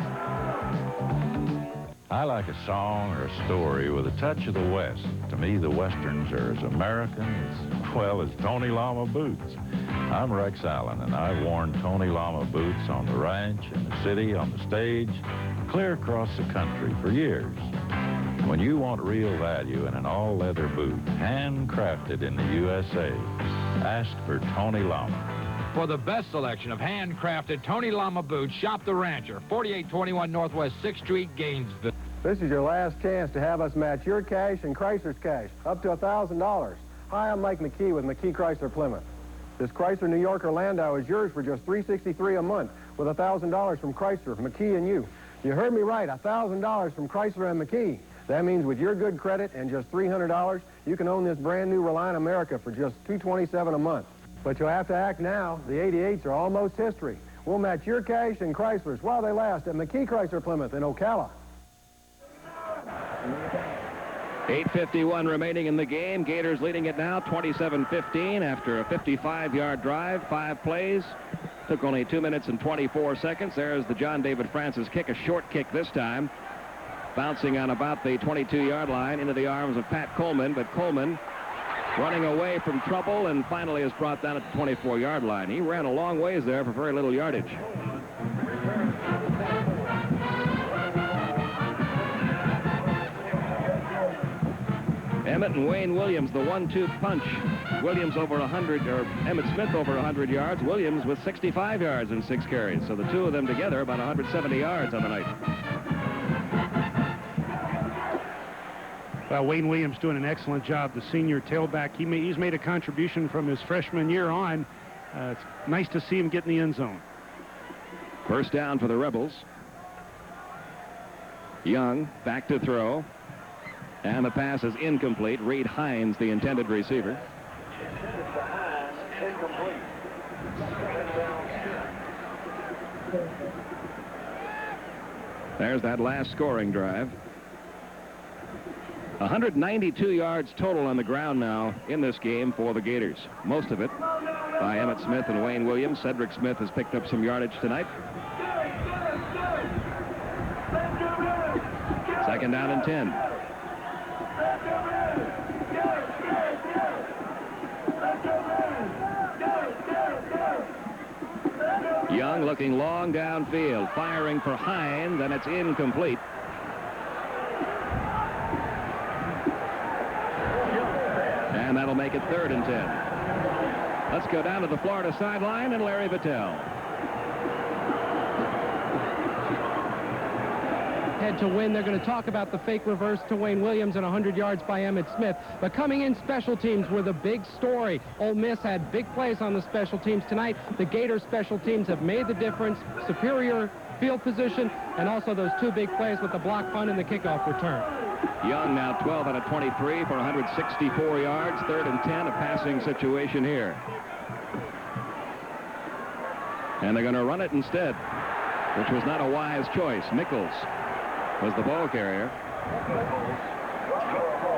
I like a song or a story with a touch of the West. To me, the Westerns are as American as Tony Lama boots. I'm Rex Allen, and I've worn Tony Lama boots on the ranch, in the city, on the stage, clear across the country for years. When you want real value in an all-leather boot, handcrafted in the USA, ask for Tony Lama. For the best selection of handcrafted Tony Lama boots, shop the Rancher, 4821 Northwest 6th Street, Gainesville. This is your last chance to have us match your cash and Chrysler's cash, up to $1,000. Hi, I'm Mike McKee with McKee Chrysler Plymouth. This Chrysler New York or Landau is yours for just $363 a month with $1,000 from Chrysler, McKee, and you. You heard me right, $1,000 from Chrysler and McKee. That means with your good credit and just $300, you can own this brand new Reliant America for just $227 a month. But you'll have to act now. The 88s are almost history. We'll match your cash and Chrysler's while they last at McKee Chrysler Plymouth in Ocala. 8:51 remaining in the game. Gators leading it now 27-15 after a 55-yard drive, 5 plays. Took only 2 minutes and 24 seconds. There's the John David Francis kick, a short kick this time. Bouncing on about the 22-yard line into the arms of Pat Coleman, but Coleman running away from trouble and finally is brought down at the 24-yard line. He ran a long ways there for very little yardage. Emmett and Wayne Williams, the 1-2 punch. Williams over 100, or Emmett Smith over 100 yards. Williams with 65 yards and 6 carries. So the two of them together about 170 yards on the night. Well, Wayne Williams doing an excellent job, the senior tailback. He's made a contribution from his freshman year on. It's nice to see him get in the end zone. First down for the Rebels. Young back to throw. And the pass is incomplete. Reed Hines, the intended receiver. There's that last scoring drive. 192 yards total on the ground now in this game for the Gators. Most of it by Emmett Smith and Wayne Williams. Cedric Smith has picked up some yardage tonight. Second down and 10. Young looking long downfield, firing for Hines, and it's incomplete. And that'll make it 3rd and 10. Let's go down to the Florida sideline and Larry Vitale. Head to win. They're going to talk about the fake reverse to Wayne Williams and 100 yards by Emmett Smith. But coming in, special teams were the big story. Ole Miss had big plays on the special teams tonight. The Gators special teams have made the difference. Superior field position, and also those 2 big plays with the block punt and the kickoff return. Young now 12 out of 23 for 164 yards. 3rd and 10, a passing situation here. And they're going to run it instead, which was not a wise choice. Nichols was the ball carrier.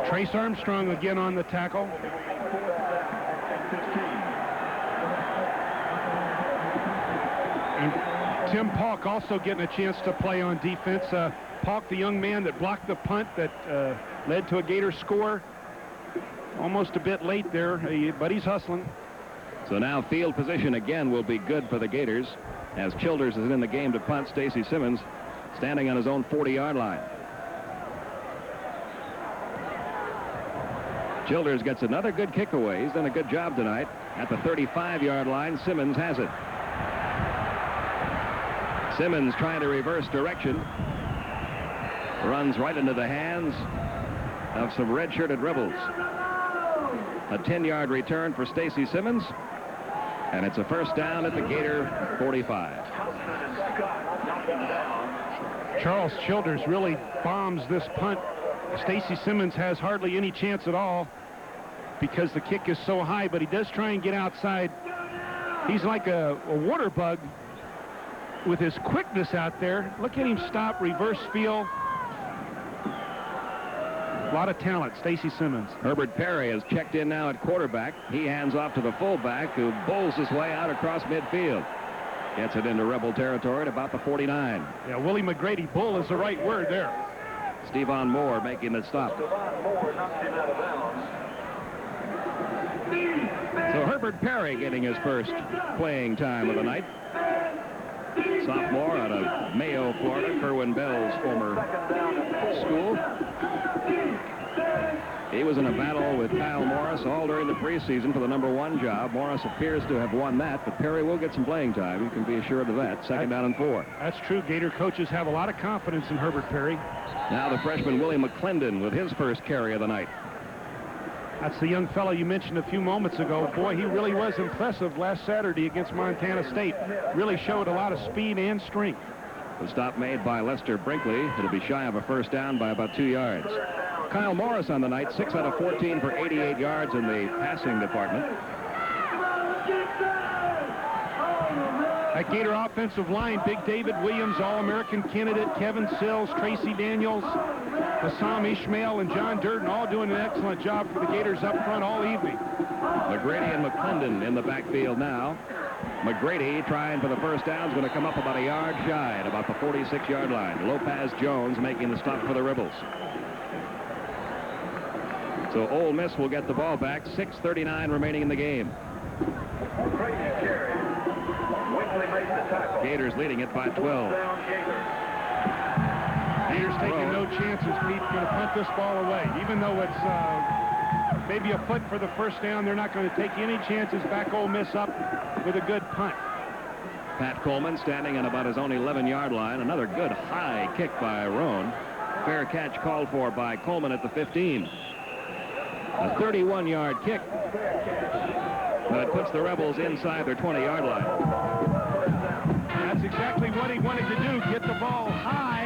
Trace Armstrong again on the tackle. And Tim Paulk also getting a chance to play on defense. Paulk, the young man that blocked the punt that led to a Gator score. Almost a bit late there, but he's hustling. So now field position again will be good for the Gators, as Childers is in the game to punt. Stacy Simmons standing on his own 40-yard line. Childers gets another good kick away. He's done a good job tonight. At the 35-yard line, Simmons has it. Simmons trying to reverse direction. Runs right into the hands of some red-shirted Rebels. A 10-yard return for Stacy Simmons. And it's a first down at the Gator 45. Charles Childers really bombs this punt. Stacy Simmons has hardly any chance at all because the kick is so high, but he does try and get outside. He's like a water bug with his quickness out there. Look at him stop, reverse field. A lot of talent, Stacy Simmons. Herbert Perry has checked in now at quarterback. He hands off to the fullback, who bowls his way out across midfield. Gets it into Rebel territory at about the 49. Yeah, Willie McGrady, bull is the right word there. Stevan Moore making the stop. So Herbert Perry getting his first playing time of the night. Sophomore out of Mayo, Florida, Kerwin Bell's former school. He was in a battle with Kyle Morris all during the preseason for the #1 job. Morris appears to have won that, but Perry will get some playing time. You can be assured of that. Second down and 4. That's true. Gator coaches have a lot of confidence in Herbert Perry. Now the freshman Willie McClendon with his first carry of the night. That's the young fellow you mentioned a few moments ago. Boy, he really was impressive last Saturday against Montana State. Really showed a lot of speed and strength. The stop made by Lester Brinkley. It'll be shy of a first down by about 2 yards. Kyle Morris on the night, 6 out of 14 for 88 yards in the passing department. At Gator offensive line, Big David Williams, All-American candidate, Kevin Sills, Tracy Daniels, Hassam Ishmael, and John Durden all doing an excellent job for the Gators up front all evening. McGrady and McClendon in the backfield now. McGrady trying for the first down is going to come up about a yard shy at about the 46-yard line. Lopez Jones making the stop for the Rebels. So Ole Miss will get the ball back. 6:39 remaining in the game. Gators leading it by 12. Gators taking no chances. Pete's going to punt this ball away. Even though it's maybe a foot for the first down, they're not going to take any chances. Back Ole Miss up with a good punt. Pat Coleman standing on about his own 11-yard line. Another good high kick by Roan. Fair catch called for by Coleman at the 15. A 31-yard kick. But it puts the Rebels inside their 20-yard line. That's exactly what he wanted to do. Get the ball high.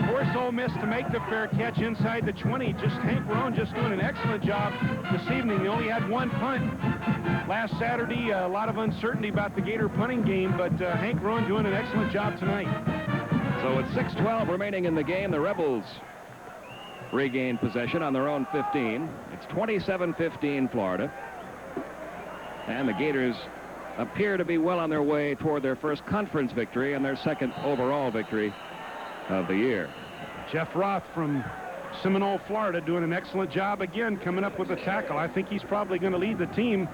Force Ole Miss to make the fair catch inside the 20. Just Hank Roan just doing an excellent job this evening. They only had one punt last Saturday. A lot of uncertainty about the Gator punting game, but Hank Roan doing an excellent job tonight. So with 6:12 remaining in the game, the Rebels regain possession on their own 15. It's 27-15 Florida. And the Gators appear to be well on their way toward their first conference victory and their second overall victory of the year. Jeff Roth from Seminole, Florida, doing an excellent job again, coming up with a tackle. I think he's probably going to lead the team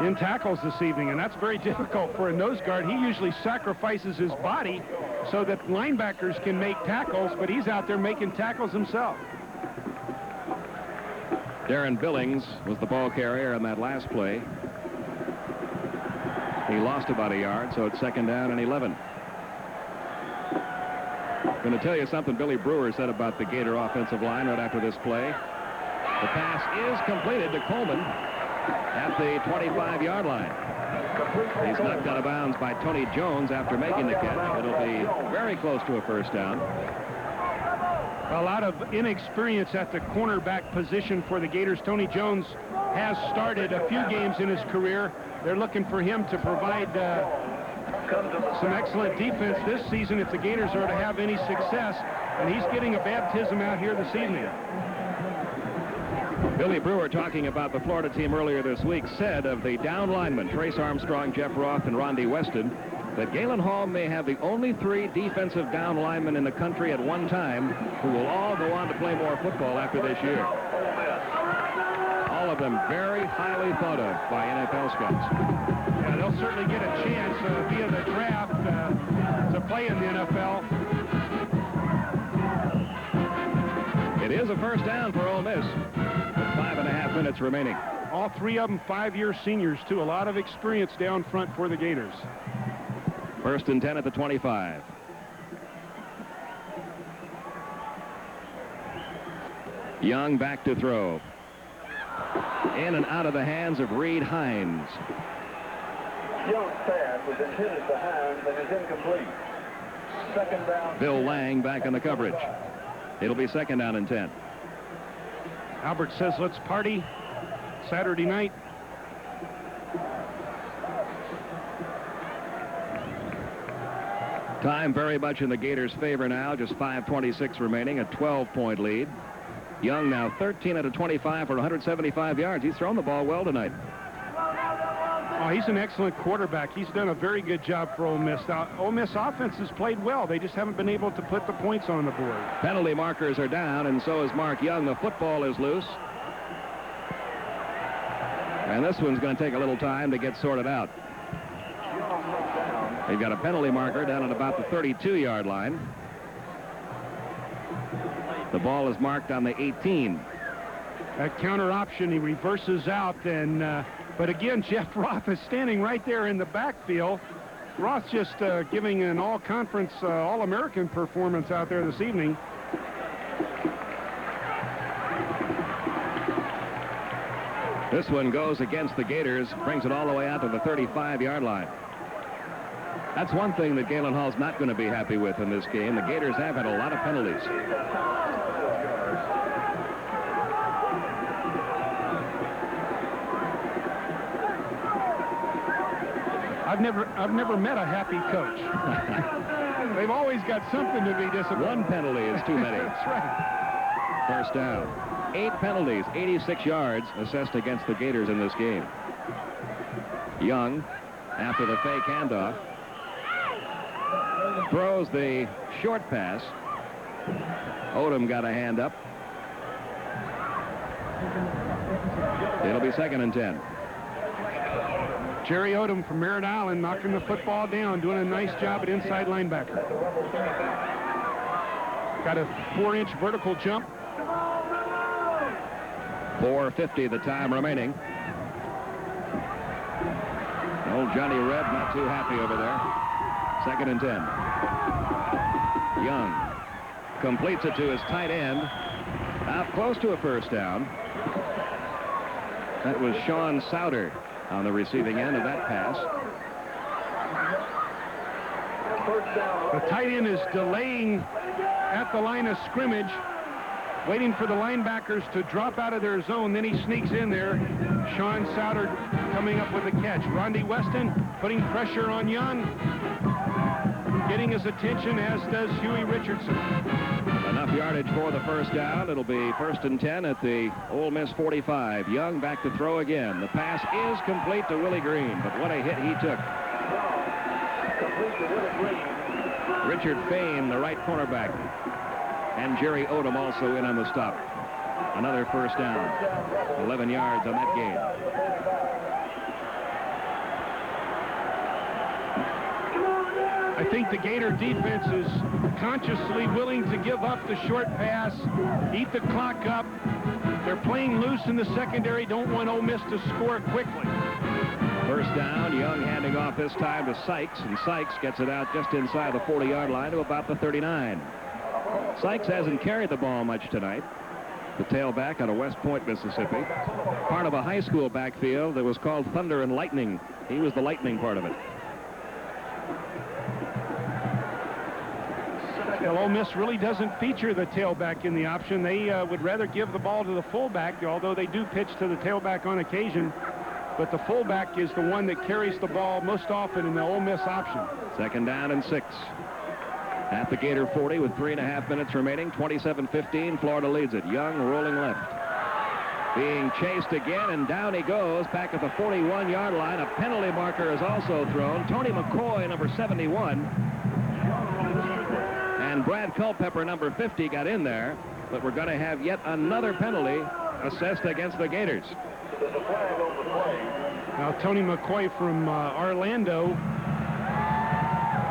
in tackles this evening, and that's very difficult for a nose guard. He usually sacrifices his body so that linebackers can make tackles, but he's out there making tackles himself. Darren Billings was the ball carrier on that last play. He lost about a yard, so it's 2nd down and 11. Going to tell you something Billy Brewer said about the Gator offensive line right after this play. The pass is completed to Coleman at the 25-yard line. He's knocked out of bounds by Tony Jones after making the catch. It'll be very close to a first down. A lot of inexperience at the cornerback position for the Gators. Tony Jones has started a few games in his career. They're looking for him to provide some excellent defense this season if the Gators are to have any success, and he's getting a baptism out here this evening. Billy Brewer, talking about the Florida team earlier this week, said of the down linemen, Trace Armstrong, Jeff Roth, and Rondi Weston, that Galen Hall may have the only 3 defensive down linemen in the country at one time who will all go on to play more football after this year. All of them very highly thought of by NFL scouts. Yeah, they'll certainly get a chance via the draft to play in the NFL. It is a first down for Ole Miss with 5.5 minutes remaining. All 3 of them 5-year seniors, too. A lot of experience down front for the Gators. 1st and 10 at the 25. Young back to throw. In and out of the hands of Reed Hines. Young's pass was intended for Hines and is incomplete. 2nd down. Bill Lang back in the coverage. It'll be 2nd down and 10. Albert says, let's party Saturday night. Time very much in the Gators' favor now. Just 5:26 remaining, a 12-point lead. Young now 13 out of 25 for 175 yards. He's thrown the ball well tonight. Oh, he's an excellent quarterback. He's done a very good job for Ole Miss. Now, Ole Miss offense has played well. They just haven't been able to put the points on the board. Penalty markers are down, and so is Mark Young. The football is loose. And this one's going to take a little time to get sorted out. They've got a penalty marker down at about the 32-yard line. The ball is marked on the 18. That counter option, he reverses out, and but again, Jeff Roth is standing right there in the backfield. Roth just giving an all-conference, all-American performance out there this evening. This one goes against the Gators, brings it all the way out to the 35-yard line. That's one thing that Galen Hall's not going to be happy with in this game. The Gators have had a lot of penalties. I've never met a happy coach. They've always got something to be disappointed. One penalty is too many. That's right. First down. 8 penalties, 86 yards assessed against the Gators in this game. Young, after the fake handoff, throws the short pass. Odom got a hand up. It'll be 2nd and 10. Jerry Odom from Merritt Island knocking the football down, doing a nice job at inside linebacker. Got a 4-inch vertical jump. 4:50 the time remaining. Old Johnny Reb not too happy over there. 2nd and 10. Young completes it to his tight end. Out close to a first down. That was Sean Souter on the receiving end of that pass. The tight end is delaying at the line of scrimmage, waiting for the linebackers to drop out of their zone. Then he sneaks in there. Sean Souter coming up with a catch. Rondi Weston putting pressure on Young, getting his attention, as does Huey Richardson. Enough yardage for the first down. It'll be 1st and 10 at the Ole Miss 45. Young back to throw again. The pass is complete to Willie Green, but what a hit he took. Richard Fain, the right cornerback, and Jerry Odom also in on the stop. Another first down. 11 yards on that gain. I think the Gator defense is consciously willing to give up the short pass, eat the clock up. They're playing loose in the secondary, don't want Ole Miss to score quickly. First down, Young handing off this time to Sykes, and Sykes gets it out just inside the 40-yard line to about the 39. Sykes hasn't carried the ball much tonight. The tailback out of West Point, Mississippi. Part of a high school backfield that was called Thunder and Lightning. He was the lightning part of it. Well, Ole Miss really doesn't feature the tailback in the option. They would rather give the ball to the fullback, although they do pitch to the tailback on occasion. But the fullback is the one that carries the ball most often in the Ole Miss option. 2nd down and 6. At the Gator 40 with 3.5 minutes remaining. 27-15. Florida leads it. Young rolling left. Being chased again, and down he goes back at the 41-yard line. A penalty marker is also thrown. Tony McCoy, number 71. And Brad Culpepper, number 50, got in there. But we're going to have yet another penalty assessed against the Gators. Now Tony McCoy from Orlando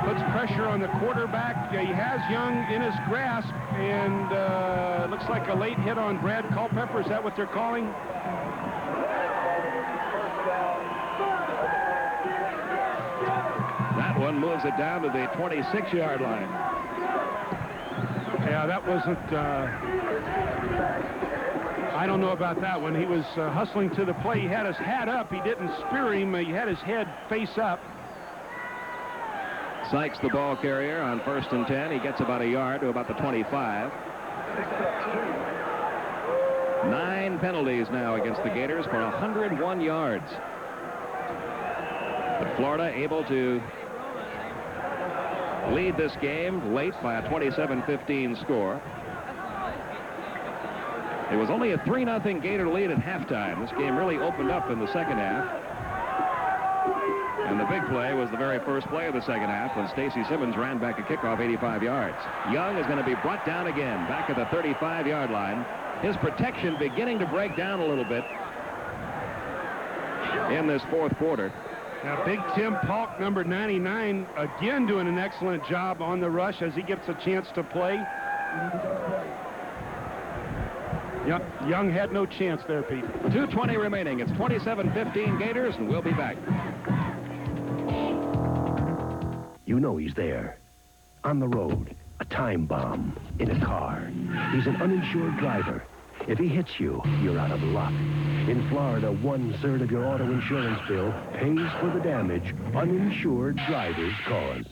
puts pressure on the quarterback. He has Young in his grasp, and looks like a late hit on Brad Culpepper. Is that what they're calling? That one moves it down to the 26-yard line. Yeah, that wasn't... I don't know about that one. He was hustling to the play. He had his hat up. He didn't spear him. He had his head face up. Sykes, the ball carrier, on 1st and 10. He gets about a yard to about the 25. 9 penalties now against the Gators for 101 yards. But Florida able to lead this game late by a 27-15 score. It was only a 3-0 Gator lead at halftime. This game really opened up in the second half. And the big play was the very first play of the second half when Stacy Simmons ran back a kickoff 85 yards. Young is going to be brought down again, back at the 35-yard line. His protection beginning to break down a little bit in this 4th quarter. Now, Big Tim Paulk, number 99, again doing an excellent job on the rush as he gets a chance to play. Yep, Young had no chance there, Pete. 2:20 remaining. It's 27-15 Gators, and we'll be back. You know he's there. On the road, a time bomb, in a car. He's an uninsured driver. If he hits you, you're out of luck. In Florida, 1/3 of your auto insurance bill pays for the damage uninsured drivers cause.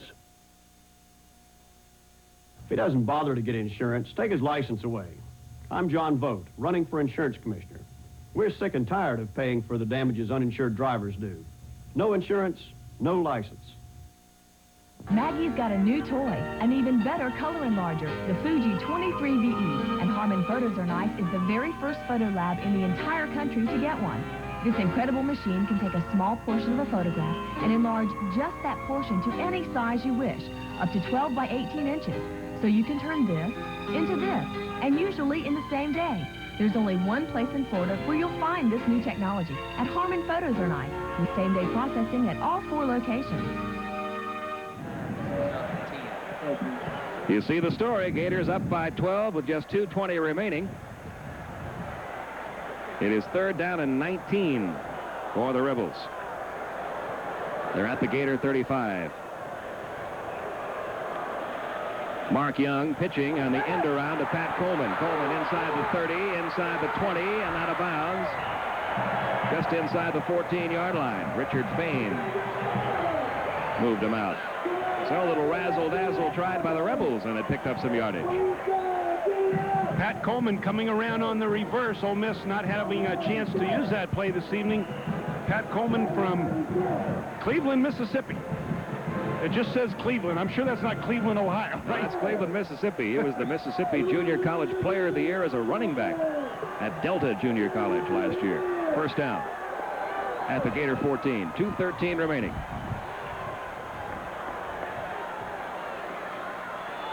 If he doesn't bother to get insurance, take his license away. I'm John Vogt, running for insurance commissioner. We're sick and tired of paying for the damages uninsured drivers do. No insurance, no license. Maggie's got a new toy, an even better color enlarger, the Fuji 23VE, and Harman Photos Are Nice is the very first photo lab in the entire country to get one. This incredible machine can take a small portion of a photograph and enlarge just that portion to any size you wish, up to 12 by 18 inches. So you can turn this into this, and usually in the same day. There's only one place in Florida where you'll find this new technology, at Harman Photos Are Nice, with same-day processing at all 4 locations. You see the story. Gators up by 12 with just 2:20 remaining. It is 3rd down and 19 for the Rebels. They're at the Gator 35. Mark Young pitching on the end around to Pat Coleman. Coleman inside the 30, inside the 20, and out of bounds. Just inside the 14-yard line. Richard Fain moved him out. So a little razzle-dazzle tried by the Rebels, and it picked up some yardage. Pat Coleman coming around on the reverse. Ole Miss not having a chance to use that play this evening. Pat Coleman from Cleveland, Mississippi. It just says Cleveland. I'm sure that's not Cleveland, Ohio. Right? That's Cleveland, Mississippi. He was the Mississippi Junior College Player of the Year as a running back at Delta Junior College last year. 1st down at the Gator 14. 2:13 remaining.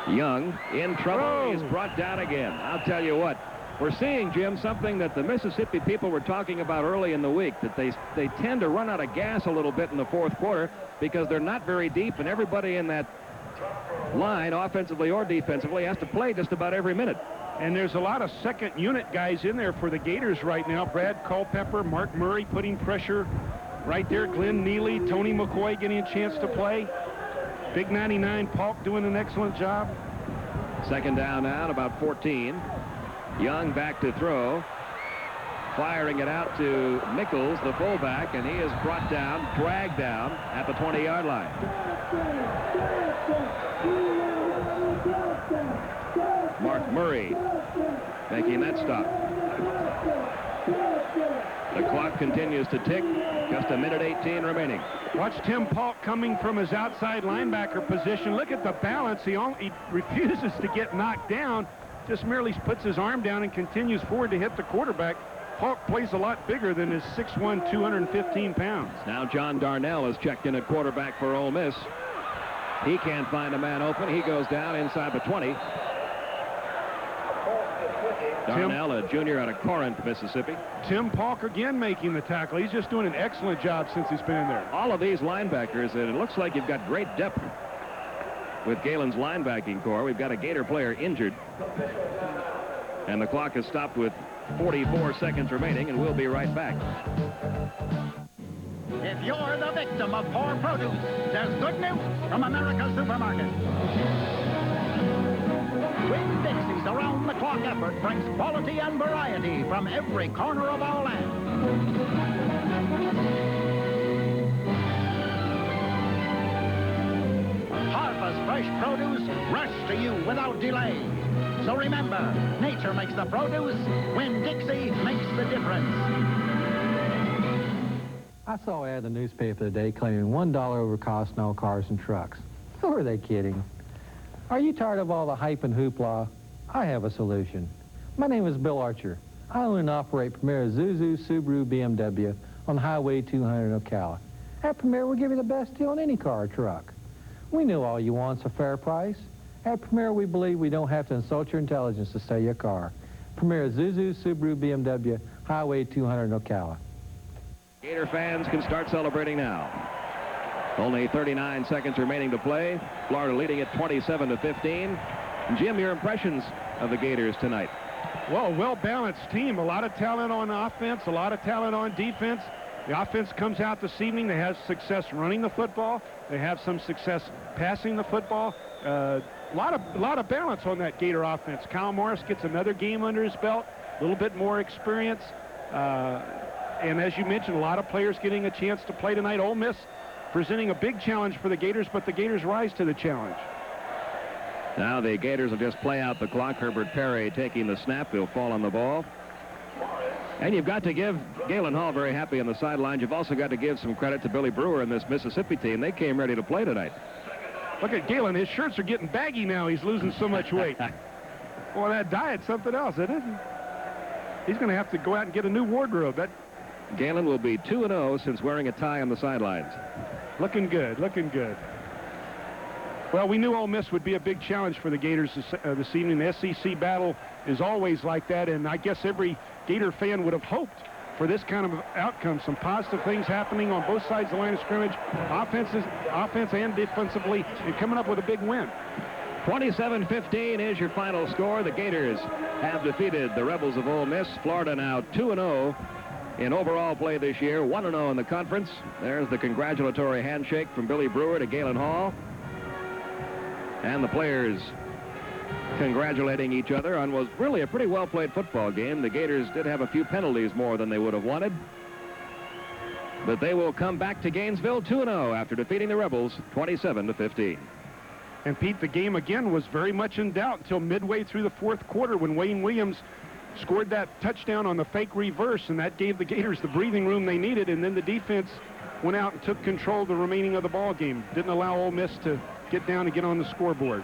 Young in trouble. He's brought down again. I'll tell you what. We're seeing, Jim, something that the Mississippi people were talking about early in the week, that they tend to run out of gas a little bit in the 4th quarter because they're not very deep, and everybody in that line, offensively or defensively, has to play just about every minute. And there's a lot of second unit guys in there for the Gators right now. Brad Culpepper, Mark Murray putting pressure right there. Glenn Neely, Tony McCoy getting a chance to play. Big 99 Polk doing an excellent job. 2nd down now, about 14. Young back to throw. Firing it out to Nichols, the fullback, and he is brought down, dragged down at the 20-yard line. Mark Murray making that stop. The clock continues to tick. Just 1:18 remaining. Watch Tim Polk coming from his outside linebacker position. Look at the balance. He refuses to get knocked down. Just merely puts his arm down and continues forward to hit the quarterback. Polk plays a lot bigger than his 6'1", 215 pounds. Now John Darnell is checked in at quarterback for Ole Miss. He can't find a man open. He goes down inside the 20. Darnell, a junior out of Corinth, Mississippi. Tim Polk again making the tackle. He's just doing an excellent job since he's been in there. All of these linebackers, and it looks like you've got great depth with Galen's linebacking core. We've got a Gator player injured. And the clock is stopped with 44 seconds remaining, and we'll be right back. If you're the victim of poor produce, there's good news from America's Supermarket. Winn-Dixie's around-the-clock effort brings quality and variety from every corner of our land. Harvest fresh produce rushed to you without delay. So remember, nature makes the produce, Winn-Dixie makes the difference. I saw an ad in the newspaper today claiming $1 over cost in all cars and trucks. Who are they kidding? Are you tired of all the hype and hoopla? I have a solution. My name is Bill Archer. I own and operate Premier Isuzu, Subaru, BMW on Highway 200 in Ocala. At Premier, we'll give you the best deal on any car or truck. We know all you want's a fair price. At Premier, we believe we don't have to insult your intelligence to sell your car. Premier Isuzu, Subaru, BMW, Highway 200 in Ocala. Gator fans can start celebrating now. Only 39 seconds remaining to play. Florida leading at 27-15. Jim, your impressions of the Gators tonight? Well, well-balanced team. A lot of talent on offense, a lot of talent on defense. The offense comes out this evening. They have success running the football. They have some success passing the football. A lot of balance on that Gator offense. Kyle Morris gets another game under his belt, a little bit more experience. And as you mentioned, a lot of players getting a chance to play tonight. Ole Miss presenting a big challenge for the Gators, but the Gators rise to the challenge. Now the Gators will just play out the clock. Herbert Perry taking the snap. He'll fall on the ball. And you've got to give Galen Hall very happy on the sidelines. You've also got to give some credit to Billy Brewer and this Mississippi team. They came ready to play tonight. Look at Galen. His shirts are getting baggy now. He's losing so much weight. Well, that diet's something else, isn't it? He's going to have to go out and get a new wardrobe. Galen will be 2-0 since wearing a tie on the sidelines. Looking good, looking good. Well, we knew Ole Miss would be a big challenge for the Gators this evening. The SEC battle is always like that, and I guess every Gator fan would have hoped for this kind of outcome. Some positive things happening on both sides of the line of scrimmage, offense and defensively, and coming up with a big win. 27-15 is your final score. The Gators have defeated the Rebels of Ole Miss. Florida now 2-0 in overall play this year, 1-0 in the conference. There's the congratulatory handshake from Billy Brewer to Galen Hall. And the players congratulating each other on was really a pretty well-played football game. The Gators did have a few penalties more than they would have wanted. But they will come back to Gainesville 2-0 after defeating the Rebels 27-15. And Pete, the game again was very much in doubt until midway through the fourth quarter when Wayne Williams scored that touchdown on the fake reverse, and that gave the Gators the breathing room they needed, and then the defense went out and took control of the remaining of the ball game. Didn't allow Ole Miss to get down and get on the scoreboard.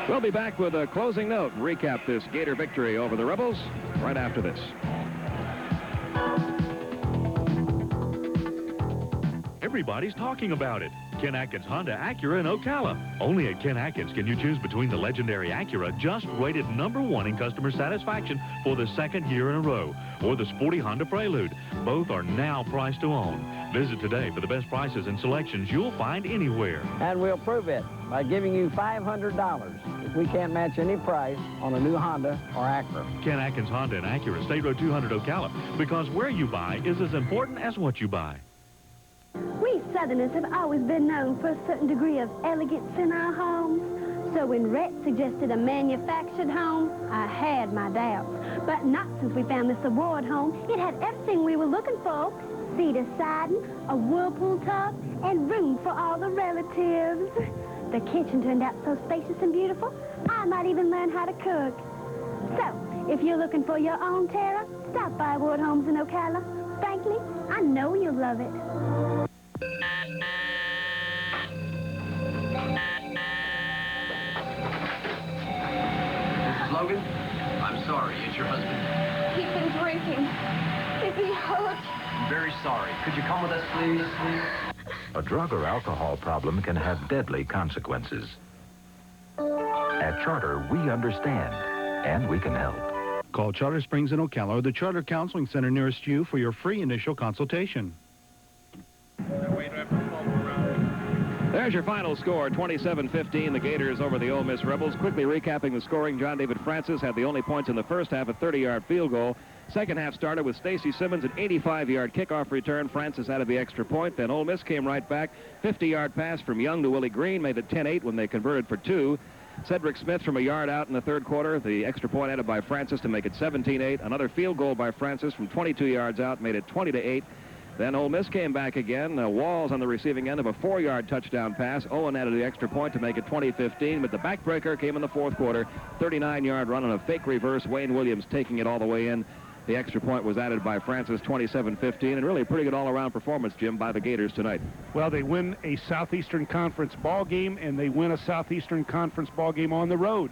We'll be back with a closing note and recap this Gator victory over the Rebels right after this. Everybody's talking about it. Ken Atkins Honda Acura in Ocala. Only at Ken Atkins can you choose between the legendary Acura, just rated #1 in customer satisfaction for the second year in a row, or the sporty Honda Prelude. Both are now priced to own. Visit today for the best prices and selections you'll find anywhere. And we'll prove it by giving you $500 if we can't match any price on a new Honda or Acura. Ken Atkins Honda and Acura, State Road 200 Ocala, because where you buy is as important as what you buy. We Southerners have always been known for a certain degree of elegance in our homes. So when Rhett suggested a manufactured home, I had my doubts. But not since we found this award home. It had everything we were looking for. Cedar siding, a whirlpool tub, and room for all the relatives. The kitchen turned out so spacious and beautiful, I might even learn how to cook. So, if you're looking for your own terror, stop by Ward Homes in Ocala. Frankly, I know you'll love it. Mrs. Logan, I'm sorry. Is your husband? He's been drinking. Is he hurt? I'm very sorry. Could you come with us, please? A drug or alcohol problem can have deadly consequences. At Charter, we understand, and we can help. Call Charter Springs in Ocala or the Charter Counseling Center nearest you for your free initial consultation. There's your final score, 27-15, the Gators over the Ole Miss Rebels. Quickly recapping the scoring, John David Francis had the only points in the first half, a 30-yard field goal. Second half started with Stacy Simmons, an 85-yard kickoff return. Francis added the extra point. Then Ole Miss came right back. 50-yard pass from Young to Willie Green made it 10-8 when they converted for 2. Cedric Smith from a yard out in the third quarter. The extra point added by Francis to make it 17-8. Another field goal by Francis from 22 yards out made it 20-8. Then Ole Miss came back again. Walls on the receiving end of a 4-yard touchdown pass. Owen added the extra point to make it 20-15, but the backbreaker came in the fourth quarter. 39-yard run on a fake reverse. Wayne Williams taking it all the way in. The extra point was added by Francis, 27-15, and really a pretty good all-around performance, Jim, by the Gators tonight. Well, they win a Southeastern Conference ball game, and they win a Southeastern Conference ball game on the road.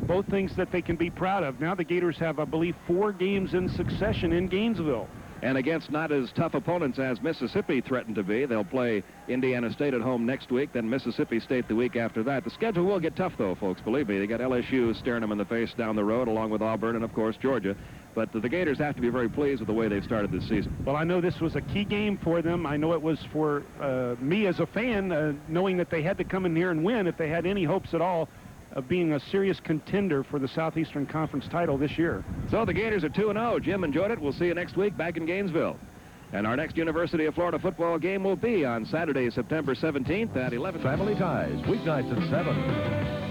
Both things that they can be proud of. Now the Gators have, I believe, 4 games in succession in Gainesville. And against not as tough opponents as Mississippi threatened to be. They'll play Indiana State at home next week, then Mississippi State the week after that. The schedule will get tough, though, folks. Believe me, they got LSU staring them in the face down the road, along with Auburn and, of course, Georgia. But the Gators have to be very pleased with the way they've started this season. Well, I know this was a key game for them. I know it was for me as a fan, knowing that they had to come in here and win if they had any hopes at all of being a serious contender for the Southeastern Conference title this year. So the Gators are 2-0. Jim enjoyed it. We'll see you next week back in Gainesville. And our next University of Florida football game will be on Saturday, September 17th at 11. Family Ties, weeknights at 7.